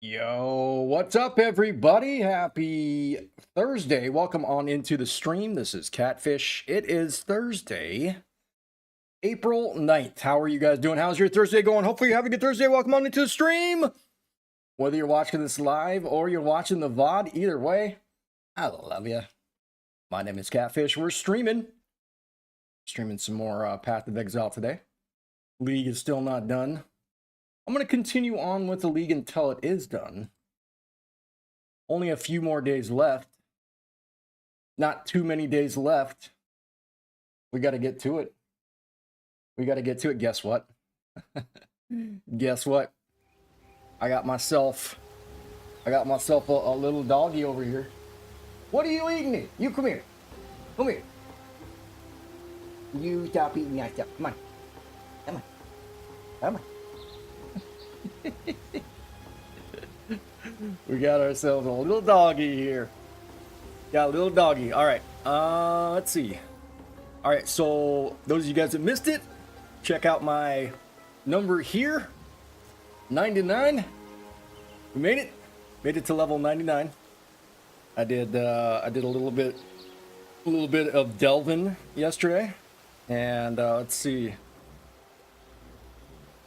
Yo, what's up, everybody? Happy Thursday. Welcome on into the stream. This is Catfish. It is Thursday, April 9th. How are you guys doing? How's your Thursday going? Hopefully, you're having a good Thursday. Welcome on into the stream. Whether you're watching this live or you're watching the VOD, either way, I love you. My name is Catfish. We're streaming some more Path of Exile today. League is still not done. I'm going to continue on with the league until it is done. Only a few more days left. Not too many days left. We got to get to it. Guess what? Guess what? I got myself a little doggy over here. What are you eating? You come here. Come here. You stop eating that stuff. Come on. Come on. Come on. We got ourselves a little doggy here. Got a little doggy. All right. Let's see. All right. So those of you guys that missed it, check out my number here. 99. We made it. Made it to level 99. I did a little bit of delving yesterday, and let's see.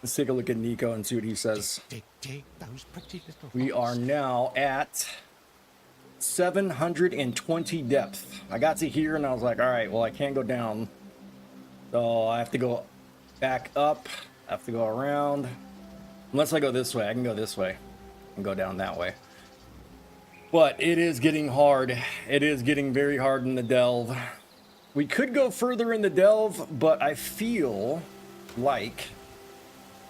Let's take a look at Nico and see what he says. Dig those pretty little We are now at 720 depth. I got to here and I was like, all right, well, I can't go down. So I have to go back up. I have to go around. Unless I go this way, I can go this way and go down that way. But it is getting hard. It is getting very hard in the delve. We could go further in the delve, but I feel like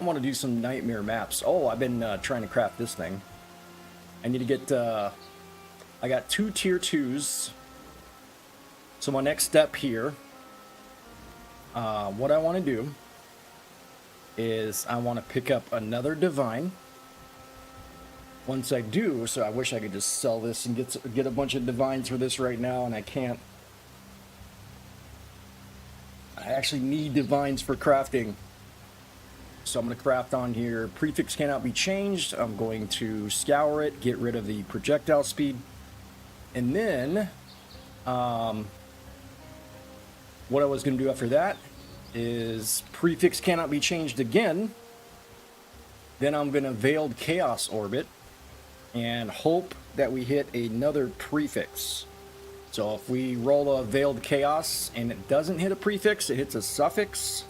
I want to do some nightmare maps. Oh, I've been trying to craft this thing. I need to get, I got 2 tier 2s. So my next step here, what I want to do is I want to pick up another divine. Once I do, so I wish I could just sell this and get a bunch of divines for this right now, and I can't. I actually need divines for crafting. So I'm going to craft on here. Prefix cannot be changed. I'm going to scour it, get rid of the projectile speed. And then, what I was going to do after that is prefix cannot be changed again. Then I'm going to Veiled Chaos Orbit and hope that we hit another prefix. So if we roll a Veiled Chaos and it doesn't hit a prefix, it hits a suffix.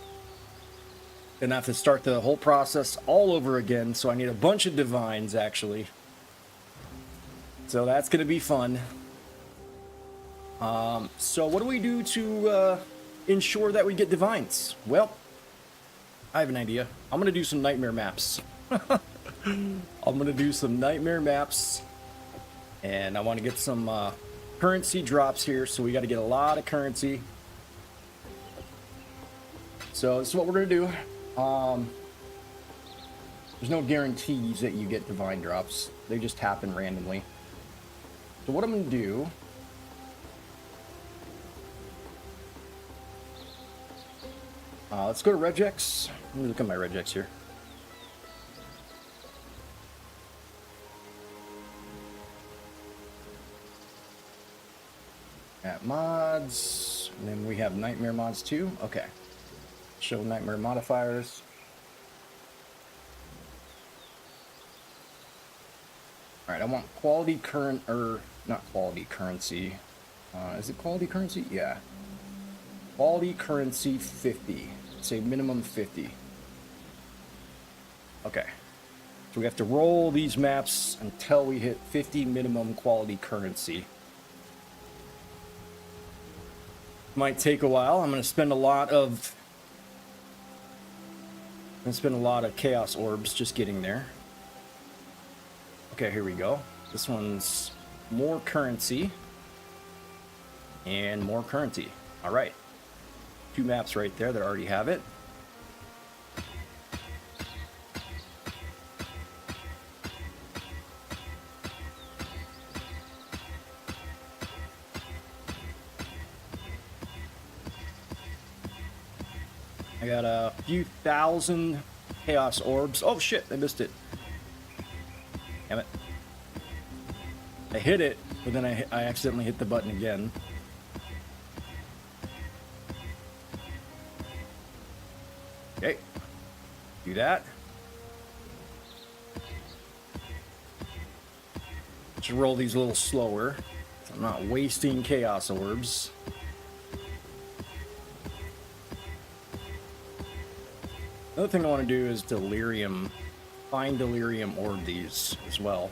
Then I have to start the whole process all over again, so I need a bunch of divines, actually. So that's going to be fun. So what do we do to ensure that we get divines? Well, I have an idea. I'm going to do some nightmare maps. I'm going to do some nightmare maps. And I want to get some currency drops here, so we got to get a lot of currency. So this is what we're going to do. There's no guarantees that you get divine drops. They just happen randomly. So what I'm going to do... let's go to regex. Let me look at my regex here. At mods. And then we have nightmare mods too. Okay. Show nightmare modifiers. Alright, I want quality current, or not quality currency. Is it quality currency? Yeah. Quality currency 50. Say minimum 50. Okay. So we have to roll these maps until we hit 50 minimum quality currency. Might take a while. I'm going to spend a lot of chaos orbs just getting there. Okay, here we go. This one's more currency and more currency. All right. 2 maps right there that already have it. I got a few thousand chaos orbs. Oh shit, I missed it. Damn it. I hit it, but then I accidentally hit the button again. Okay. Do that. Just roll these a little slower. So I'm not wasting chaos orbs. Another thing I want to do is delirium. Find delirium orb these as well.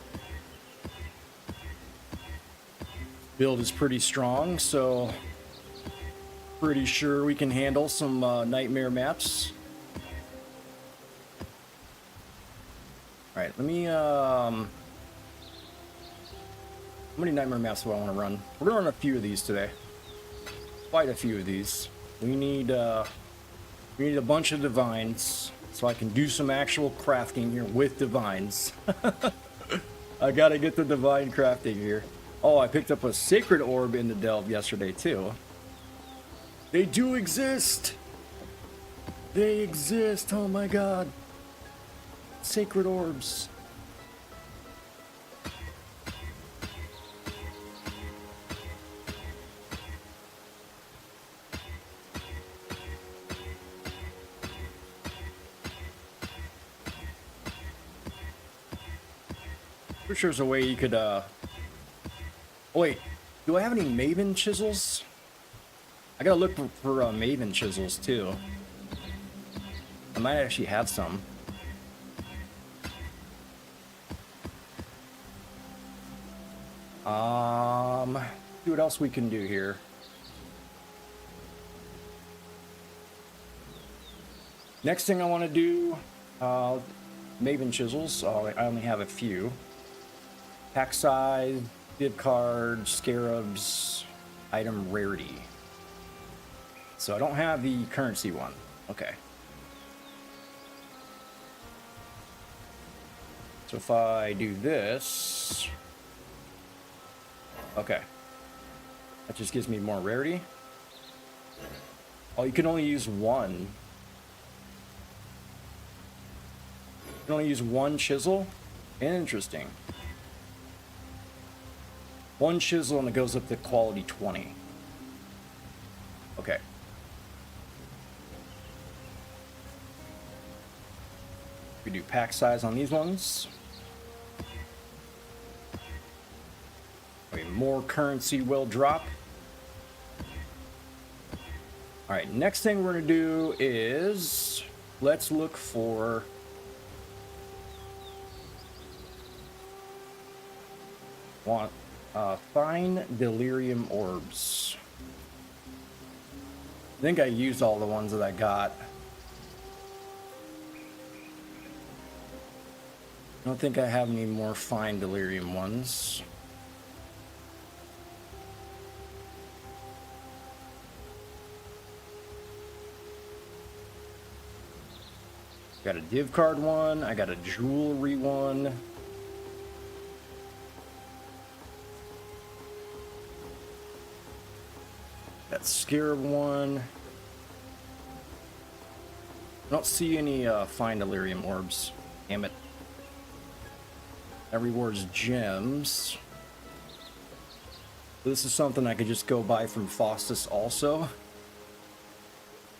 Build is pretty strong, so pretty sure we can handle some nightmare maps. All right, let me. How many nightmare maps do I want to run? We're gonna run a few of these today. Quite a few of these. We need a bunch of divines, so I can do some actual crafting here with divines. I gotta get the divine crafting here. Oh, I picked up a sacred orb in the delve yesterday too. They do exist. They exist. Oh my god. Sacred orbs. Pretty sure there's a way you could, oh, wait, do I have any Maven chisels? I gotta look for Maven chisels too. I might actually have some. See what else we can do here. Next thing I want to do, Maven chisels. Oh, I only have a few. Pack size, div card, scarabs, item rarity. So I don't have the currency one. Okay. So if I do this, okay, that just gives me more rarity. Oh, you can only use one. You can only use one chisel? Interesting. One chisel and it goes up to quality 20. Okay. We do pack size on these ones. Okay, more currency will drop. Alright, next thing we're gonna do is let's look for find delirium orbs. I think I used all the ones that I got. I don't think I have any more fine delirium ones. Got a div card one, I got a jewelry one. That scarab one. I don't see any fine delirium orbs. Damn it. That rewards gems. This is something I could just go buy from Faustus also.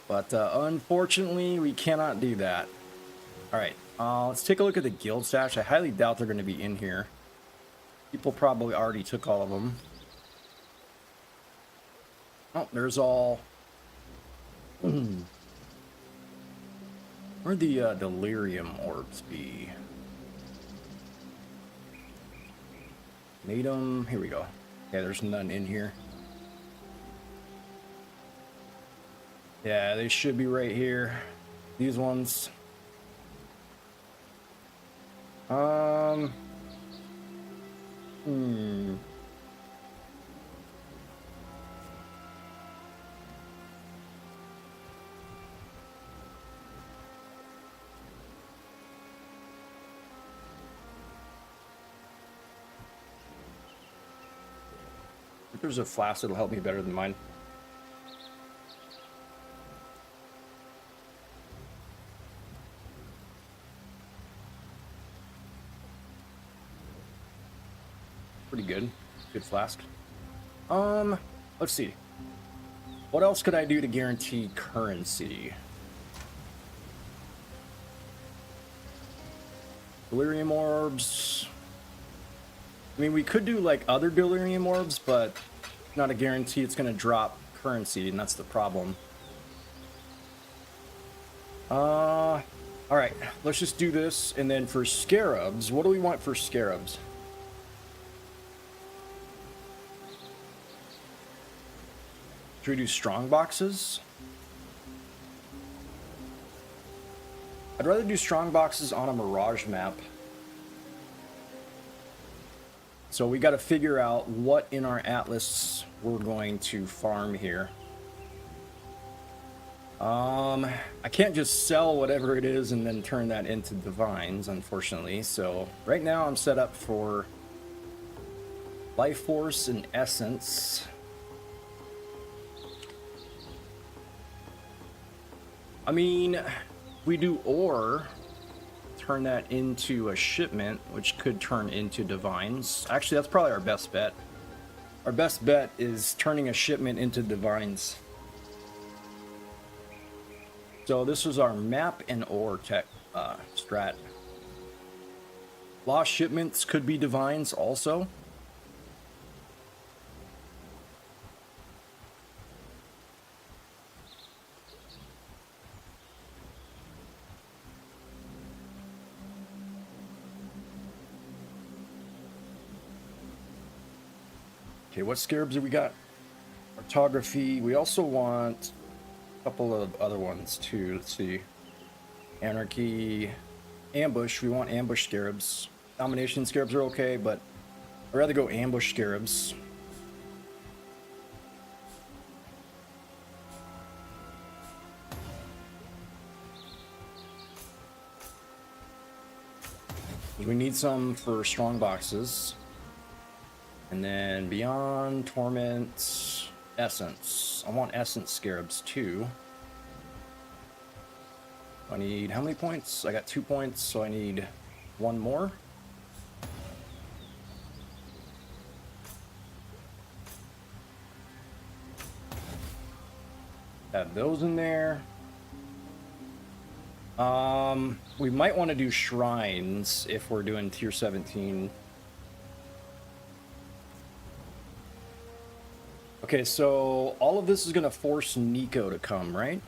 But unfortunately, we cannot do that. Alright, let's take a look at the guild stash. I highly doubt they're going to be in here. People probably already took all of them. Oh, there's all... Where'd the delirium orbs be? Made them... Here we go. Yeah, there's none in here. Yeah, they should be right here. These ones. If there's a flask, it'll help me better than mine. pretty good. Good flask. Let's see. What else could I do to guarantee currency? Delirium orbs. I mean, we could do like other delirium orbs, but not a guarantee it's going to drop currency, and that's the problem. All right, let's just do this, and then for scarabs, what do we want for scarabs? Should we do strong boxes? I'd rather do strong boxes on a Mirage map. So we got to figure out what in our atlas we're going to farm here. I can't just sell whatever it is and then turn that into divines, unfortunately. So right now I'm set up for life force and essence. I mean, we do ore, turn that into a shipment, which could turn into divines. Actually, that's probably our best bet. Our best bet is turning a shipment into divines. So this was our map and ore tech strat. Lost shipments could be divines also. Okay, what scarabs do we got? Cartography. We also want a couple of other ones too. Let's see. Anarchy. Ambush. We want ambush scarabs. Domination scarabs are okay, but I'd rather go ambush scarabs. We need some for strong boxes. And then beyond, torment, essence. I want essence scarabs too. I need how many points? I got 2 points, so I need one more. Have those in there. We might want to do shrines if we're doing tier 17. Okay, so all of this is going to force Nico to come, right?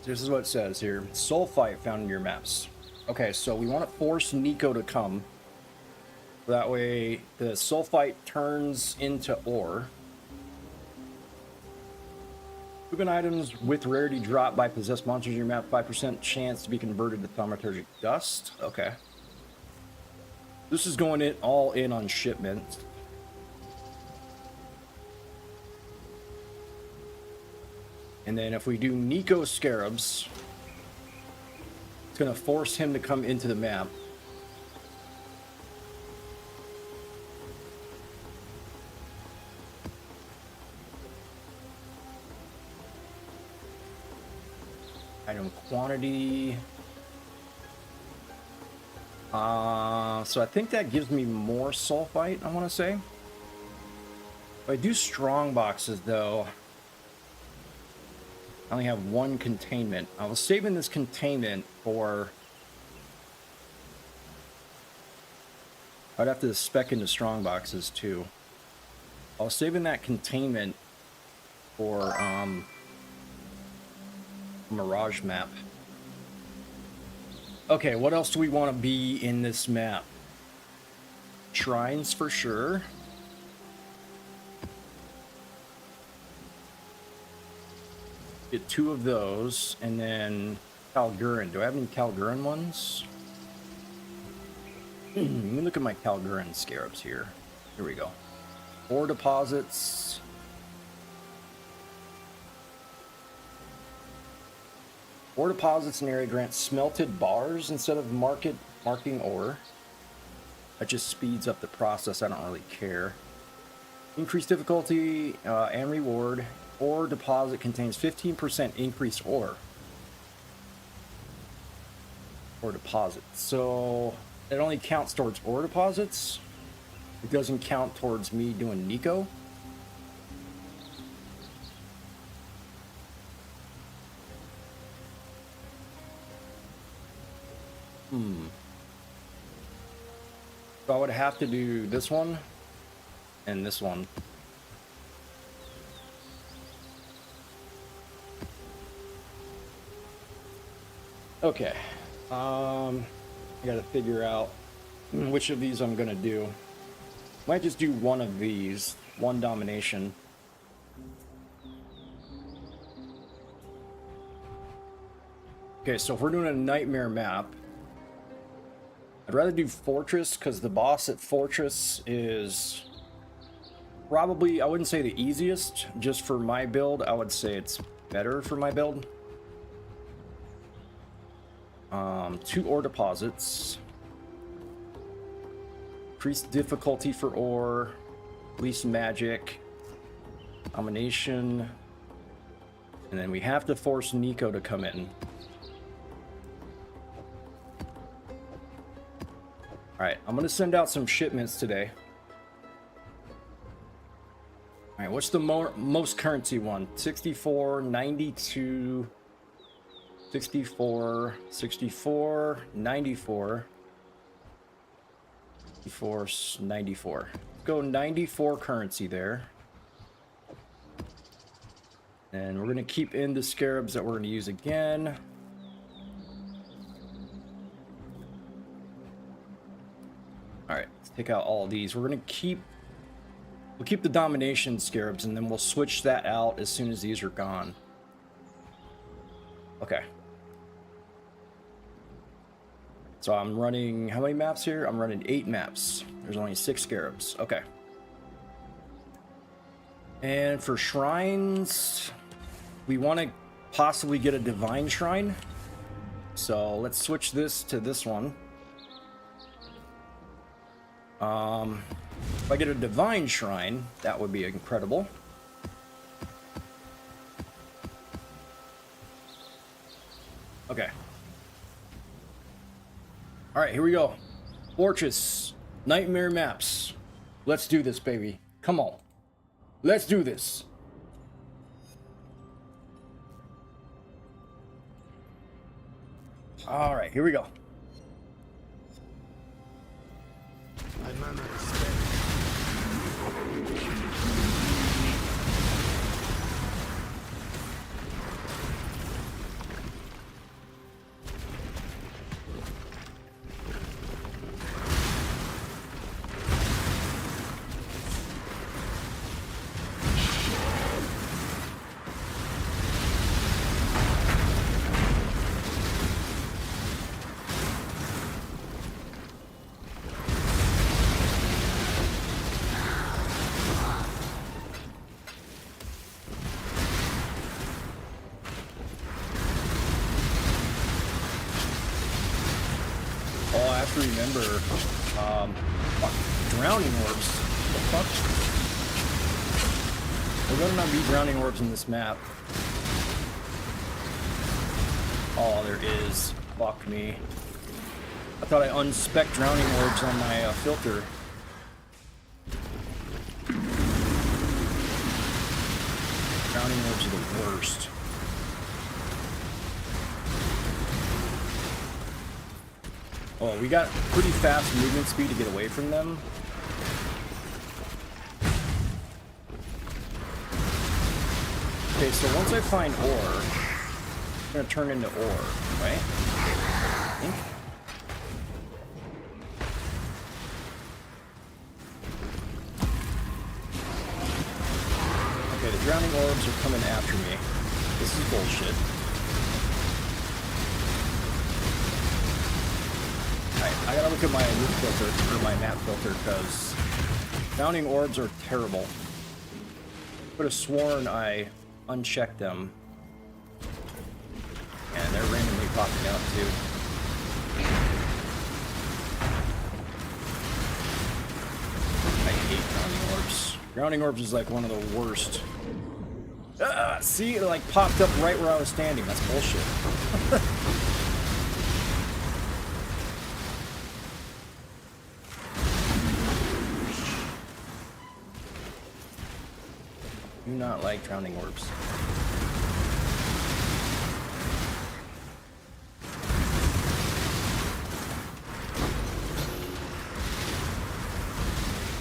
This is what it says here. Sulfite found in your maps. Okay, so we want to force Nico to come. That way the sulfite turns into ore. Token items with rarity drop by possessed monsters in your map. 5% chance to be converted to thaumaturgic dust. Okay. This is going in all in on shipment. And then if we do Nico scarabs, it's going to force him to come into the map. Item quantity. So I think that gives me more sulfite, I want to say. If I do strong boxes, though, I only have one containment. I was saving this containment for... I'd have to spec into strong boxes, too. I was saving that containment for, Mirage map. Okay, what else do we want to be in this map? Shrines for sure. Get 2 of those, and then Calguran. Do I have any Calguran ones? Let me look at my Calguran scarabs here. Here we go. 4 deposits. Ore deposits in area grant smelted bars instead of marking ore. That just speeds up the process. I don't really care. Increased difficulty and reward. Ore deposit contains 15% increased ore. Ore deposits. So it only counts towards ore deposits. It doesn't count towards me doing Nico. So I would have to do this one and this one. Okay. I gotta figure out which of these I'm gonna do. Might just do one of these, one domination. Okay, so if we're doing a nightmare map, I'd rather do Fortress because the boss at Fortress is probably, I wouldn't say the easiest, just for my build. I would say it's better for my build. 2 ore deposits. Increased difficulty for ore. Least magic. Domination. And then we have to force Nico to come in. Alright, I'm gonna send out some shipments today. Alright, what's the most currency one? 64, 92, 64, 64, 94, 64, 94. Let's go 94 currency there. And we're gonna keep in the scarabs that we're gonna use again. Alright, let's take out all these. We're gonna keep the domination scarabs and then we'll switch that out as soon as these are gone. Okay. So I'm running how many maps here? I'm running 8 maps. There's only 6 scarabs. Okay. And for shrines, we want to possibly get a divine shrine. So let's switch this to this one. If I get a divine shrine, that would be incredible. Okay. Alright, here we go. Fortress. Nightmare maps. Let's do this, baby. Come on. Let's do this. Alright, here we go. Remember, drowning orbs. What the fuck? There better not be drowning orbs in this map. Oh, there is. Fuck me. I thought I unspec'd drowning orbs on my filter. Drowning orbs are the worst. Oh, we got pretty fast movement speed to get away from them. Okay, so once I find ore, it's gonna turn into ore, right? I think. Okay, the drowning orbs are coming after me. This is bullshit. I gotta look at my loop filter, or my map filter, because drowning orbs are terrible. Could have sworn I unchecked them. And they're randomly popping out too. I hate drowning orbs. Drowning orbs is like one of the worst. See, it like popped up right where I was standing. That's bullshit. Do not like drowning orbs.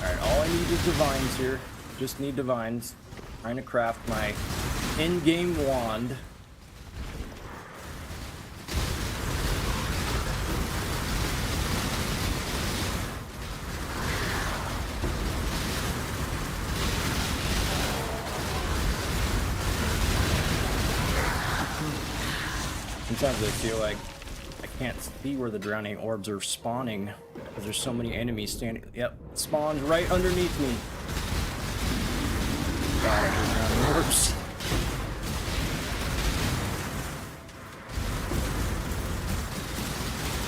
Alright, all I need is divines here. Just need divines. Trying to craft my in-game wand. Sometimes I feel like I can't see where the drowning orbs are spawning because there's so many enemies standing. Yep, spawned right underneath me. God, I hate drowning orbs.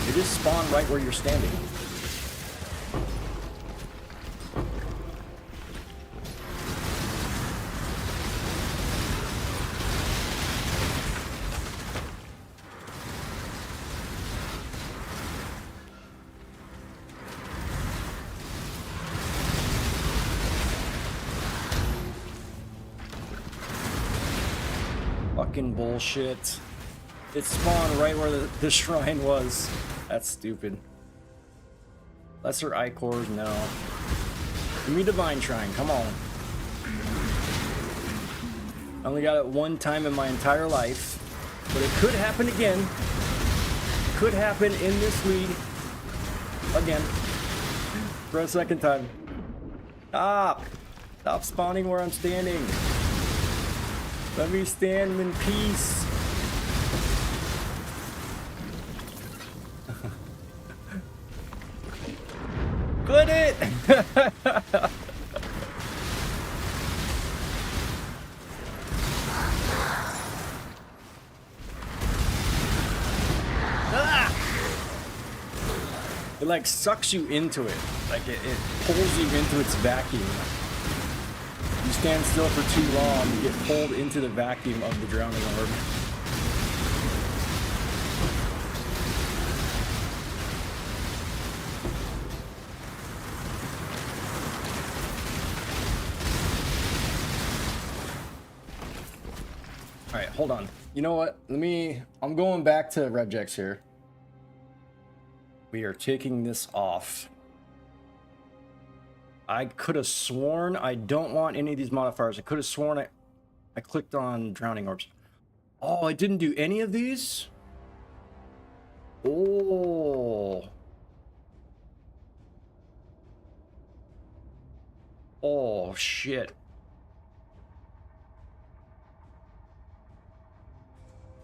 They just spawn right where you're standing. Fucking bullshit. It spawned right where the shrine was. That's stupid. Lesser Icors, no. Give me Divine Shrine, come on. I only got it one time in my entire life, but it could happen again. Could happen in this league again for a second time. Stop spawning where I'm standing. Let me stand in peace. Quit it! It like sucks you into it. Like it pulls you into its vacuum. You stand still for too long, you get pulled into the vacuum of the drowning orb. Alright, hold on. You know what? I'm going back to Regex here. We are taking this off. I could have sworn I don't want any of these modifiers. I could have sworn I clicked on drowning orbs. Oh, I didn't do any of these? Oh. Oh, shit.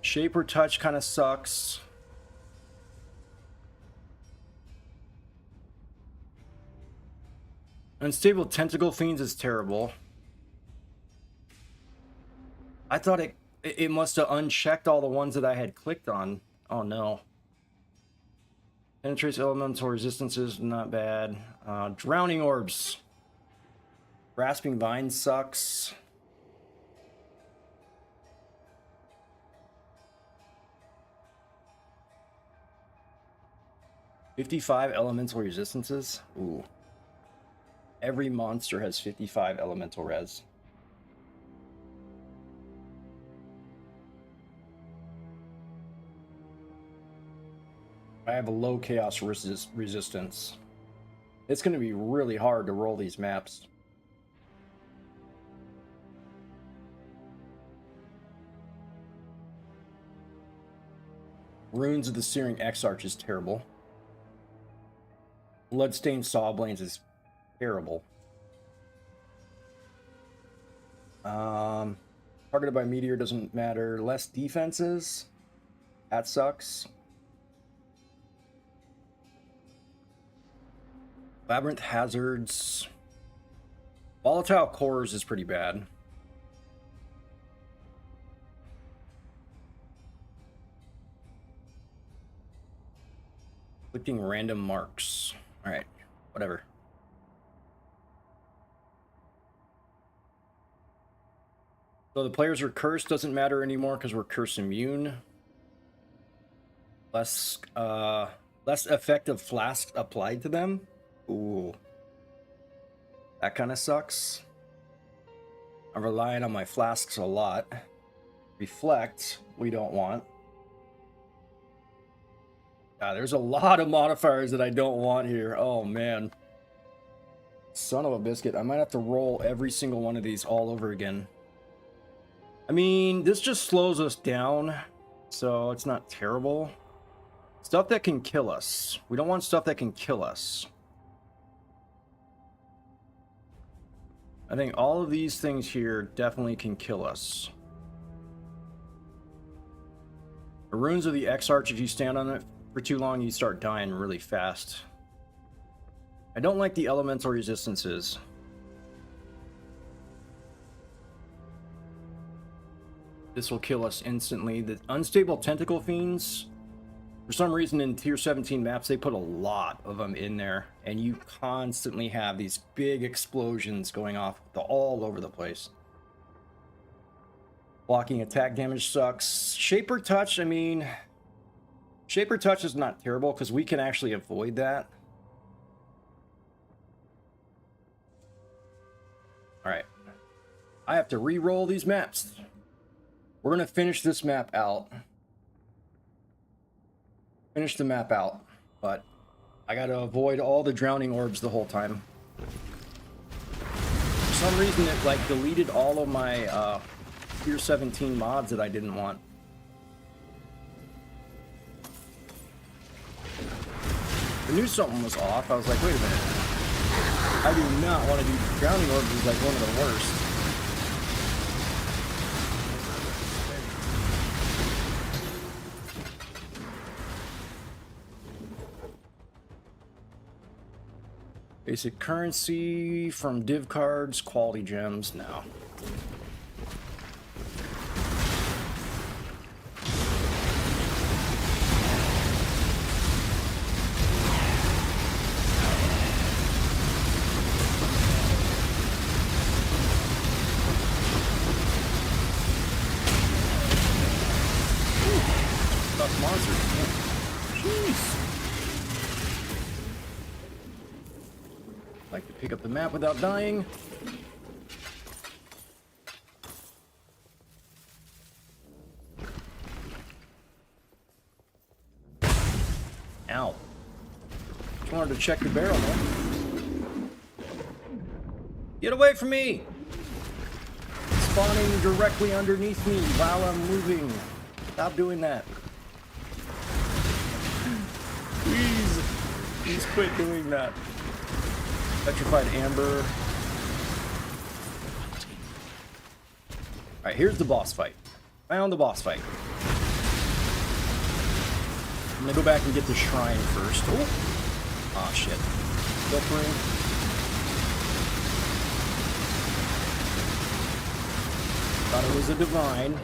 Shaper touch kind of sucks. Unstable Tentacle Fiends is terrible. I thought it must have unchecked all the ones that I had clicked on. Oh no. Penetrates elemental resistances, not bad. Drowning Orbs. Grasping Vine sucks. $55 elemental resistances? Ooh. Every monster has 55 elemental res. I have a low chaos resistance. It's going to be really hard to roll these maps. Runes of the Searing Exarch is terrible. Bloodstained Sawblades is terrible. Targeted by meteor doesn't matter. Less defenses. That sucks. Labyrinth Hazards. Volatile Cores is pretty bad. Clicking random marks. Alright, whatever. So the players are cursed doesn't matter anymore because we're curse immune. Less effective flask applied to them. Ooh. That kind of sucks. I'm relying on my flasks a lot. Reflect, we don't want. There's a lot of modifiers that I don't want here. Oh, man. Son of a biscuit. I might have to roll every single one of these all over again. I mean, this just slows us down, so it's not terrible. Stuff that can kill us. We don't want stuff that can kill us. I think all of these things here definitely can kill us. The runes of the X-Arch, if you stand on it for too long, you start dying really fast. I don't like the elemental resistances. This will kill us instantly. The unstable tentacle fiends, for some reason in tier 17 maps, they put a lot of them in there, and you constantly have these big explosions going off all over the place. Blocking attack damage sucks. Shaper Touch, I mean, Shaper Touch is not terrible because we can actually avoid that. Alright. I have to re-roll these maps. We're going to finish this map out. Finish the map out. But I got to avoid all the drowning orbs the whole time. For some reason it like deleted all of my tier 17 mods that I didn't want. I knew something was off. I was like, wait a minute. I do not want to do drowning orbs. Is like one of the worst. Basic currency from div cards, quality gems now. Like to pick up the map without dying. Ow. Just wanted to check the barrel, man. Get away from me! Spawning directly underneath me while I'm moving. Stop doing that. Please quit doing that. Petrified Amber. Alright, here's the boss fight. Found the boss fight. I'm gonna go back and get the shrine first. Oh! Aw, shit. Filtering. Thought it was a divine.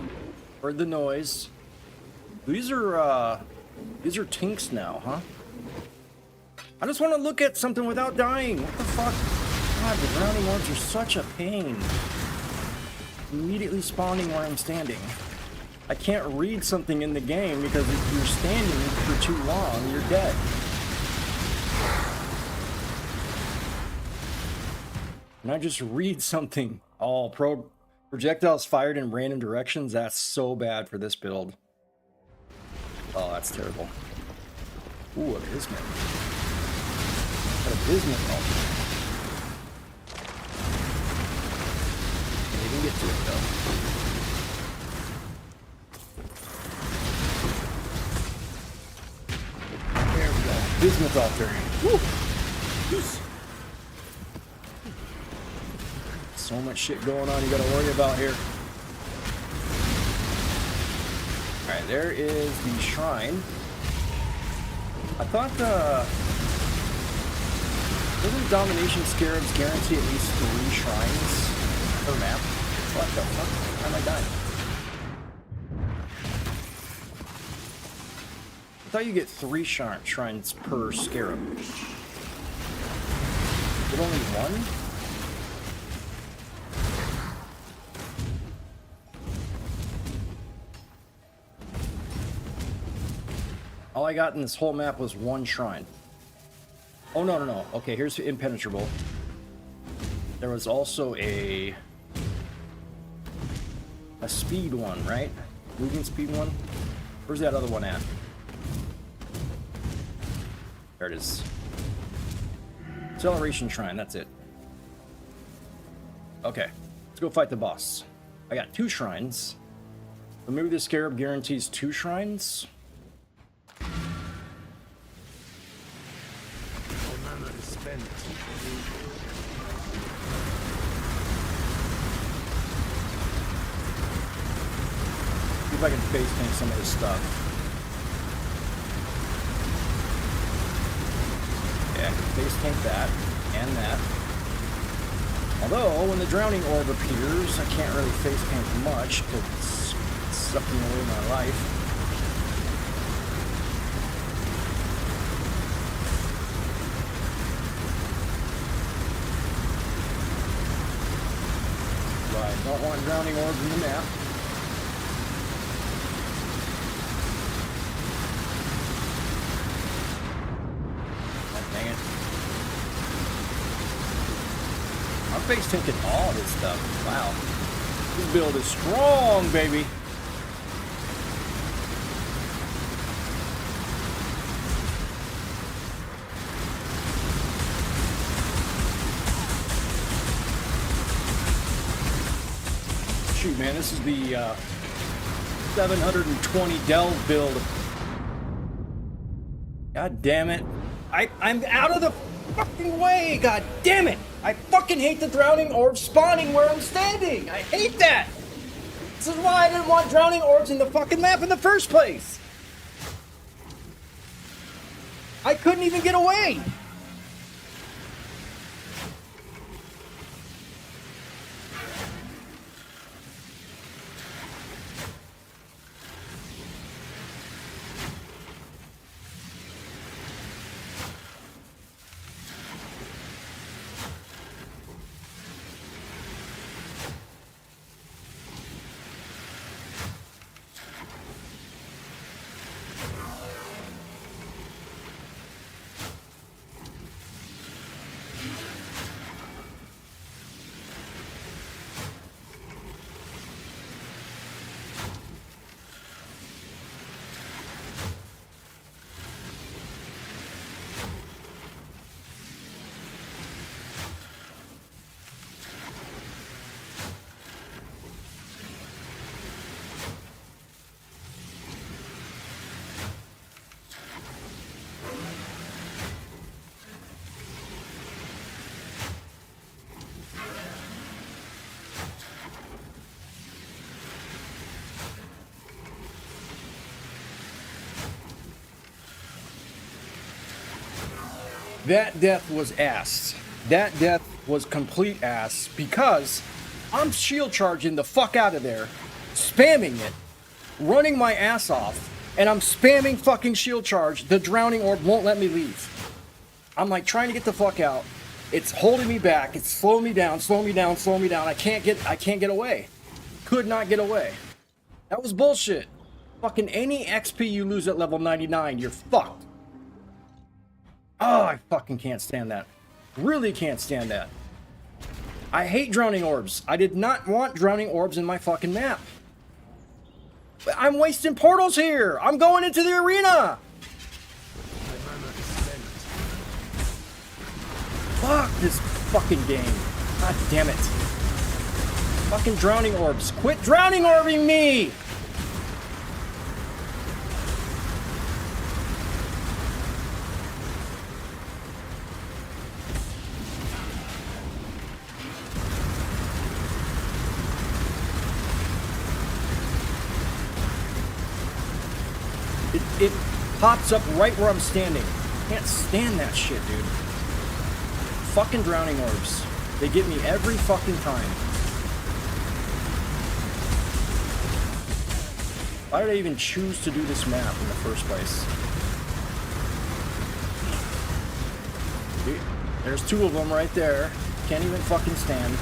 Heard the noise. These are tinks now, huh? I just want to look at something without dying. What the fuck? God, the drowning orbs are such a pain. Immediately spawning where I'm standing. I can't read something in the game because if you're standing for too long, you're dead. And I just read something. Oh, projectiles fired in random directions? That's so bad for this build. Oh, that's terrible. Ooh, a bismuth. Got a bismuth altar. Can't even get to it, though. There we go. Bismuth altar. Woo! Yes. So much shit going on you gotta worry about here. Alright, there is the shrine. I thought doesn't Domination Scarabs guarantee at least 3 shrines per map? What the fuck? How am I dying? I thought you get 3 shrines per scarab. But only 1? All I got in this whole map was 1 shrine. Oh, no. Okay, here's Impenetrable. There was also a a speed one, right? Moving speed one. Where's that other one at? There it is. Acceleration shrine, that's it. Okay, let's go fight the boss. I got 2 shrines. Remove the scarab guarantees 2 shrines. Mana is spent. See if I can face paint some of this stuff. Yeah, I can face paint that and that. Although, when the drowning orb appears, I can't really face paint much because it's sucking away my life. But I don't want drowning orbs in the map. Oh, dang it. I'm face tanking all this stuff. Wow. This build is strong, baby. Shoot, man, this is the 720 delve build. God damn it. I'm out of the fucking way. God damn it. I fucking hate the drowning orbs spawning where I'm standing. I hate that. This is why I didn't want drowning orbs in the fucking map in the first place. I couldn't even get away. That death was ass. That death was complete ass because I'm shield charging the fuck out of there, spamming it, running my ass off, and I'm spamming fucking shield charge. The drowning orb won't let me leave. I'm like trying to get the fuck out. It's holding me back. It's slowing me down, slowing me down, slowing me down. I can't get away. Could not get away. That was bullshit. Fucking any XP you lose at level 99, you're fucked. Oh, I fucking can't stand that. Really can't stand that. I hate drowning orbs. I did not want drowning orbs in my fucking map. But I'm wasting portals here. I'm going into the arena. Fuck this fucking game. God damn it. Fucking drowning orbs. Quit drowning orbing me. It pops up right where I'm standing. Can't stand that shit, dude. Fucking drowning orbs. They get me every fucking time. Why did I even choose to do this map in the first place? Dude, there's 2 of them right there. Can't even fucking stand.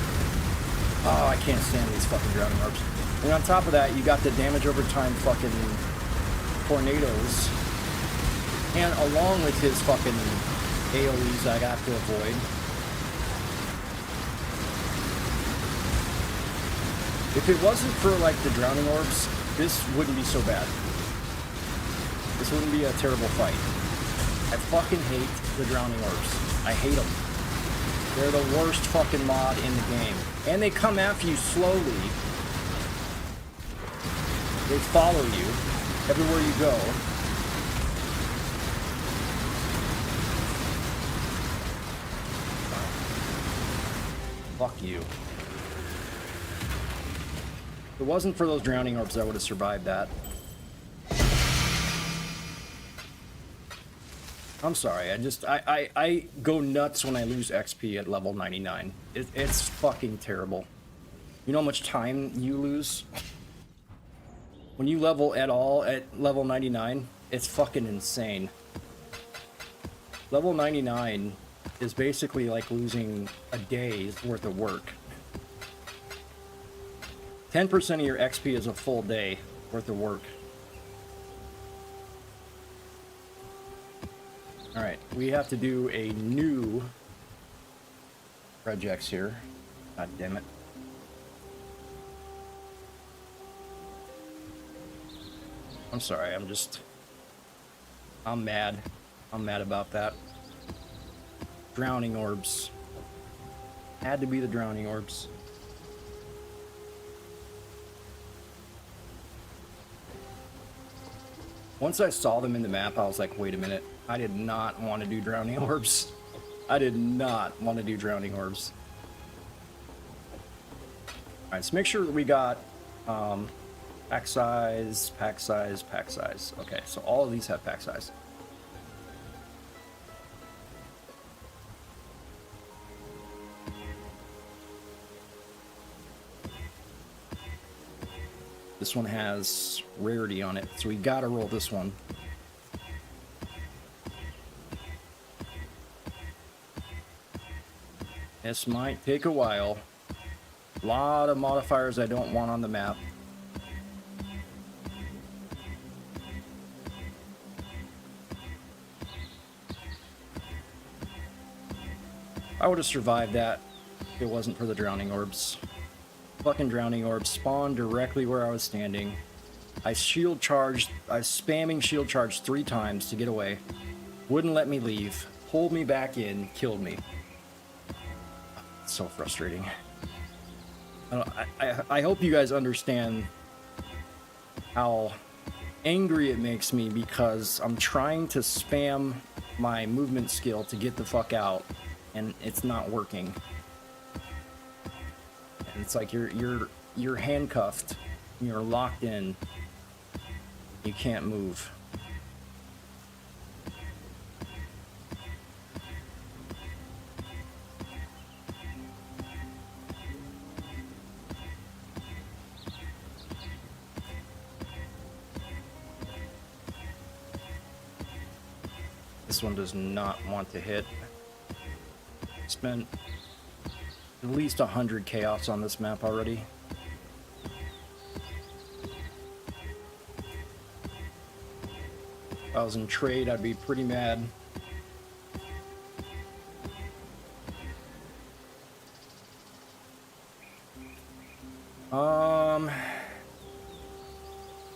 Oh, I can't stand these fucking drowning orbs. And on top of that, you got the damage over time fucking tornadoes, and along with his fucking AoEs I got to avoid. If it wasn't for, like, the drowning orbs, this wouldn't be so bad. This wouldn't be a terrible fight. I fucking hate the drowning orbs. I hate them. They're the worst fucking mod in the game. And they come after you slowly. They follow you everywhere you go. Fuck you. If it wasn't for those drowning orbs, I would have survived that. I'm sorry, I go nuts when I lose XP at level 99. It's fucking terrible. You know how much time you lose? When you level at all at level 99, it's fucking insane. Level 99 is basically like losing a day's worth of work. 10% of your XP is a full day worth of work. Alright, we have to do a new regex here. God damn it. I'm sorry, I'm mad. I'm mad about that. Drowning orbs. Had to be the drowning orbs. Once I saw them in the map, I was like, wait a minute. I did not want to do drowning orbs. I did not want to do drowning orbs. Alright, so make sure that we got pack size, pack size, pack size. Okay, so all of these have pack size. This one has rarity on it, so we gotta roll this one. This might take a while. A lot of modifiers I don't want on the map. I would have survived that if it wasn't for the drowning orbs. Fucking drowning orbs spawned directly where I was standing. I shield charged, I was spamming shield charge 3 times to get away. Wouldn't let me leave. Pulled me back in, killed me. It's so frustrating. I hope you guys understand how angry it makes me because I'm trying to spam my movement skill to get the fuck out and it's not working. And it's like you're handcuffed, you're locked in, you can't move. This one does not want to hit. Spent at least 100 chaos on this map already. If I was in trade, I'd be pretty mad.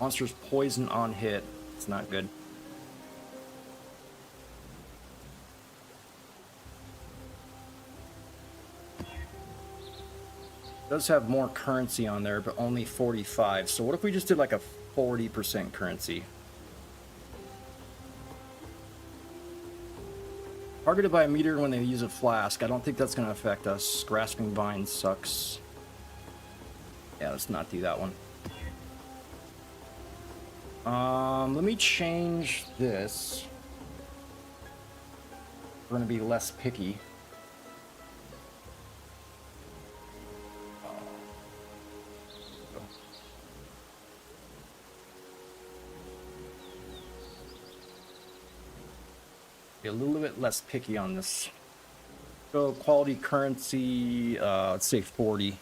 Monster's poison on hit. It's not good. Does have more currency on there, but only 45. So what if we just did like a 40% currency? Targeted by a meteor when they use a flask. I don't think that's going to affect us. Grasping Vine sucks. Yeah, let's not do that one. Let me change this. We're going to be less picky. Be a little bit less picky on this. So quality currency, let's say 40.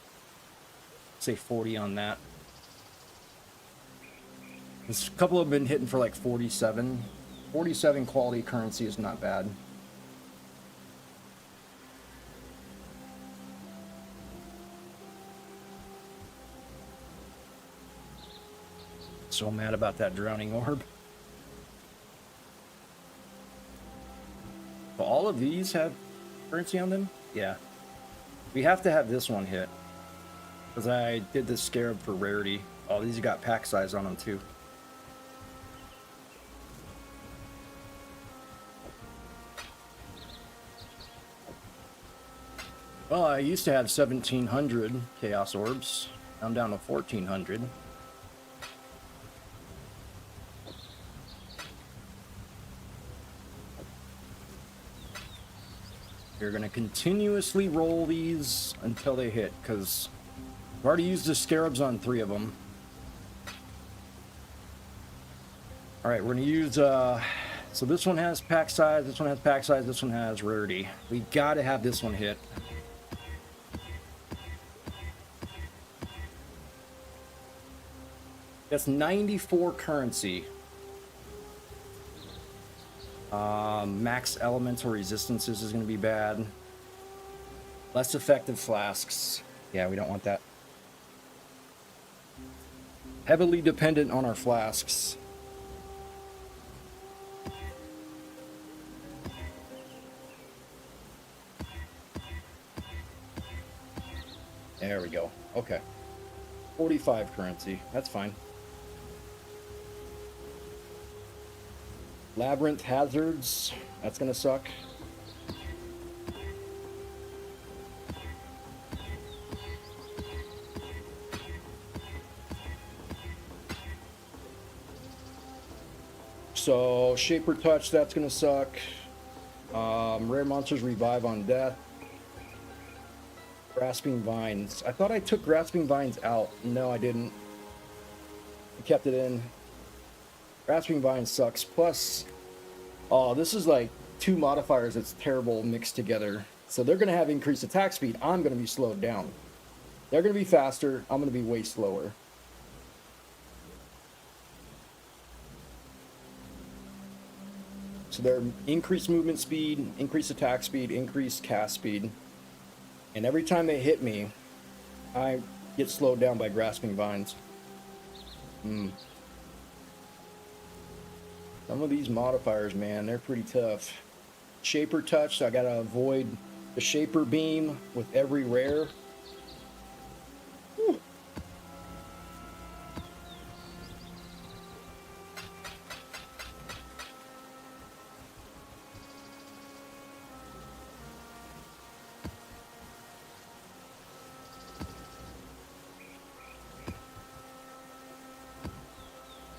Say 40 on that. There's a couple have been hitting for like 47. 47 quality currency is not bad. So mad about that drowning orb. So all of these have currency on them? Yeah. We have to have this one hit. Because I did the scarab for rarity. Oh, these got pack size on them too. Well, I used to have 1,700 Chaos Orbs. I'm down to 1,400. You're going to continuously roll these until they hit, because I've already used the scarabs on 3 of them. Alright, we're going to use... so this one has pack size, this one has pack size, this one has rarity. We got to have this one hit. That's 94 currency. Max elemental resistances is going to be bad. Less effective flasks. Yeah, we don't want that. Heavily dependent on our flasks. There we go. Okay. 45 currency. That's fine. Labyrinth hazards. That's gonna suck. So Shaper Touch, that's gonna suck. Rare monsters revive on death. Grasping Vines. I thought I took Grasping Vines out. No, I didn't. I kept it in. Grasping Vines sucks. Plus, oh, this is like 2 modifiers that's terrible mixed together. So they're going to have increased attack speed. I'm going to be slowed down. They're going to be faster. I'm going to be way slower. So they're increased movement speed, increased attack speed, increased cast speed. And every time they hit me, I get slowed down by Grasping Vines. Some of these modifiers, man, they're pretty tough. Shaper Touch, so I gotta avoid the Shaper Beam with every rare. Whew.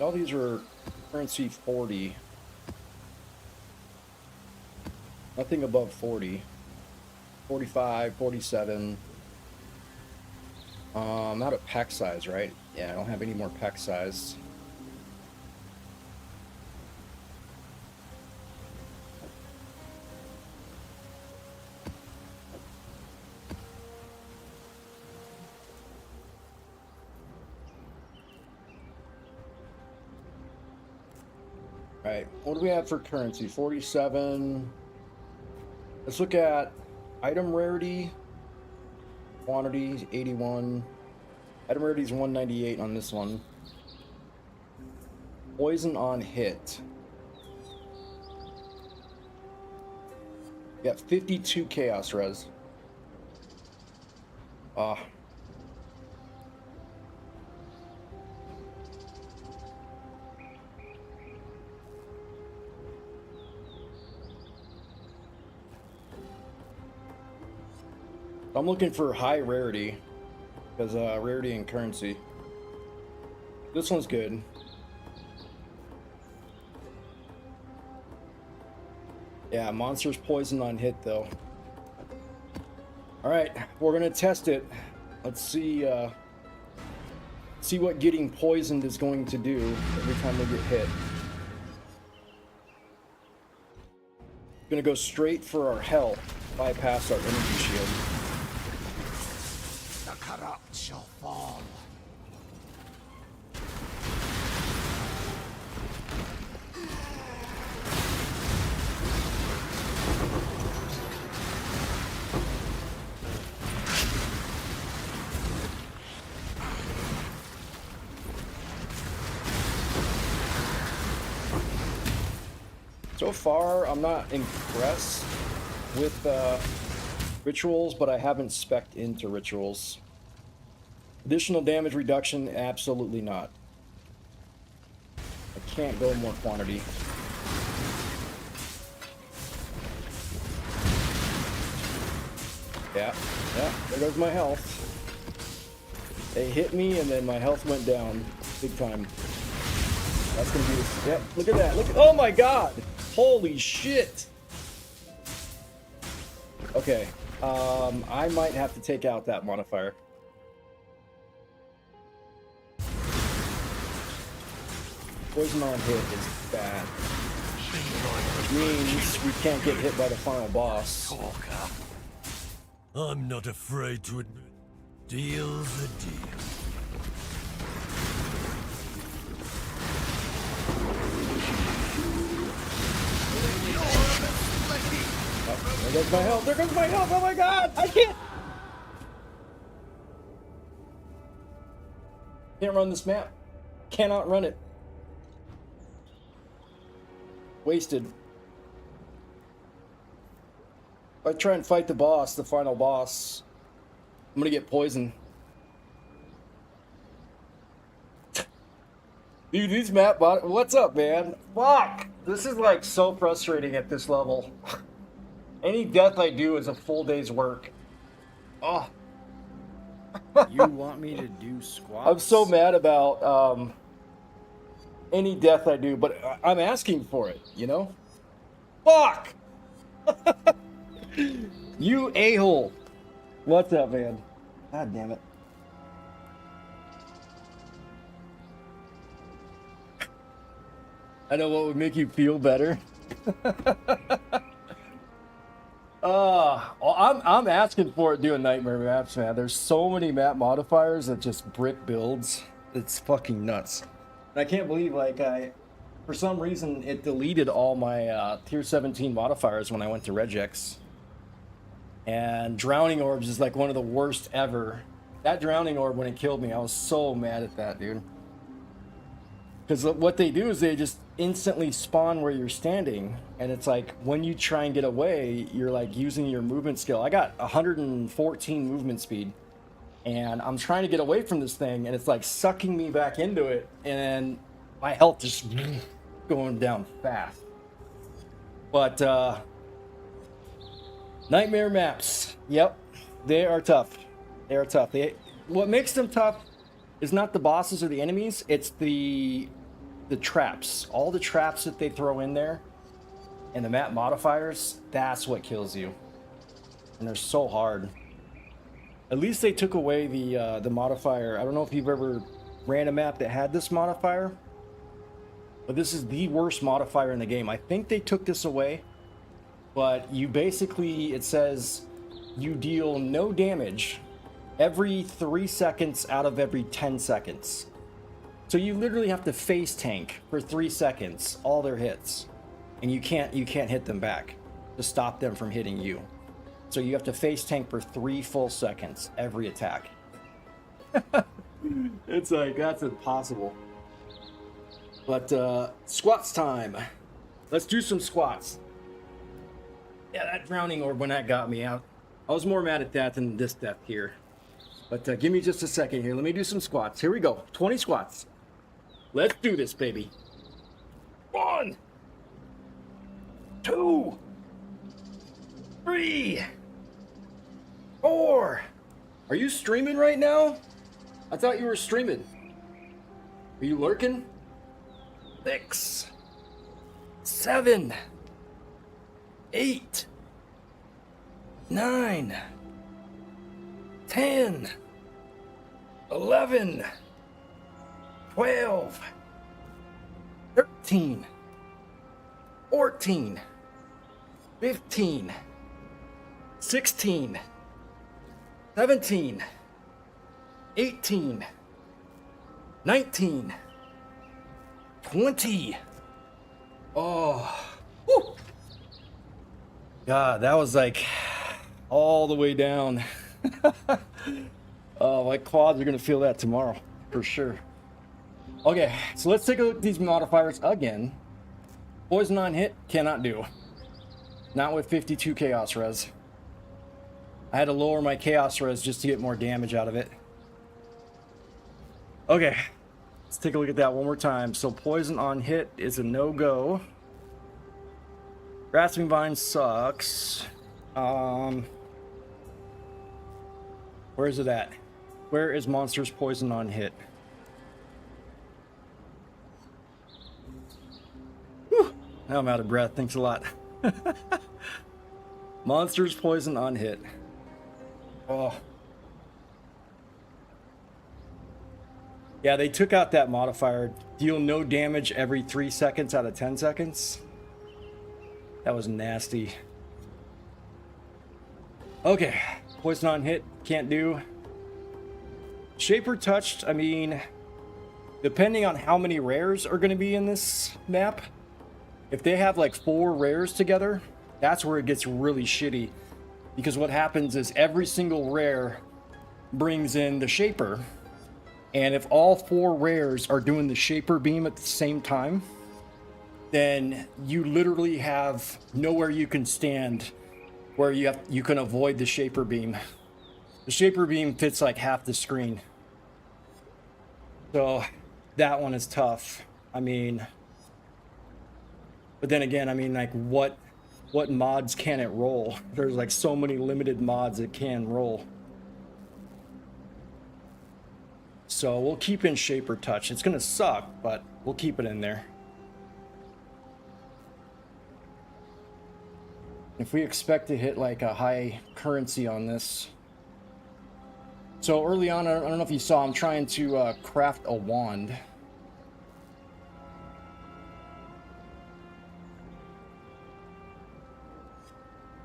All these are currency 40. Nothing above 40. 45, 47. I'm out of pack size, right? Yeah, I don't have any more pack size. Alright, what do we have for currency? 47. Let's look at item rarity. Quantity, 81. Item rarity is 198 on this one. Poison on hit. Got 52 chaos res. I'm looking for high rarity, because rarity and currency. This one's good. Yeah, monsters poison on hit though. Alright, we're gonna test it. Let's see what getting poisoned is going to do every time they get hit. Gonna go straight for our health, bypass our energy shield. The corrupt shall fall. So far, I'm not impressed with rituals, but I haven't spec'd into rituals. Additional damage reduction, absolutely not. I can't go more quantity. Yeah, there goes my health. They hit me and then my health went down big time. That's gonna be, yep, look at that, look at, oh my god! Holy shit! Okay, I might have to take out that modifier. Poison on hit is bad. Which means we can't get hit by the final boss. I'm not afraid to admit. Deal's a deal. Oh, there goes my health. There goes my health. Oh my god! I can't run this map. Cannot run it. Wasted. If I try and fight the boss, the final boss, I'm gonna get poisoned. Dude, these map what's up, man? Fuck! This is like so frustrating at this level. Any death I do is a full day's work. Oh. You want me to do squats? I'm so mad about any death I do, but I'm asking for it, you know? Fuck! You a-hole. What's up, man? God damn it. I know what would make you feel better. I'm asking for it doing nightmare maps, man. There's so many map modifiers that just brick builds. It's fucking nuts. And I can't believe, like, for some reason, it deleted all my tier 17 modifiers when I went to regex. And Drowning Orbs is like one of the worst ever. That Drowning Orb, when it killed me, I was so mad at that, dude. Because what they do is they just instantly spawn where you're standing. And it's like, when you try and get away, you're like using your movement skill. I got 114 movement speed. And I'm trying to get away from this thing, and it's like sucking me back into it. And my health just going down fast. But, nightmare maps. Yep. They are tough. They are tough. What makes them tough is not the bosses or the enemies, it's the traps. All the traps that they throw in there and the map modifiers, that's what kills you. And they're so hard. At least they took away the modifier. I don't know if you've ever ran a map that had this modifier, but this is the worst modifier in the game. I think they took this away, but you basically, it says you deal no damage every 3 seconds out of every 10 seconds. So you literally have to face tank for 3 seconds, all their hits. And you can't hit them back to stop them from hitting you. So you have to face tank for 3 full seconds every attack. It's like, that's impossible. But squats time. Let's do some squats. Yeah, that Drowning Orb, when that got me out, I was more mad at that than this death here. But give me just a second here. Let me do some squats. Here we go. 20 squats. Let's do this, baby. 1, 2, 3, 4. Are you streaming right now? I thought you were streaming. Are you lurking? 6, 7, 8, 9, 10, 11, 12, 13, 14, 15, 16, 17, 18, 19, 20. Oh, whew. God, that was like all the way down. Oh, my quads are gonna feel that tomorrow for sure. Okay, so let's take a look at these modifiers again. Poison on hit, cannot do. Not with 52 chaos res. I had to lower my chaos res just to get more damage out of it. Okay, let's take a look at that one more time. So poison on hit is a no-go. Grasping Vine sucks. Where is it at? Where is monsters poison on hit? Whew. Now I'm out of breath. Thanks a lot. Monsters poison on hit. Oh. Yeah, they took out that modifier. Deal no damage every 3 seconds out of 10 seconds. That was nasty. Okay. Poison on hit. Can't do. Shaper touched, I mean, depending on how many rares are going to be in this map, if they have like 4 rares together, that's where it gets really shitty. Because what happens is every single rare brings in the Shaper. And if all 4 rares are doing the Shaper beam at the same time, then you literally have nowhere you can stand where you can avoid the Shaper beam. The Shaper beam fits like half the screen. So that one is tough. I mean, but then again, I mean, like what mods can it roll? There's like so many limited mods it can roll. So we'll keep in Shaper Touch. It's gonna suck, but we'll keep it in there. If we expect to hit like a high currency on this. So early on, I don't know if you saw, I'm trying to craft a wand.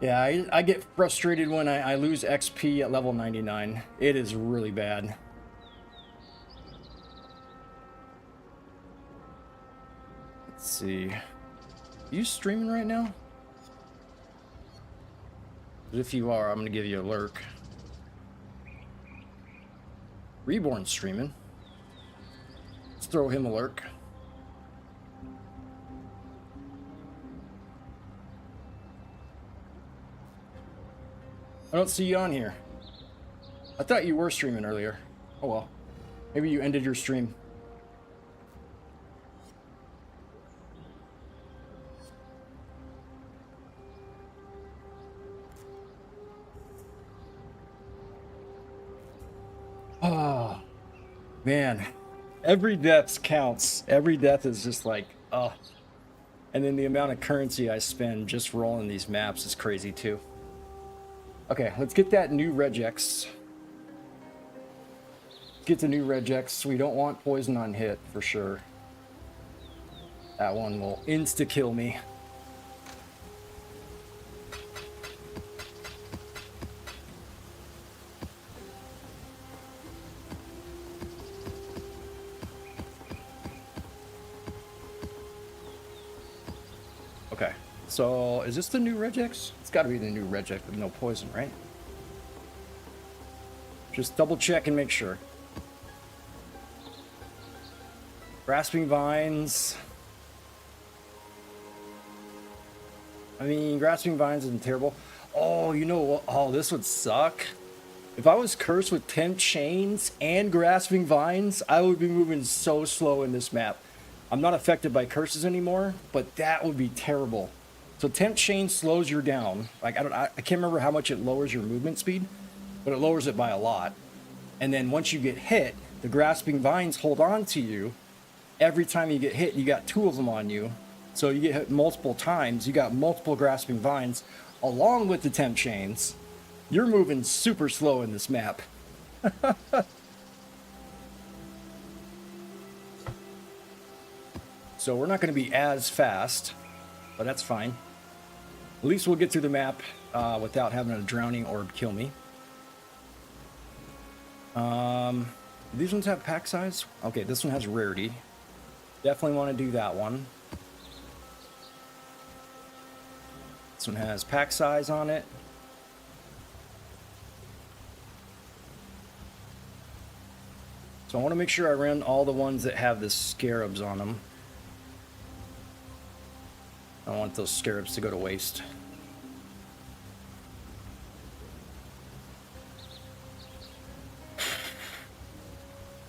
Yeah, I get frustrated when I lose XP at level 99. It is really bad. Let's see. Are you streaming right now? If you are, I'm going to give you a lurk. Reborn streaming. Let's throw him a lurk. I don't see you on here. I thought you were streaming earlier. Oh well. Maybe you ended your stream. Oh, man. Every death counts. Every death is just like, oh. And then the amount of currency I spend just rolling these maps is crazy too. Okay, let's get that new regex. Get the new regex. We don't want poison on hit for sure. That one will insta-kill me. Okay, so is this the new regex? It's got to be the new regex with no poison, right? Just double check and make sure. Grasping Vines. I mean, Grasping Vines isn't terrible. Oh, you know what? Oh, this would suck. If I was cursed with 10 chains and Grasping Vines, I would be moving so slow in this map. I'm not affected by curses anymore, but that would be terrible. So Tempt Chain slows you down. Like I can't remember how much it lowers your movement speed, but it lowers it by a lot. And then once you get hit, the Grasping Vines hold on to you. Every time you get hit, you got 2 of them on you. So you get hit multiple times, you got multiple Grasping Vines along with the Tempt Chains. You're moving super slow in this map. So we're not going to be as fast, but that's fine. At least we'll get through the map without having a drowning orb kill me. These ones have pack size? Okay, this one has rarity. Definitely want to do that one. This one has pack size on it. So I want to make sure I run all the ones that have the scarabs on them. I don't want those scarabs to go to waste.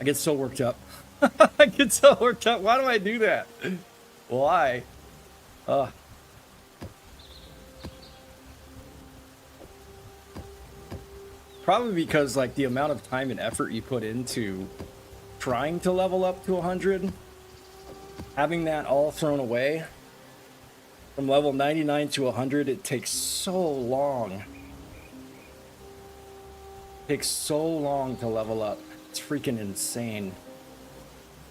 I get so worked up. I get so worked up. Why do I do that? Why? Probably because like the amount of time and effort you put into trying to level up to 100, having that all thrown away from level 99 to 100, it takes so long. It takes so long to level up. It's freaking insane.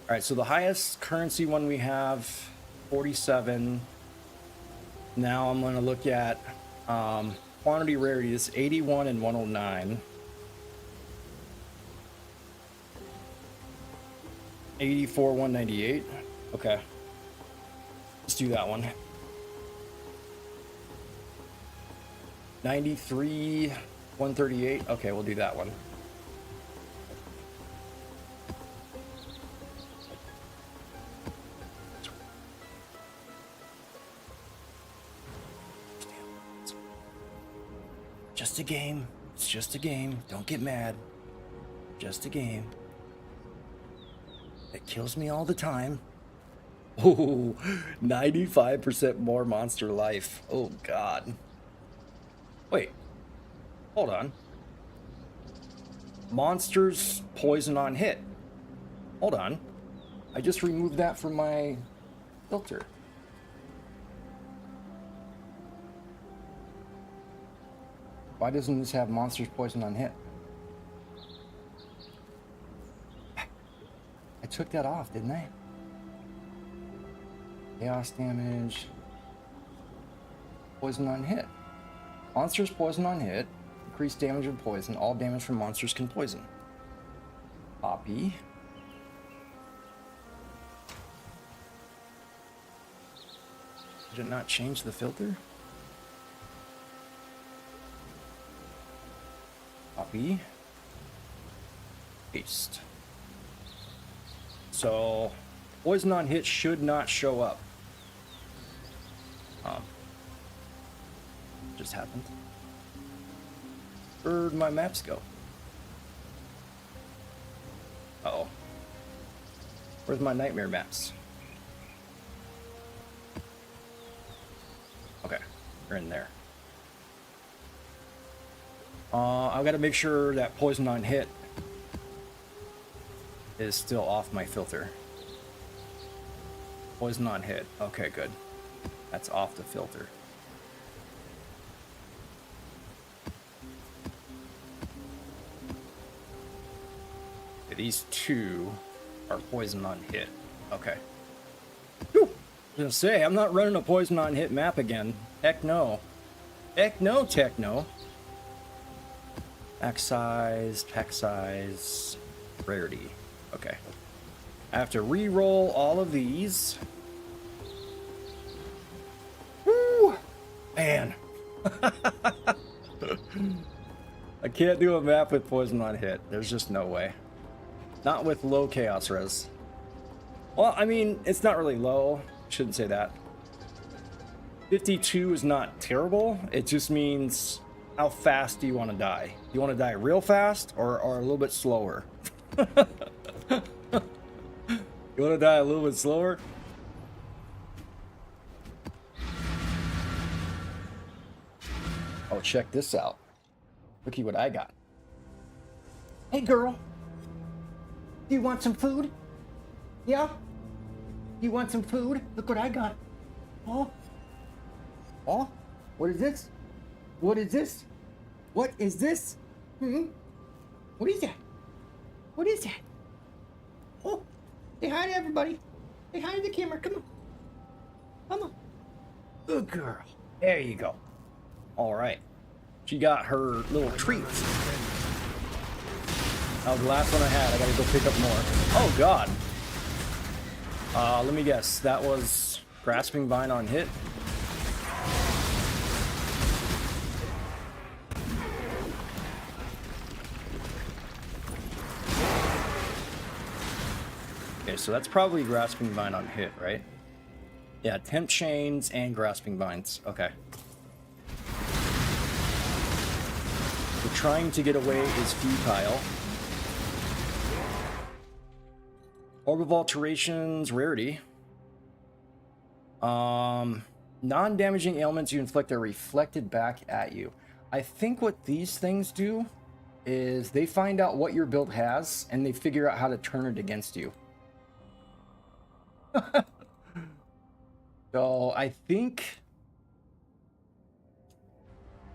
All right, so the highest currency one we have, 47. Now I'm going to look at quantity rarity. This 81 and 109. 84, 198. Okay. Let's do that one. 93, 138. Okay, we'll do that one. Just a game. It's just a game. Don't get mad. Just a game. It kills me all the time. Oh, 95% more monster life. Oh, God. Wait. Hold on. Monsters poison on hit. Hold on. I just removed that from my filter. Why doesn't this have monsters poison on hit? I took that off, didn't I? Chaos damage. Poison on hit. Monsters poison on hit. Increased damage of poison. All damage from monsters can poison. Copy. Did it not change the filter? Copy. Paste. So, poison on hit should not show up. Just happened. Where'd my maps go? Uh-oh. Where's my nightmare maps? Okay, they're in there. I've got to make sure that poison on hit is still off my filter. Poison on hit. Okay, good. That's off the filter. Okay, these two are poison on hit. Okay. Whew. I was gonna say, I'm not running a poison on hit map again. Heck no. Heck no, techno. Pack size, rarity. Okay. I have to re-roll all of these. Woo! Man. I can't do a map with poison on hit. There's just no way. Not with low chaos res. Well, I mean, it's not really low. Shouldn't say that. 52 is not terrible. It just means how fast do you want to die? You want to die real fast or a little bit slower? You want to die a little bit slower? Oh, check this out. Looky what I got. Hey, girl. Do you want some food? Yeah? You want some food? Look what I got. Oh? Oh? What is this? What is this? What is this? What is that? What is that? Oh, say hi to everybody. Say hi to the camera. Come on. Come on. Good girl. There you go. All right. She got her little treats. That was the last one I had. I gotta go pick up more. Oh, God. Let me guess. That was Grasping Vine on hit. Okay, so that's probably Grasping Vine on hit, right? Yeah, temp chains and grasping vines. Okay. So trying to get away is futile. Orb of alterations, rarity. Non-damaging ailments you inflict are reflected back at you. I think what these things do is they find out what your build has and they figure out how to turn it against you. So I think,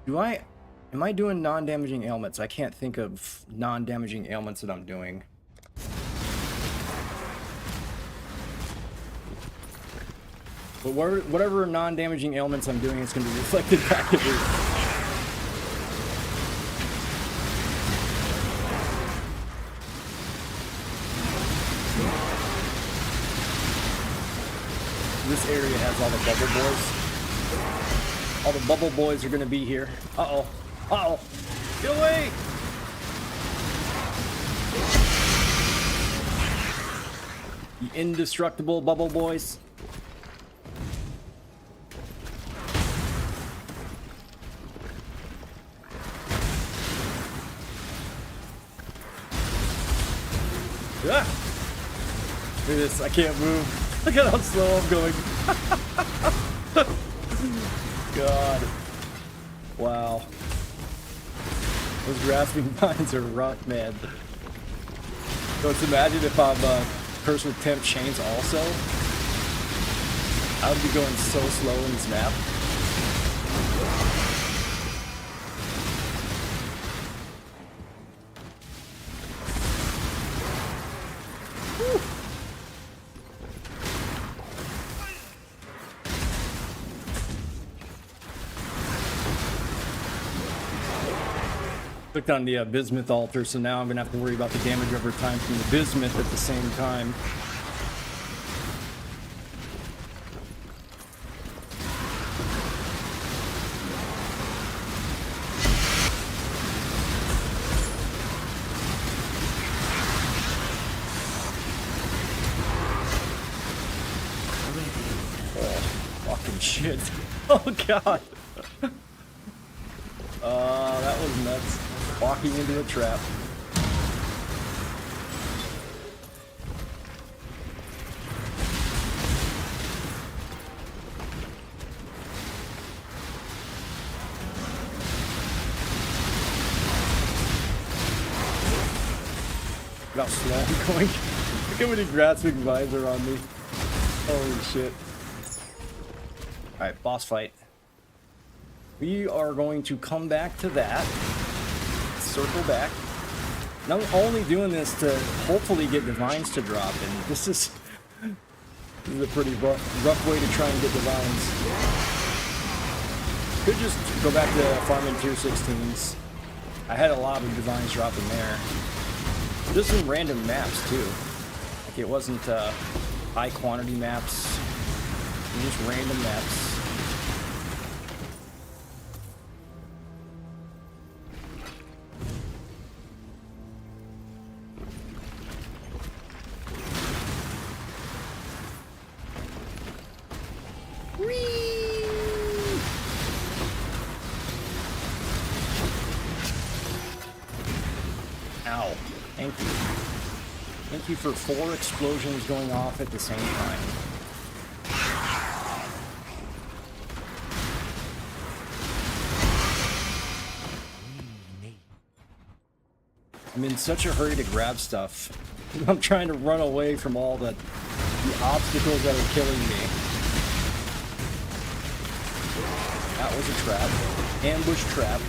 am I doing non-damaging ailments? I can't think of non-damaging ailments that I'm doing. But whatever non-damaging ailments I'm doing is going to be reflected back at me. This area has all the bubble boys. All the bubble boys are going to be here. Uh-oh. Uh-oh. Get away! The indestructible bubble boys. Ah! Look at this, I can't move. Look at how slow I'm going. God. Wow. Those grasping vines are rough, man. So let's imagine if I'm cursed with temp chains also. I would be going so slow in this map. Clicked on the bismuth altar, so now I'm gonna have to worry about the damage over time from the bismuth at the same time. Oh, fucking shit. Oh god. That was nuts. Walking into a trap. Look how slow I'm going. Look how many grasping vines are on me. Holy shit. Alright, boss fight. We are going to come back to that. Circle back. And I'm only doing this to hopefully get divines to drop, and this is a pretty rough way to try and get divines. Could just go back to farming tier 16s. I had a lot of divines dropping there. Just some random maps too. Like it wasn't high quantity maps. Just random maps. Ow. Thank you. Thank you for 4 explosions going off at the same time. I'm in such a hurry to grab stuff. I'm trying to run away from all the obstacles that are killing me. That was a trap. Ambush trap.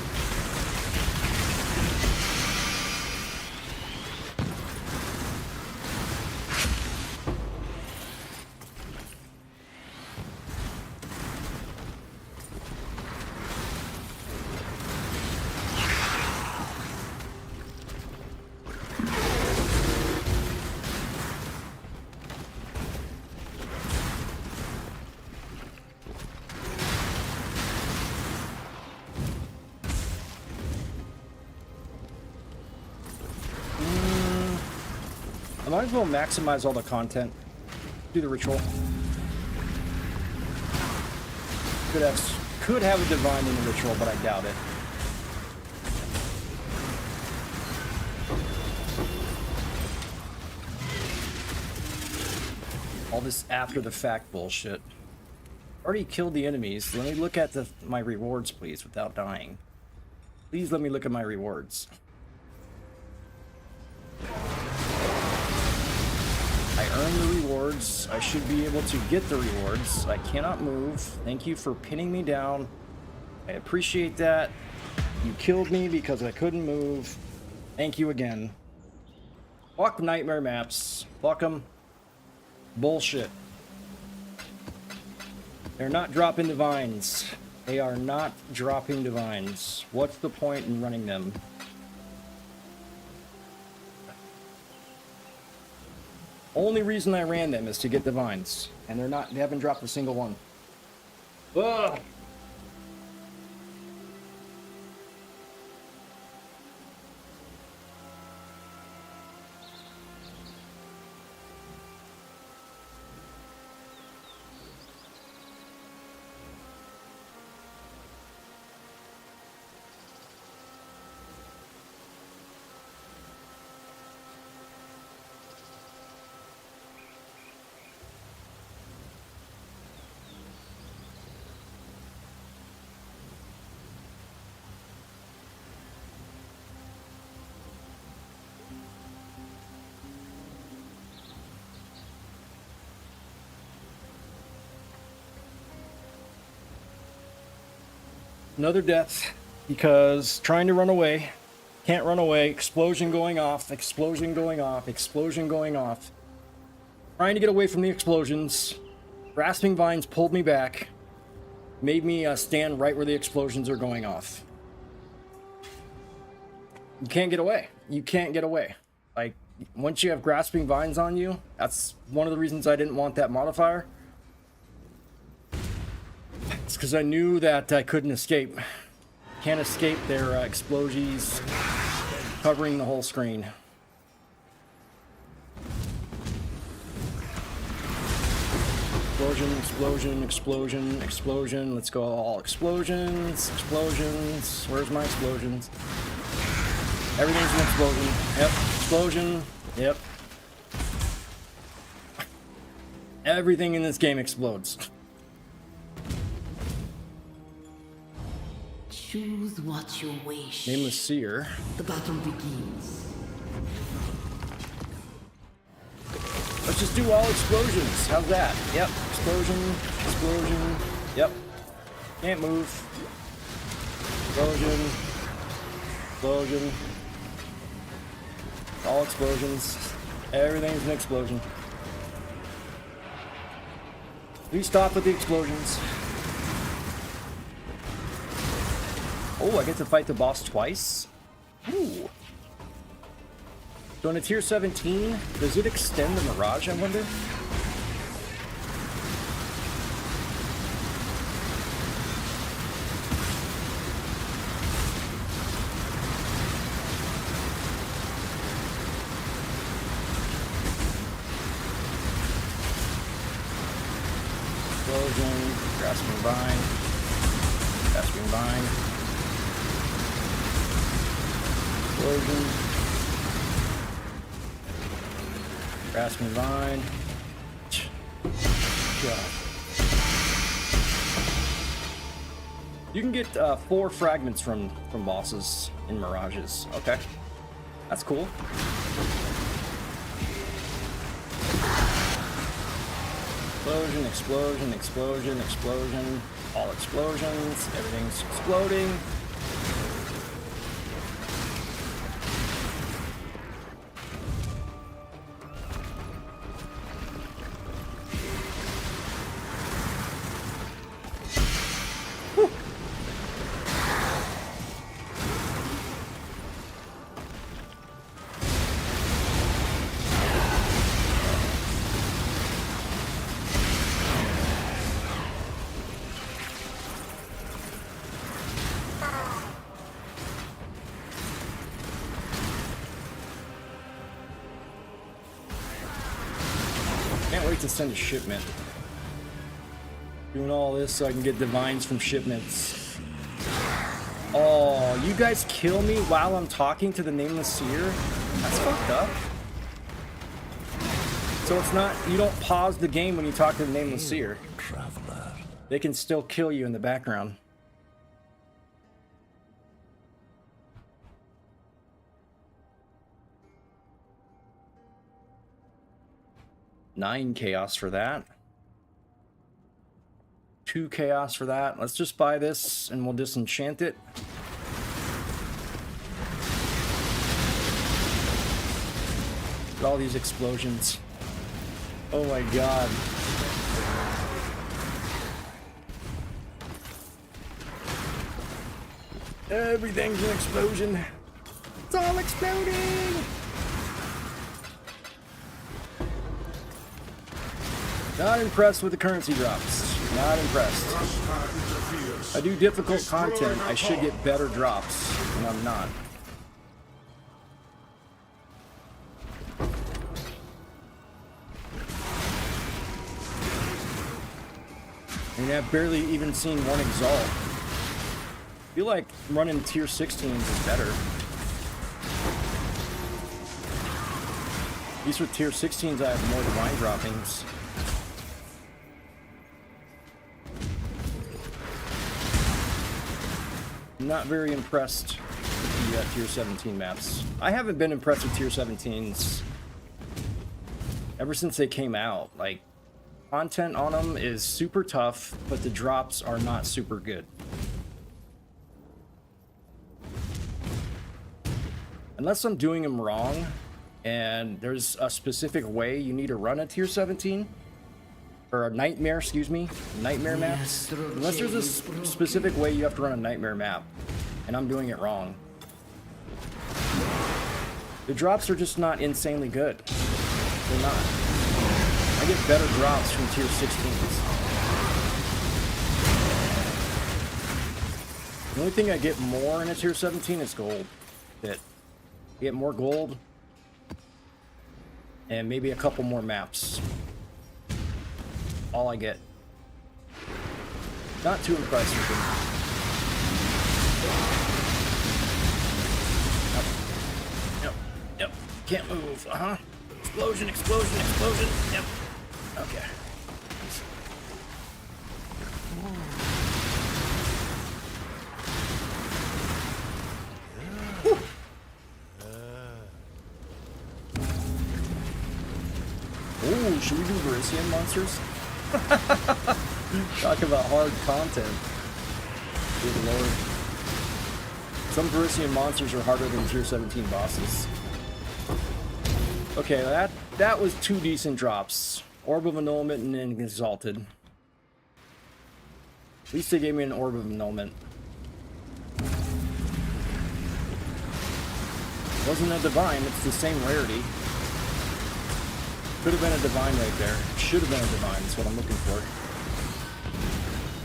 I might as well maximize all the content. Do the ritual. Could have a divine in the ritual, but I doubt it. All this after the fact bullshit. Already killed the enemies. Let me look at my rewards, please, without dying. Please let me look at my rewards. I earned the rewards. I should be able to get the rewards. I cannot move. Thank you for pinning me down. I appreciate that. You killed me because I couldn't move. Thank you again. Fuck nightmare maps. Fuck them. Bullshit. They're not dropping divines. They are not dropping divines. What's the point in running them? Only reason I ran them is to get divines, and they haven't dropped a single one. Ugh. Another death because trying to run away. Can't run away. Explosion going off. Explosion going off. Explosion going off. Trying to get away from the explosions. Grasping vines pulled me back. Made me stand right where the explosions are going off. You can't get away. You can't get away. Like, once you have grasping vines on you, that's one of the reasons I didn't want that modifier. It's because I knew that I couldn't escape. Can't escape their explosives covering the whole screen. Explosion, explosion, explosion, explosion. Let's go all explosions, explosions. Where's my explosions? Everything's an explosion. Yep, explosion. Yep. Everything in this game explodes. Choose what you wish. Nameless Seer. The battle begins. Let's just do all explosions. How's that? Yep. Explosion. Explosion. Yep. Can't move. Explosion. Explosion. All explosions. Everything's an explosion. Please stop with the explosions. Oh, I get to fight the boss twice? Ooh. So in a tier 17, does it extend the Mirage, I wonder? Explosion, grasping vine, grasping vine. Explosion. Grasping vine. God. You can get 4 fragments from bosses in Mirages. Okay. That's cool. Explosion, explosion, explosion, explosion. All explosions. Everything's exploding. Can't wait to send a shipment. Doing all this so I can get divines from shipments. Oh, you guys kill me while I'm talking to the Nameless Seer? That's fucked up. So it's not, you don't pause the game when you talk to the Nameless Seer. Traveler. They can still kill you in the background. Nine chaos for that. 2 chaos for that. Let's just buy this and we'll disenchant it. Look at all these explosions. Oh my god. Everything's an explosion. It's all exploding! Not impressed with the currency drops. Not impressed. I do difficult content, I should get better drops, and I'm not. I mean, I've barely even seen one exalt. I feel like running tier 16s is better. At least with tier 16s I have more divine droppings. Not very impressed with the tier 17 maps. I haven't been impressed with tier 17s ever since they came out. Like, content on them is super tough, but the drops are not super good. Unless I'm doing them wrong, and there's a specific way you need to run a tier 17, or a nightmare, excuse me, nightmare maps. Unless there's a specific way you have to run a nightmare map, and I'm doing it wrong. The drops are just not insanely good. They're not. I get better drops from tier 16s. The only thing I get more in a tier 17 is gold. That I get more gold, and maybe a couple more maps. All I get. Not too impressed with them. Yep. Can't move. Explosion, explosion, explosion. Yep. Okay. Whew. Oh, should we do Verisian monsters? Talk about hard content. Good lord. Some Verisian monsters are harder than tier 17 bosses. Okay, that was 2 decent drops. Orb of Annulment and then Exalted. At least they gave me an Orb of Annulment. Wasn't a divine, it's the same rarity. Could have been a divine right there. Should have been a divine, is what I'm looking for.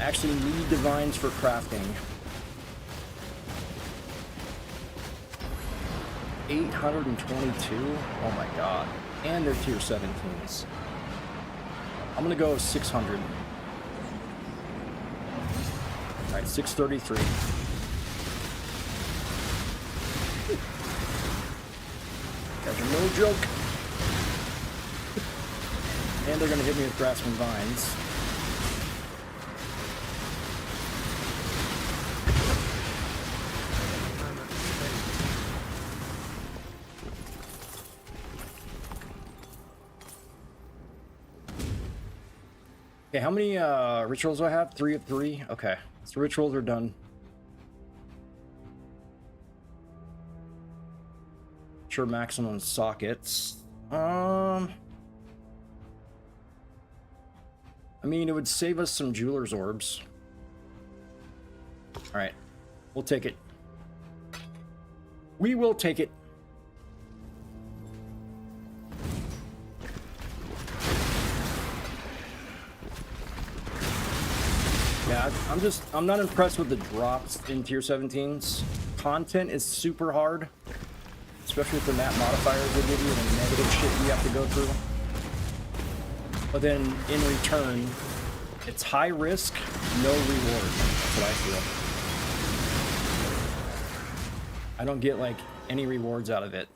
Actually need divines for crafting. 822? Oh my god. And they're tier 17s. I'm gonna go 600. Alright, 633. Guys are no joke. And they're gonna hit me with Grasping Vines. Okay, how many rituals do I have? 3 of 3? Okay, so rituals are done. Sure, maximum sockets. I mean, it would save us some jeweler's orbs. Alright, we'll take it. We will take it. Yeah, I'm not impressed with the drops in tier 17s. Content is super hard, especially with the map modifiers they give you and the negative shit you have to go through. But then in return, It's high risk, no reward. That's what I feel. I don't get like any rewards out of it.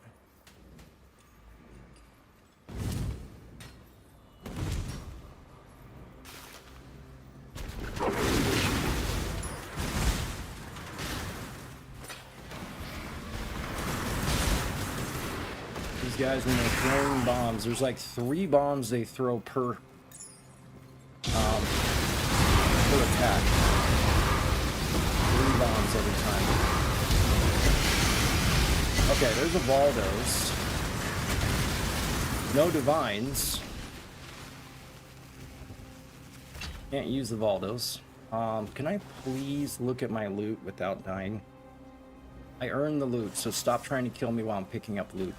These guys, when they're throwing bombs, there's like 3 bombs they throw per attack. 3 bombs every time. Okay, there's a Valdos. No divines. Can't use the Valdos. Can I please look at my loot without dying? I earned the loot, so stop trying to kill me while I'm picking up loot.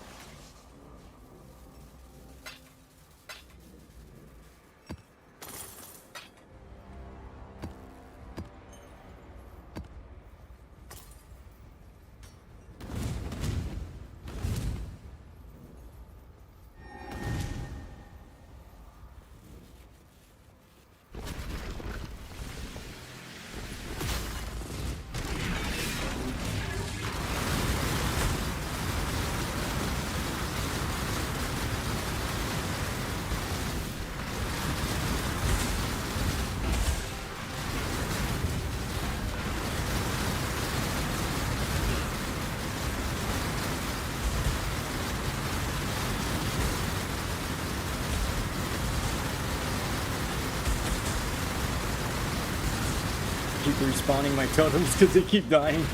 Keep respawning my totems because they keep dying.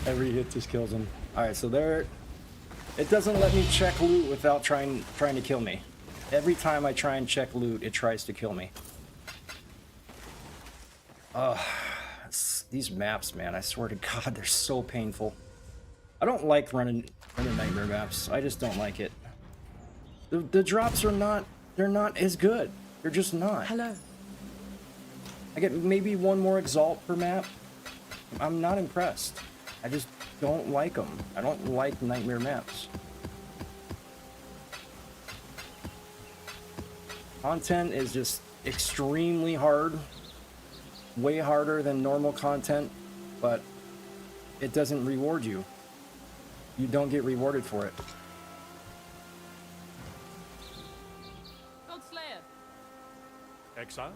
Every hit just kills them. Alright, so there... It doesn't let me check loot without trying to kill me. Every time I try and check loot, it tries to kill me. These maps, man, I swear to God, they're so painful. I don't like running nightmare maps. I just don't like it. The drops are not... They're not as good. They're just not. Hello. I get maybe 1 more exalt per map. I'm not impressed. I just don't like them. I don't like nightmare maps. Content is just extremely hard. Way harder than normal content, but it doesn't reward you. You don't get rewarded for it. Exile?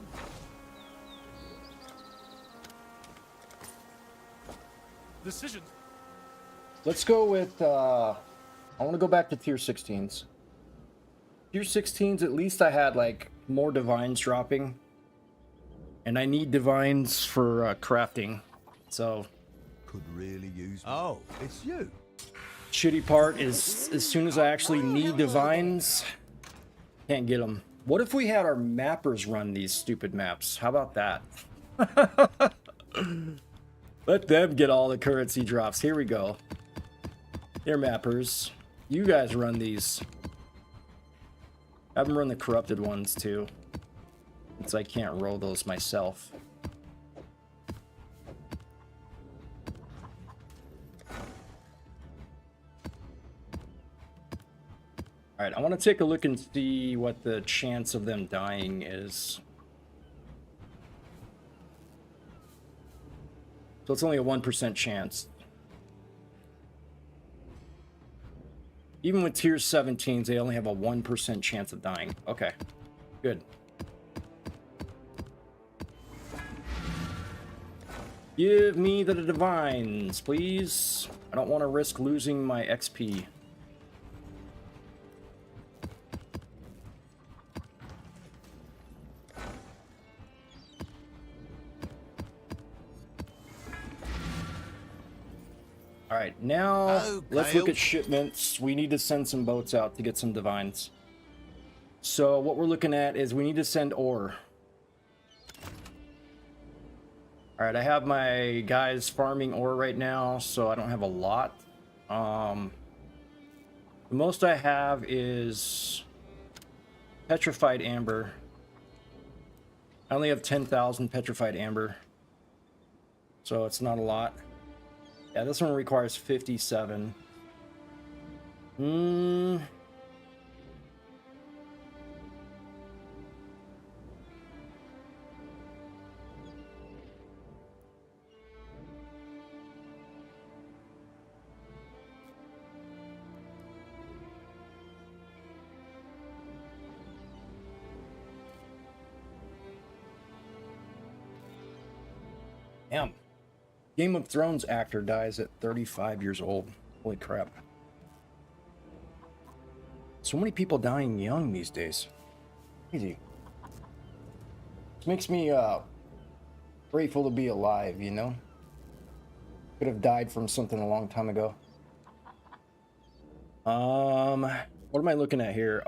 Decision. Let's go with, I want to go back to tier 16s. Tier 16s, at least I had, like, more divines dropping. And I need divines for crafting, so... Could really use... Oh, it's you. Shitty part is, as soon as I actually need divines, can't get them. What if we had our mappers run these stupid maps? How about that? Let them get all the currency drops. Here we go. Here, mappers. You guys run these. Have them run the corrupted ones, too. Since I can't roll those myself. Alright, I want to take a look and see what the chance of them dying is. So it's only a 1% chance. Even with tier 17s, they only have a 1% chance of dying. Okay, good. Give me the divines, please. I don't want to risk losing my XP. Alright, now let's look at shipments. We need to send some boats out to get some divines. So what we're looking at is we need to send ore. Alright, I have my guys farming ore right now, so I don't have a lot. The most I have is petrified amber. I only have 10,000 petrified amber, so it's not a lot. Yeah, this one requires 57. Damn. Game of Thrones actor dies at 35 years old. Holy crap. So many people dying young these days. Crazy. This makes me grateful to be alive, you know? Could have died from something a long time ago. What am I looking at here?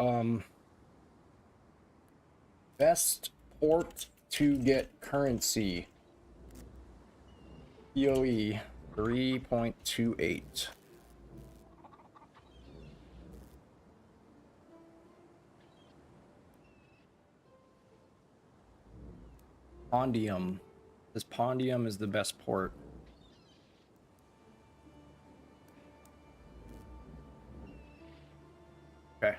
Best port to get currency. POE 3.28. Pondium. This Pondium is the best port. Okay.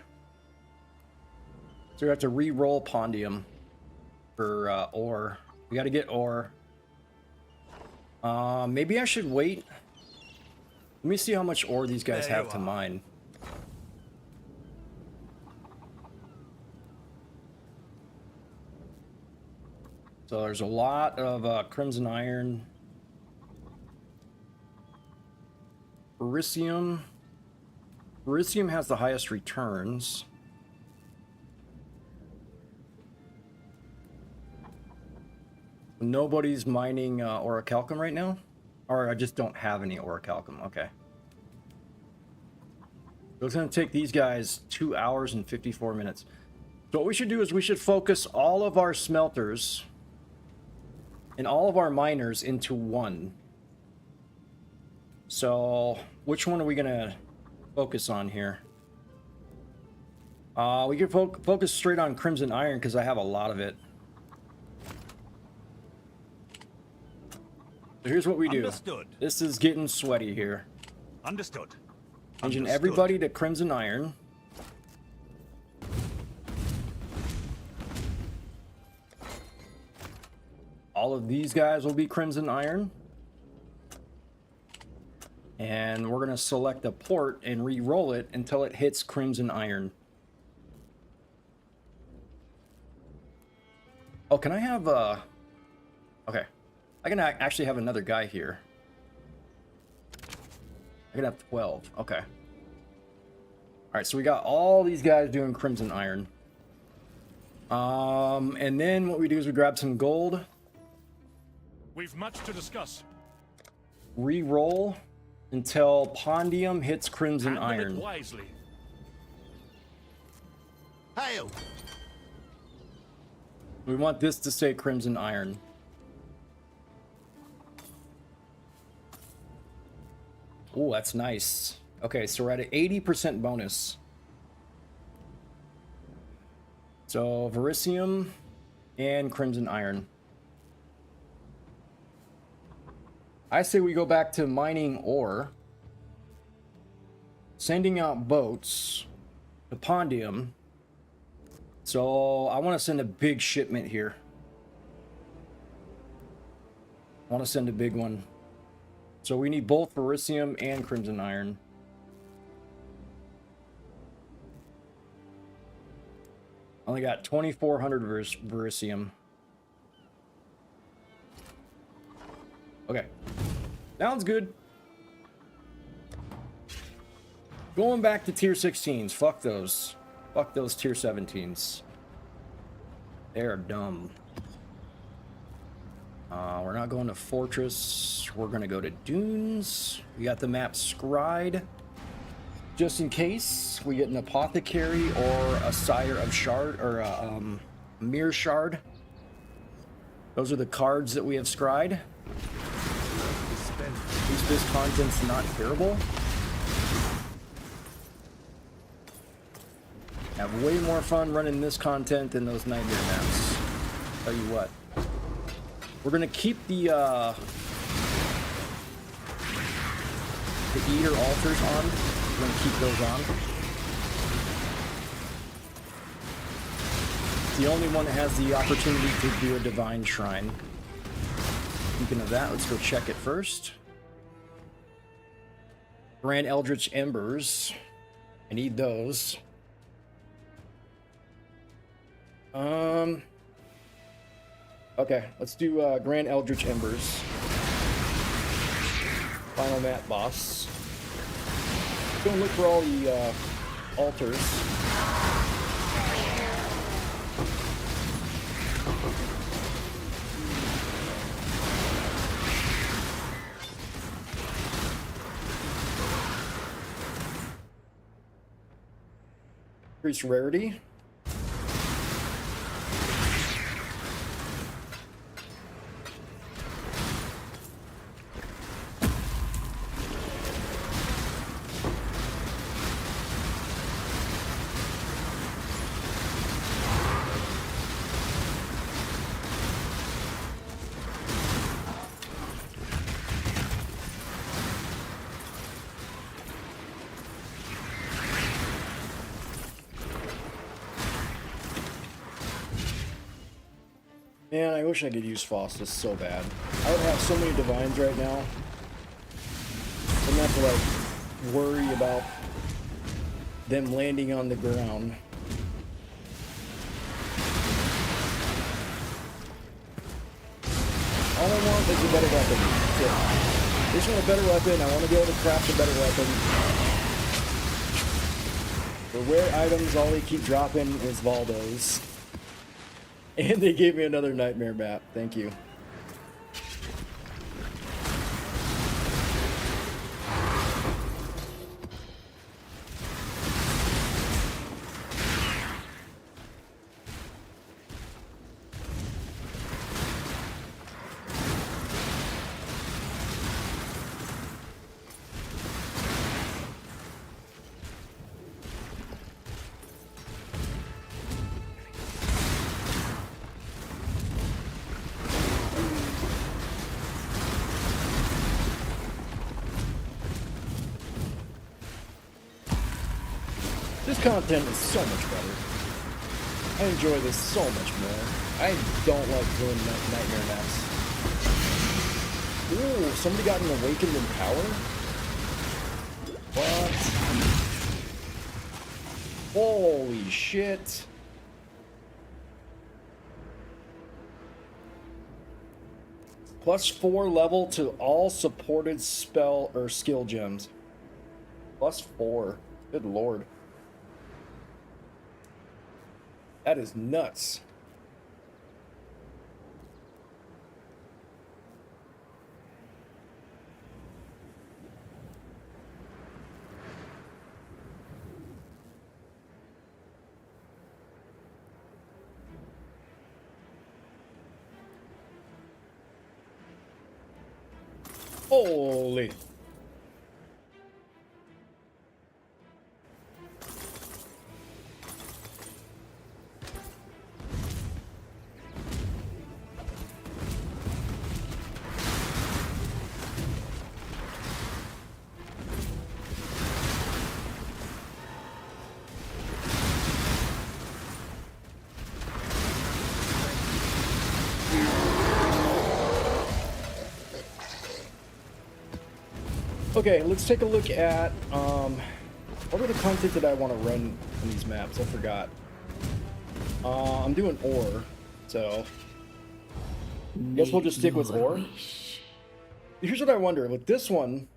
So we have to re-roll Pondium for ore. We got to get ore. Maybe I should wait. Let me see how much ore these guys have to mine. So there's a lot of crimson iron. Bericium. Bericium has the highest returns. Nobody's mining orichalcum right now? Or I just don't have any orichalcum. Okay. So it's going to take these guys 2 hours and 54 minutes. So what we should do is we should focus all of our smelters and all of our miners into one. So which one are we going to focus on here? We could focus straight on crimson iron because I have a lot of it. So here's what we do. Understood. This is getting sweaty here. Understood. Changing everybody to crimson iron. All of these guys will be crimson iron. And we're going to select a port and re-roll it until it hits crimson iron. Oh, can I have okay. I can actually have another guy here. I can have 12. Okay. Alright, so we got all these guys doing crimson iron. And then what we do is we grab some gold. We've much to discuss. Re-roll until Pondium hits crimson Handle it iron. wisely. Hail! We want this to say crimson iron. Oh, that's nice. Okay, so we're at an 80% bonus. So Vericium and crimson iron. I say we go back to mining ore, sending out boats to Pondium. So I want to send a big shipment here. I want to send a big one. So we need both Vericium and crimson iron. Only got 2,400 Vericium. Okay. Sounds good. Going back to tier 16s. Fuck those. Fuck those tier 17s. They're dumb. We're not going to Fortress. We're going to go to Dunes. We got the map scried. Just in case we get an Apothecary or a Sire of Shard or a Mirror Shard. Those are the cards that we have scried. At least this content's not terrible. Have way more fun running this content than those Nightmare maps. Tell you what. We're gonna keep the Eater altars on. We're gonna keep those on. It's the only one that has the opportunity to do a Divine Shrine. Speaking of that, let's go check it first. Grand Eldritch Embers. I need those. Okay, let's do Grand Eldritch Embers. Final map boss. Go and look for all the altars. Increase rarity. Man, I wish I could use Faustus so bad. I would have so many divines right now. Wouldn't have to like worry about them landing on the ground. All I want is a better weapon. That's it. I just want a better weapon. I want to be able to craft a better weapon. For rare items, all they keep dropping is Valdos. And they gave me another nightmare map. Thank you. This content is so much better. I enjoy this so much more. I don't like doing nightmare maps. Ooh, somebody got an awakened in power? What? Holy shit. +4 level to all supported spell or skill gems. +4. Good lord. That is nuts. Holy. Okay, let's take a look at what are the content that I want to run in these maps? I forgot. I'm doing ore, so I guess we'll just stick with ore. Here's what I wonder with this one: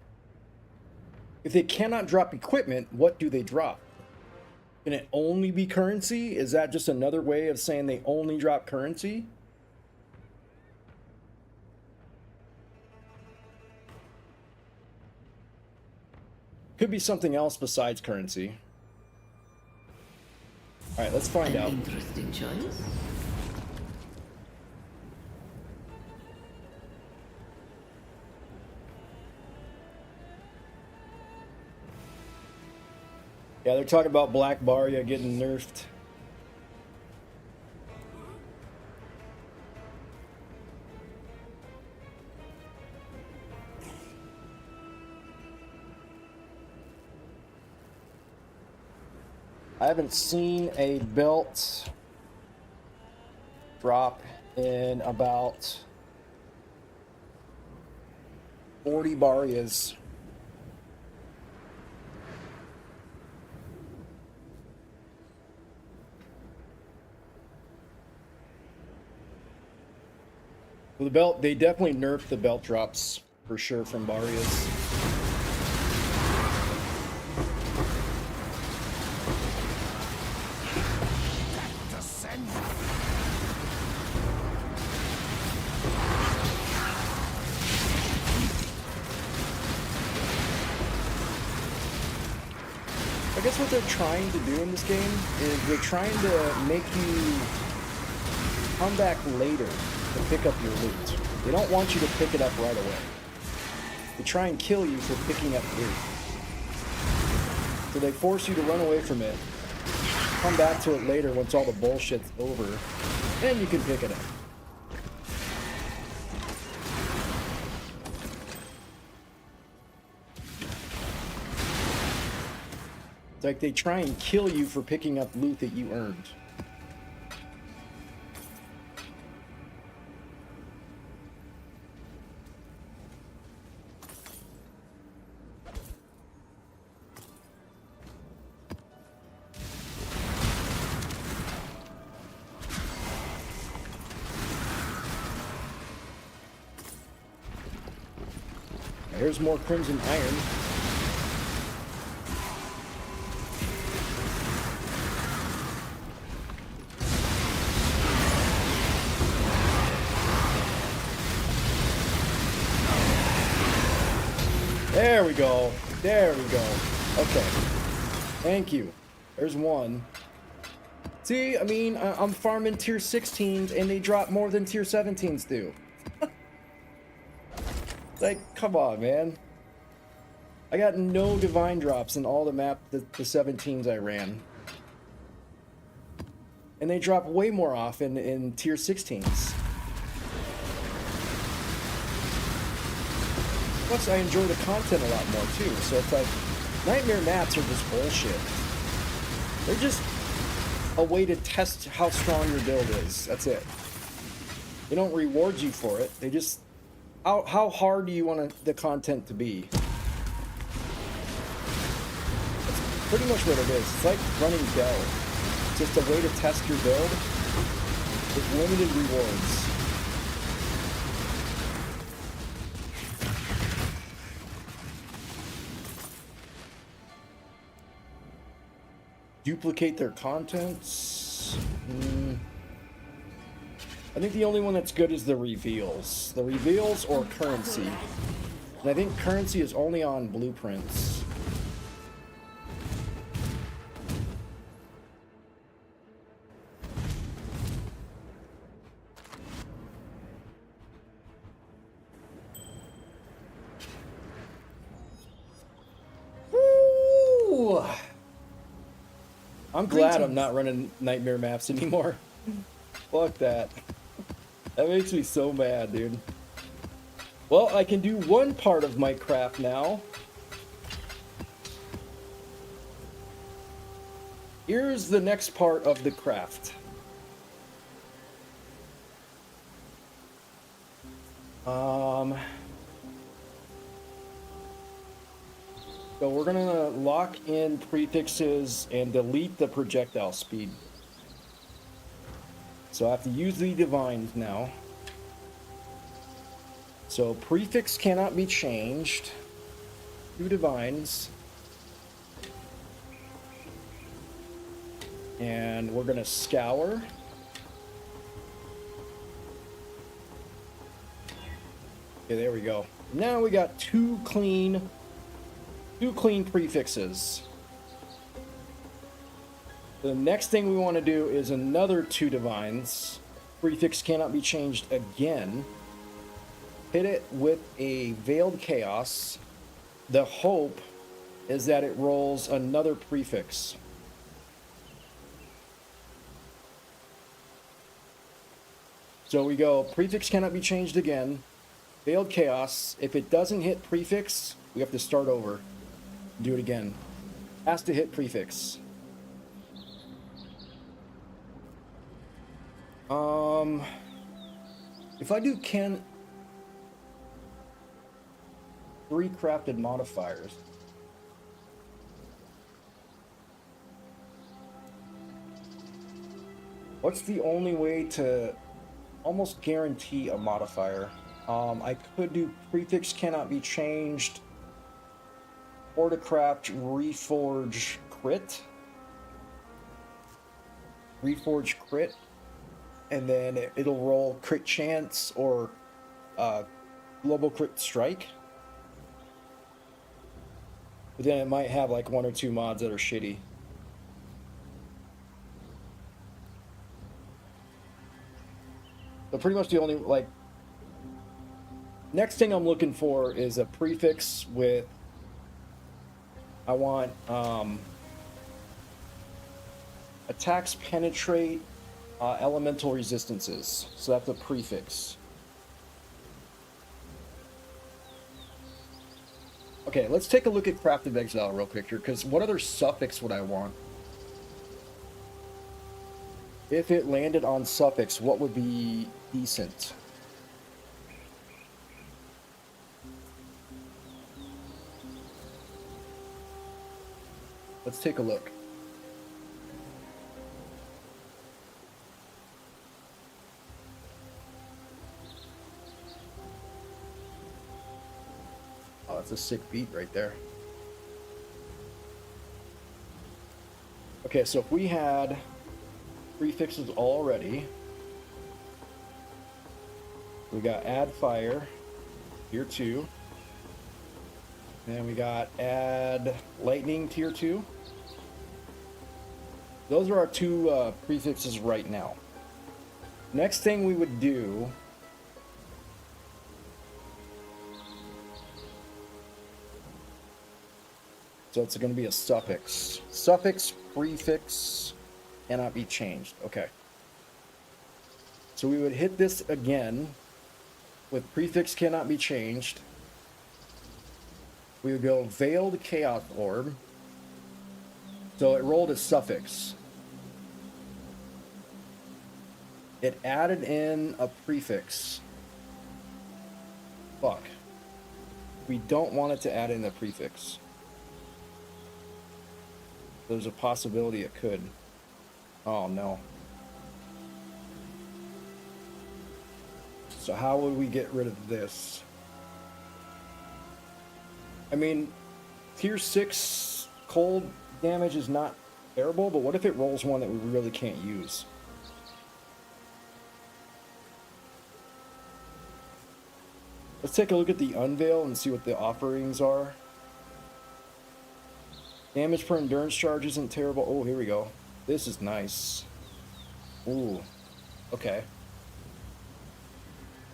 if they cannot drop equipment, what do they drop? Can it only be currency? Is that just another way of saying they only drop currency? Could be something else besides currency. All right, let's find out. Interesting choice. Yeah, they're talking about Black Barya getting nerfed. I haven't seen a belt drop in about 40 Baryas. The belt, they definitely nerfed the belt drops for sure from Baryas. guess what they're trying to do in this game is they're trying to make you come back later to pick up your loot. They don't want you to pick it up right away. They try and kill you for picking up loot. So they force you to run away from it, come back to it later once all the bullshit's over, and you can pick it up. It's like they try and kill you for picking up loot that you earned. Here's more crimson iron. There we go. There we go. Okay. Thank you. There's one. See, I mean, I'm farming tier 16s and they drop more than tier 17s do. Like, come on, man. I got no divine drops in all the 17s I ran. And they drop way more off in tier 16s. Plus, I enjoy the content a lot more, too. So it's like, nightmare maps are just bullshit. They're just a way to test how strong your build is. That's it. They don't reward you for it. They just... How hard do you want the content to be? That's pretty much what it is. It's like running Bell. It's just a way to test your build with limited rewards. Duplicate their contents. I think the only one that's good is the reveals. The reveals or currency. And I think currency is only on blueprints. Woo! I'm glad I'm not running nightmare maps anymore. Fuck that. That makes me so mad, dude. Well, I can do one part of my craft now. Here's the next part of the craft. So we're gonna lock in prefixes and delete the projectile speed. So I have to use the divines now. So prefix cannot be changed. 2 divines. And we're gonna scour. Okay, there we go. Now we got two clean prefixes. The next thing we want to do is another 2 divines. Prefix cannot be changed again. Hit it with a Veiled Chaos. The hope is that it rolls another prefix. So we go, prefix cannot be changed again. Veiled Chaos. If it doesn't hit prefix, we have to start over. Do it again. Has to hit prefix. If I do 3 crafted modifiers. What's the only way to almost guarantee a modifier? I could do prefix cannot be changed, or to craft Reforge Crit. Reforge Crit. And then it'll roll crit chance or global crit strike. But then it might have like 1 or 2 mods that are shitty. But pretty much the only, like, next thing I'm looking for is a prefix with, I want attacks penetrate elemental resistances. So that's a prefix. Okay, let's take a look at Path of Exile real quick here, because what other suffix would I want? If it landed on suffix, what would be decent? Let's take a look. Oh, that's a sick beat right there. Okay, so if we had prefixes already, we got add fire, tier 2. Then we got add lightning, tier 2. Those are our 2 prefixes right now. Next thing we would do so it's going to be a suffix. Suffix, prefix cannot be changed. Okay. So we would hit this again with prefix cannot be changed. We would go Veiled Chaos Orb. So it rolled a suffix. It added in a prefix. Fuck. We don't want it to add in a prefix. There's a possibility it could. Oh no. So how would we get rid of this? I mean, tier 6 cold damage is not terrible, but what if it rolls one that we really can't use? Let's take a look at the Unveil and see what the offerings are. Damage per endurance charge isn't terrible. Oh, here we go. This is nice. Ooh. Okay.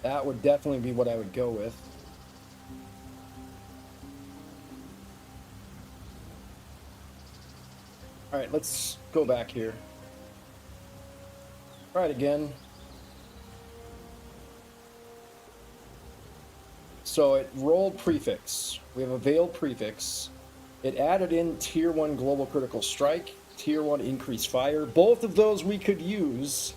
That would definitely be what I would go with. Alright, let's go back here. Try it again. So it rolled prefix. We have a veiled prefix. It added in tier 1 global critical strike, tier 1 increased fire. Both of those we could use.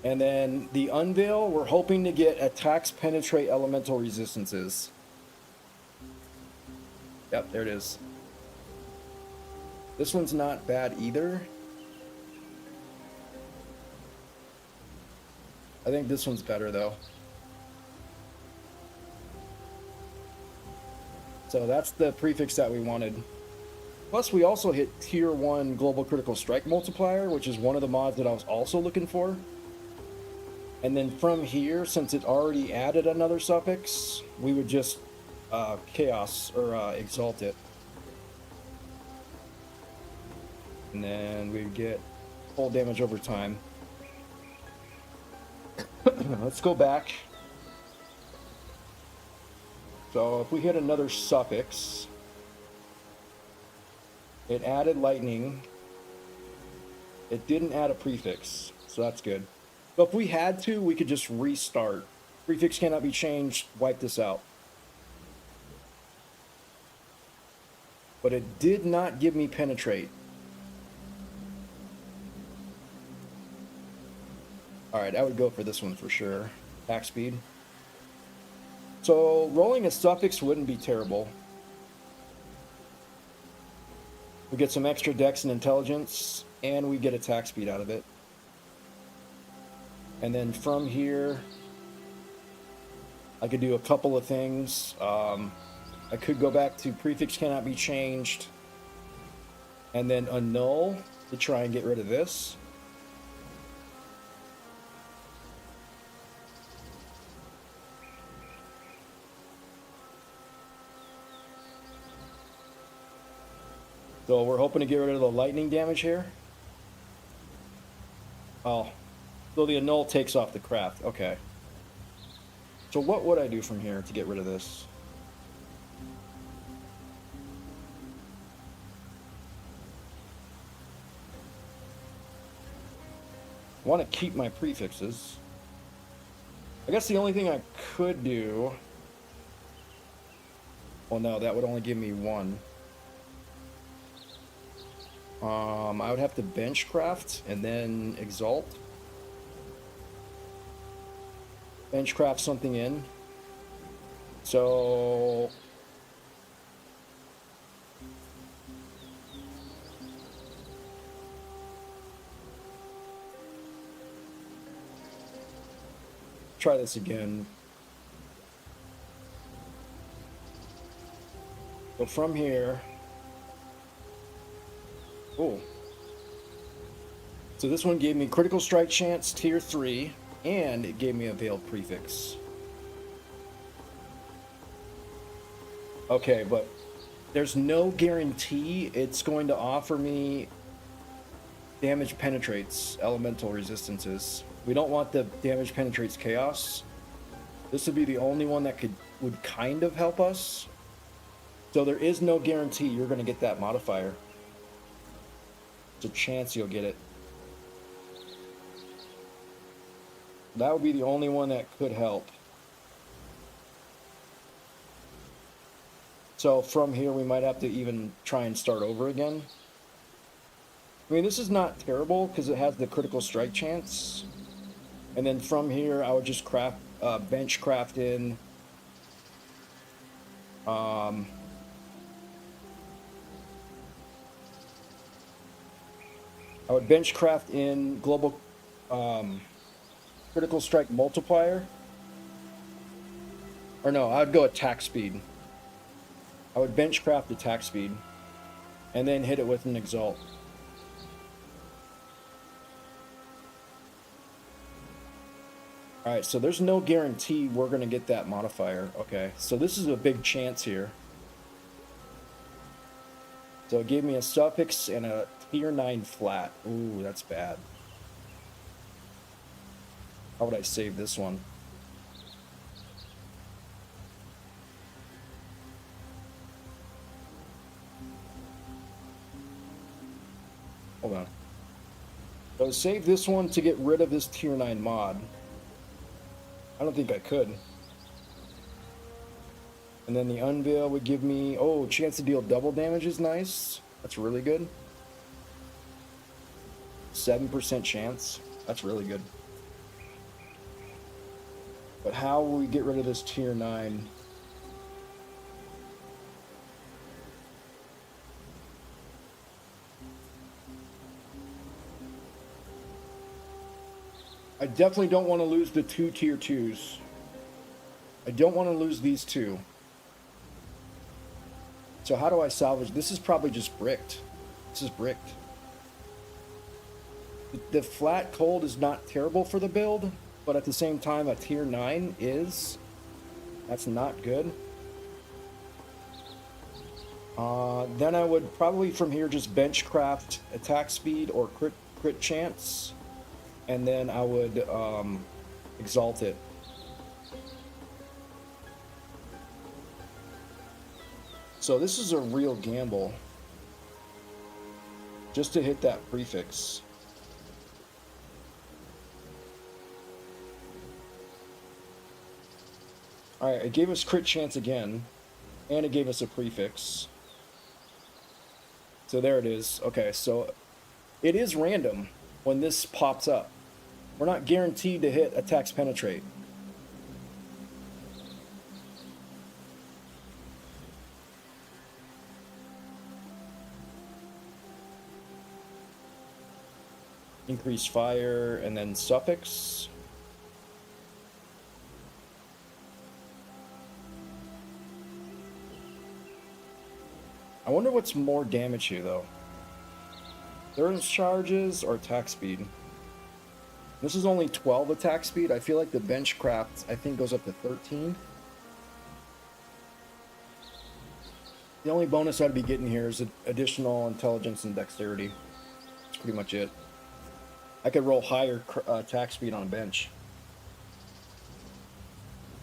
And then the Unveil, we're hoping to get attacks penetrate elemental resistances. Yep, there it is. This one's not bad either. I think this one's better though. So that's the prefix that we wanted. Plus we also hit tier 1 global critical strike multiplier, which is one of the mods that I was also looking for. And then from here, since it already added another suffix, we would just chaos or exalt it. And then we'd get full damage over time. Let's go back. So if we hit another suffix, it added lightning. It didn't add a prefix, so that's good. But if we had to, we could just restart. Prefix cannot be changed, wipe this out. But it did not give me penetrate. Alright, I would go for this one for sure. Attack speed. So rolling a suffix wouldn't be terrible. We get some extra dex and intelligence, and we get attack speed out of it. And then from here, I could do a couple of things. I could go back to prefix cannot be changed, and then annul to try and get rid of this. So we're hoping to get rid of the lightning damage here. Oh, so the annul takes off the craft. Okay. So what would I do from here to get rid of this? I want to keep my prefixes. I guess the only thing I could do... Well, no, that would only give me one. I would have to benchcraft and then exalt. Benchcraft something in. So... Try this again. So from here... Oh. So this one gave me critical strike chance, tier 3, and it gave me a veiled prefix. Okay, but there's no guarantee it's going to offer me damage penetrates elemental resistances. We don't want the damage penetrates chaos. This would be the only one that would kind of help us. So there is no guarantee you're going to get that modifier. There's a chance you'll get it. That would be the only one that could help. So from here we might have to even try and start over again. I mean, this is not terrible because it has the critical strike chance. And then from here I would just craft, bench craft in. I would bench craft in global critical strike multiplier. Or no, I would go attack speed. I would bench craft attack speed and then hit it with an exalt. Alright, so there's no guarantee we're going to get that modifier. Okay, so this is a big chance here. So it gave me a suffix and a tier 9 flat. Ooh, that's bad. How would I save this one? Hold on. So save this one to get rid of this tier 9 mod. I don't think I could. And then the unveil would give me, oh, chance to deal double damage is nice. That's really good. 7% chance. That's really good. But how will we get rid of this tier 9? I definitely don't want to lose the 2 tier 2s. I don't want to lose these two. So how do I salvage? This is probably just bricked. This is bricked. The flat cold is not terrible for the build, but at the same time, a tier 9 is. That's not good. Then I would probably from here just bench craft attack speed or crit chance. And then I would exalt it. So this is a real gamble. Just to hit that prefix. Alright, it gave us crit chance again. And it gave us a prefix. So there it is. Okay, so it is random when this pops up. We're not guaranteed to hit attacks penetrate. Increase fire and then suffix. I wonder what's more damage here though. Endurance charges or attack speed? This is only 12 attack speed. I feel like the bench craft I think goes up to 13. The only bonus I'd be getting here is additional intelligence and dexterity. That's pretty much it. I could roll higher attack speed on a bench.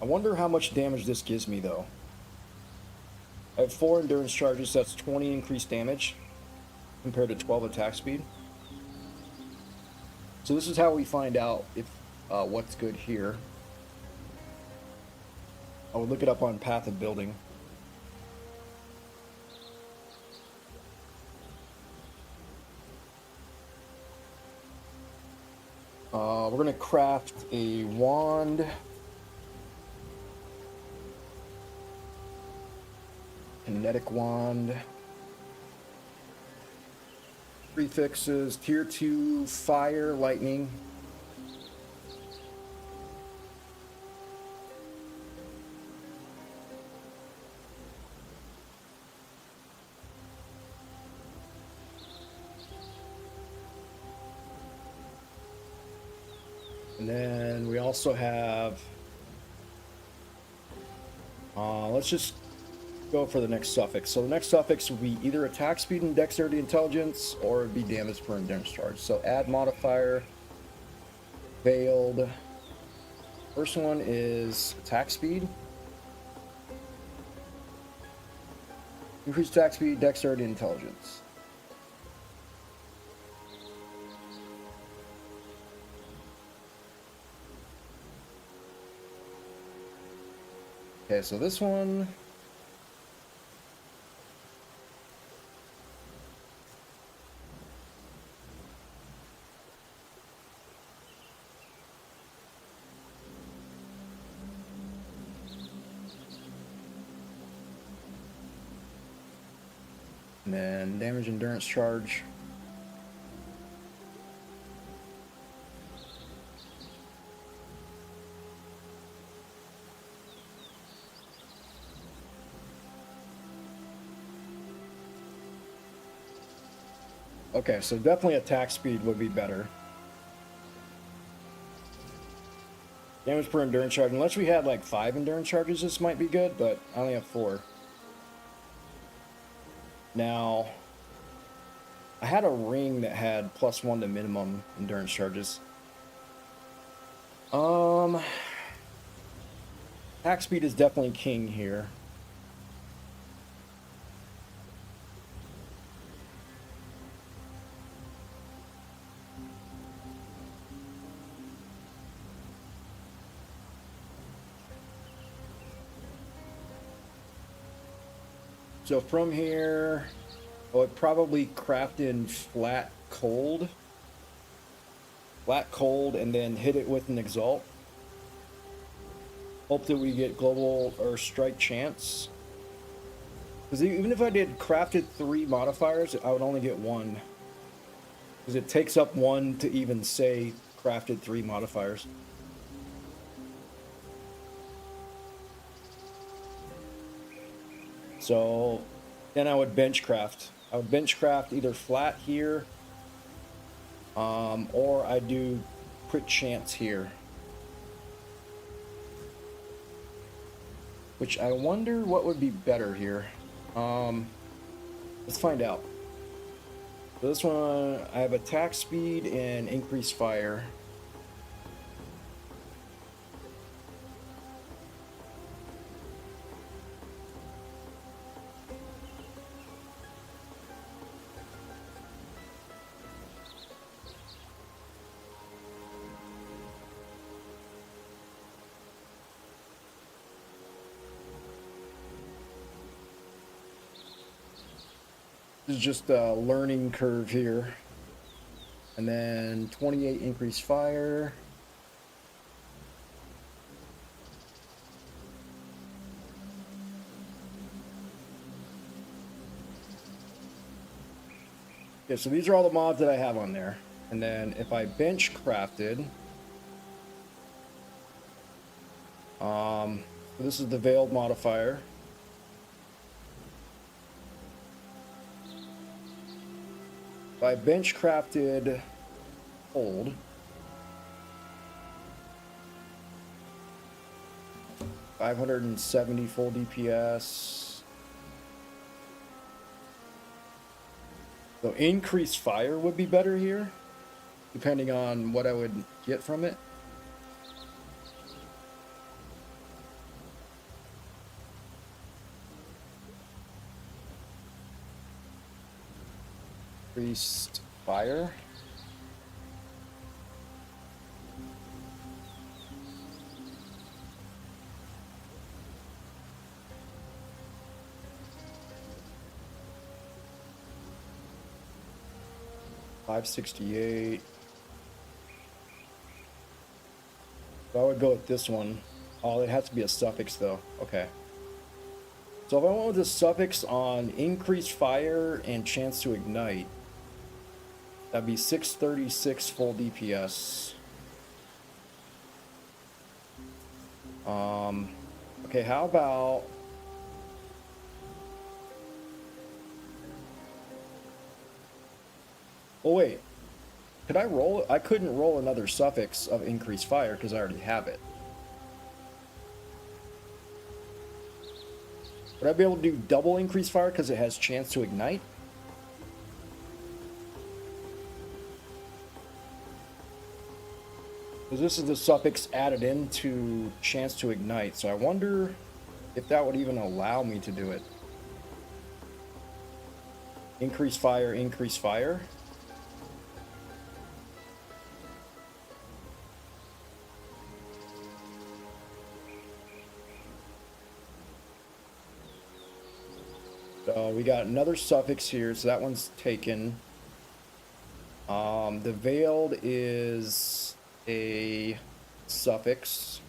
I wonder how much damage this gives me, though. I have 4 endurance charges, that's 20 increased damage compared to 12 attack speed. So this is how we find out if what's good here. I would look it up on Path of Building. We're going to craft a wand. Kinetic wand. Prefixes, tier 2, fire, lightning. And then we also have, let's just go for the next suffix. So the next suffix will be either attack speed and dexterity intelligence, or it'd be damage per endurance charge. So add modifier, veiled. First one is attack speed. Increase attack speed, dexterity, intelligence. Okay, so this one. And then damage endurance charge. Okay, so definitely attack speed would be better. Damage per endurance charge. Unless we had like 5 endurance charges, this might be good, but I only have 4. Now, I had a ring that had +1 to minimum endurance charges. Attack speed is definitely king here. So from here, I would probably craft in flat cold, and then hit it with an exalt. Hope that we get global or strike chance. Because even if I did crafted 3 modifiers, I would only get 1. Because it takes up 1 to even say crafted 3 modifiers. So then I would bench craft. I would bench craft either flat here, or I do crit chance here. Which I wonder what would be better here. Let's find out. So this one, I have attack speed and increased fire. This is just a learning curve here. And then 28 increased fire. Okay, so these are all the mods that I have on there. And then if I bench crafted, this is the veiled modifier. If I bench crafted hold, $570 full DPS. So increased fire would be better here, depending on what I would get from it. Increased fire. $568. So I would go with this one. Oh, it has to be a suffix though. Okay. So if I went with the suffix on increased fire and chance to ignite, that'd be 636 full DPS. Okay, how about... Oh wait, could I roll? I couldn't roll another suffix of increased fire because I already have it. Would I be able to do double increased fire because it has chance to ignite? Because this is the suffix added into chance to ignite, so I wonder if that would even allow me to do it. Increase fire, increase fire. So we got another suffix here, so that one's taken. The veiled is a suffix.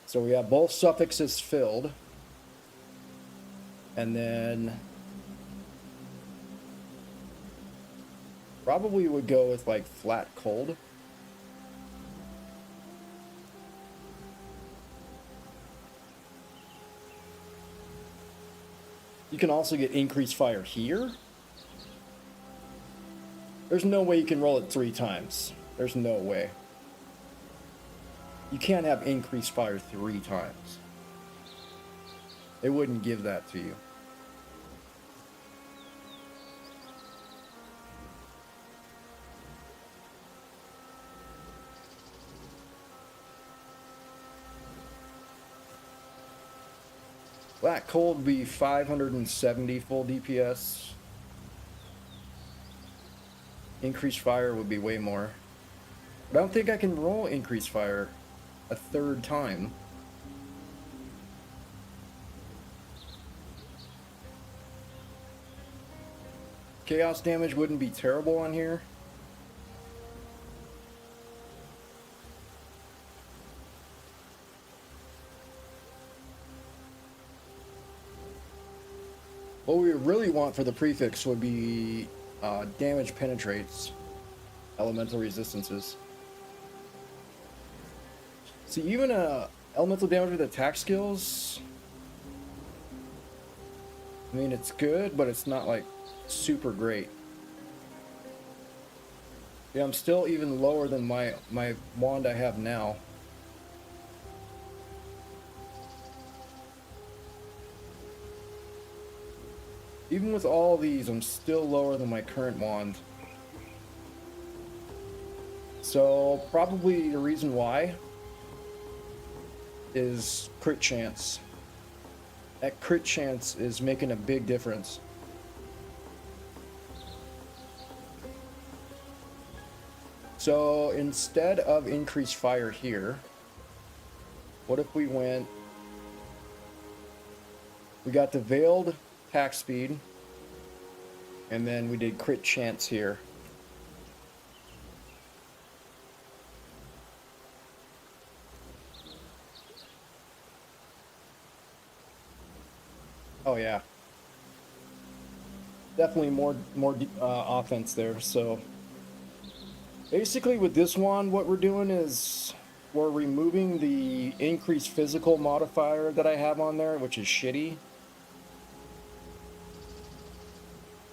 So we have both suffixes filled. And then probably would go with like flat cold. You can also get increased fire here. There's no way you can roll it 3 times. There's no way. You can't have increased fire 3 times. It wouldn't give that to you. Black cold would be 570 full DPS. Increased fire would be way more. But I don't think I can roll increased fire a 3rd time. Chaos damage wouldn't be terrible on here. What we really want for the prefix would be damage penetrates, elemental resistances. See, even elemental damage with attack skills, I mean, it's good, but it's not like super great. Yeah, I'm still even lower than my wand I have now. Even with all these, I'm still lower than my current wand. So probably the reason why is crit chance. That crit chance is making a big difference. So instead of increased fire here, what if we went... We got the veiled attack speed, and then we did crit chance here. Oh yeah, definitely more offense there. So basically with this one, what we're doing is we're removing the increased physical modifier that I have on there, which is shitty.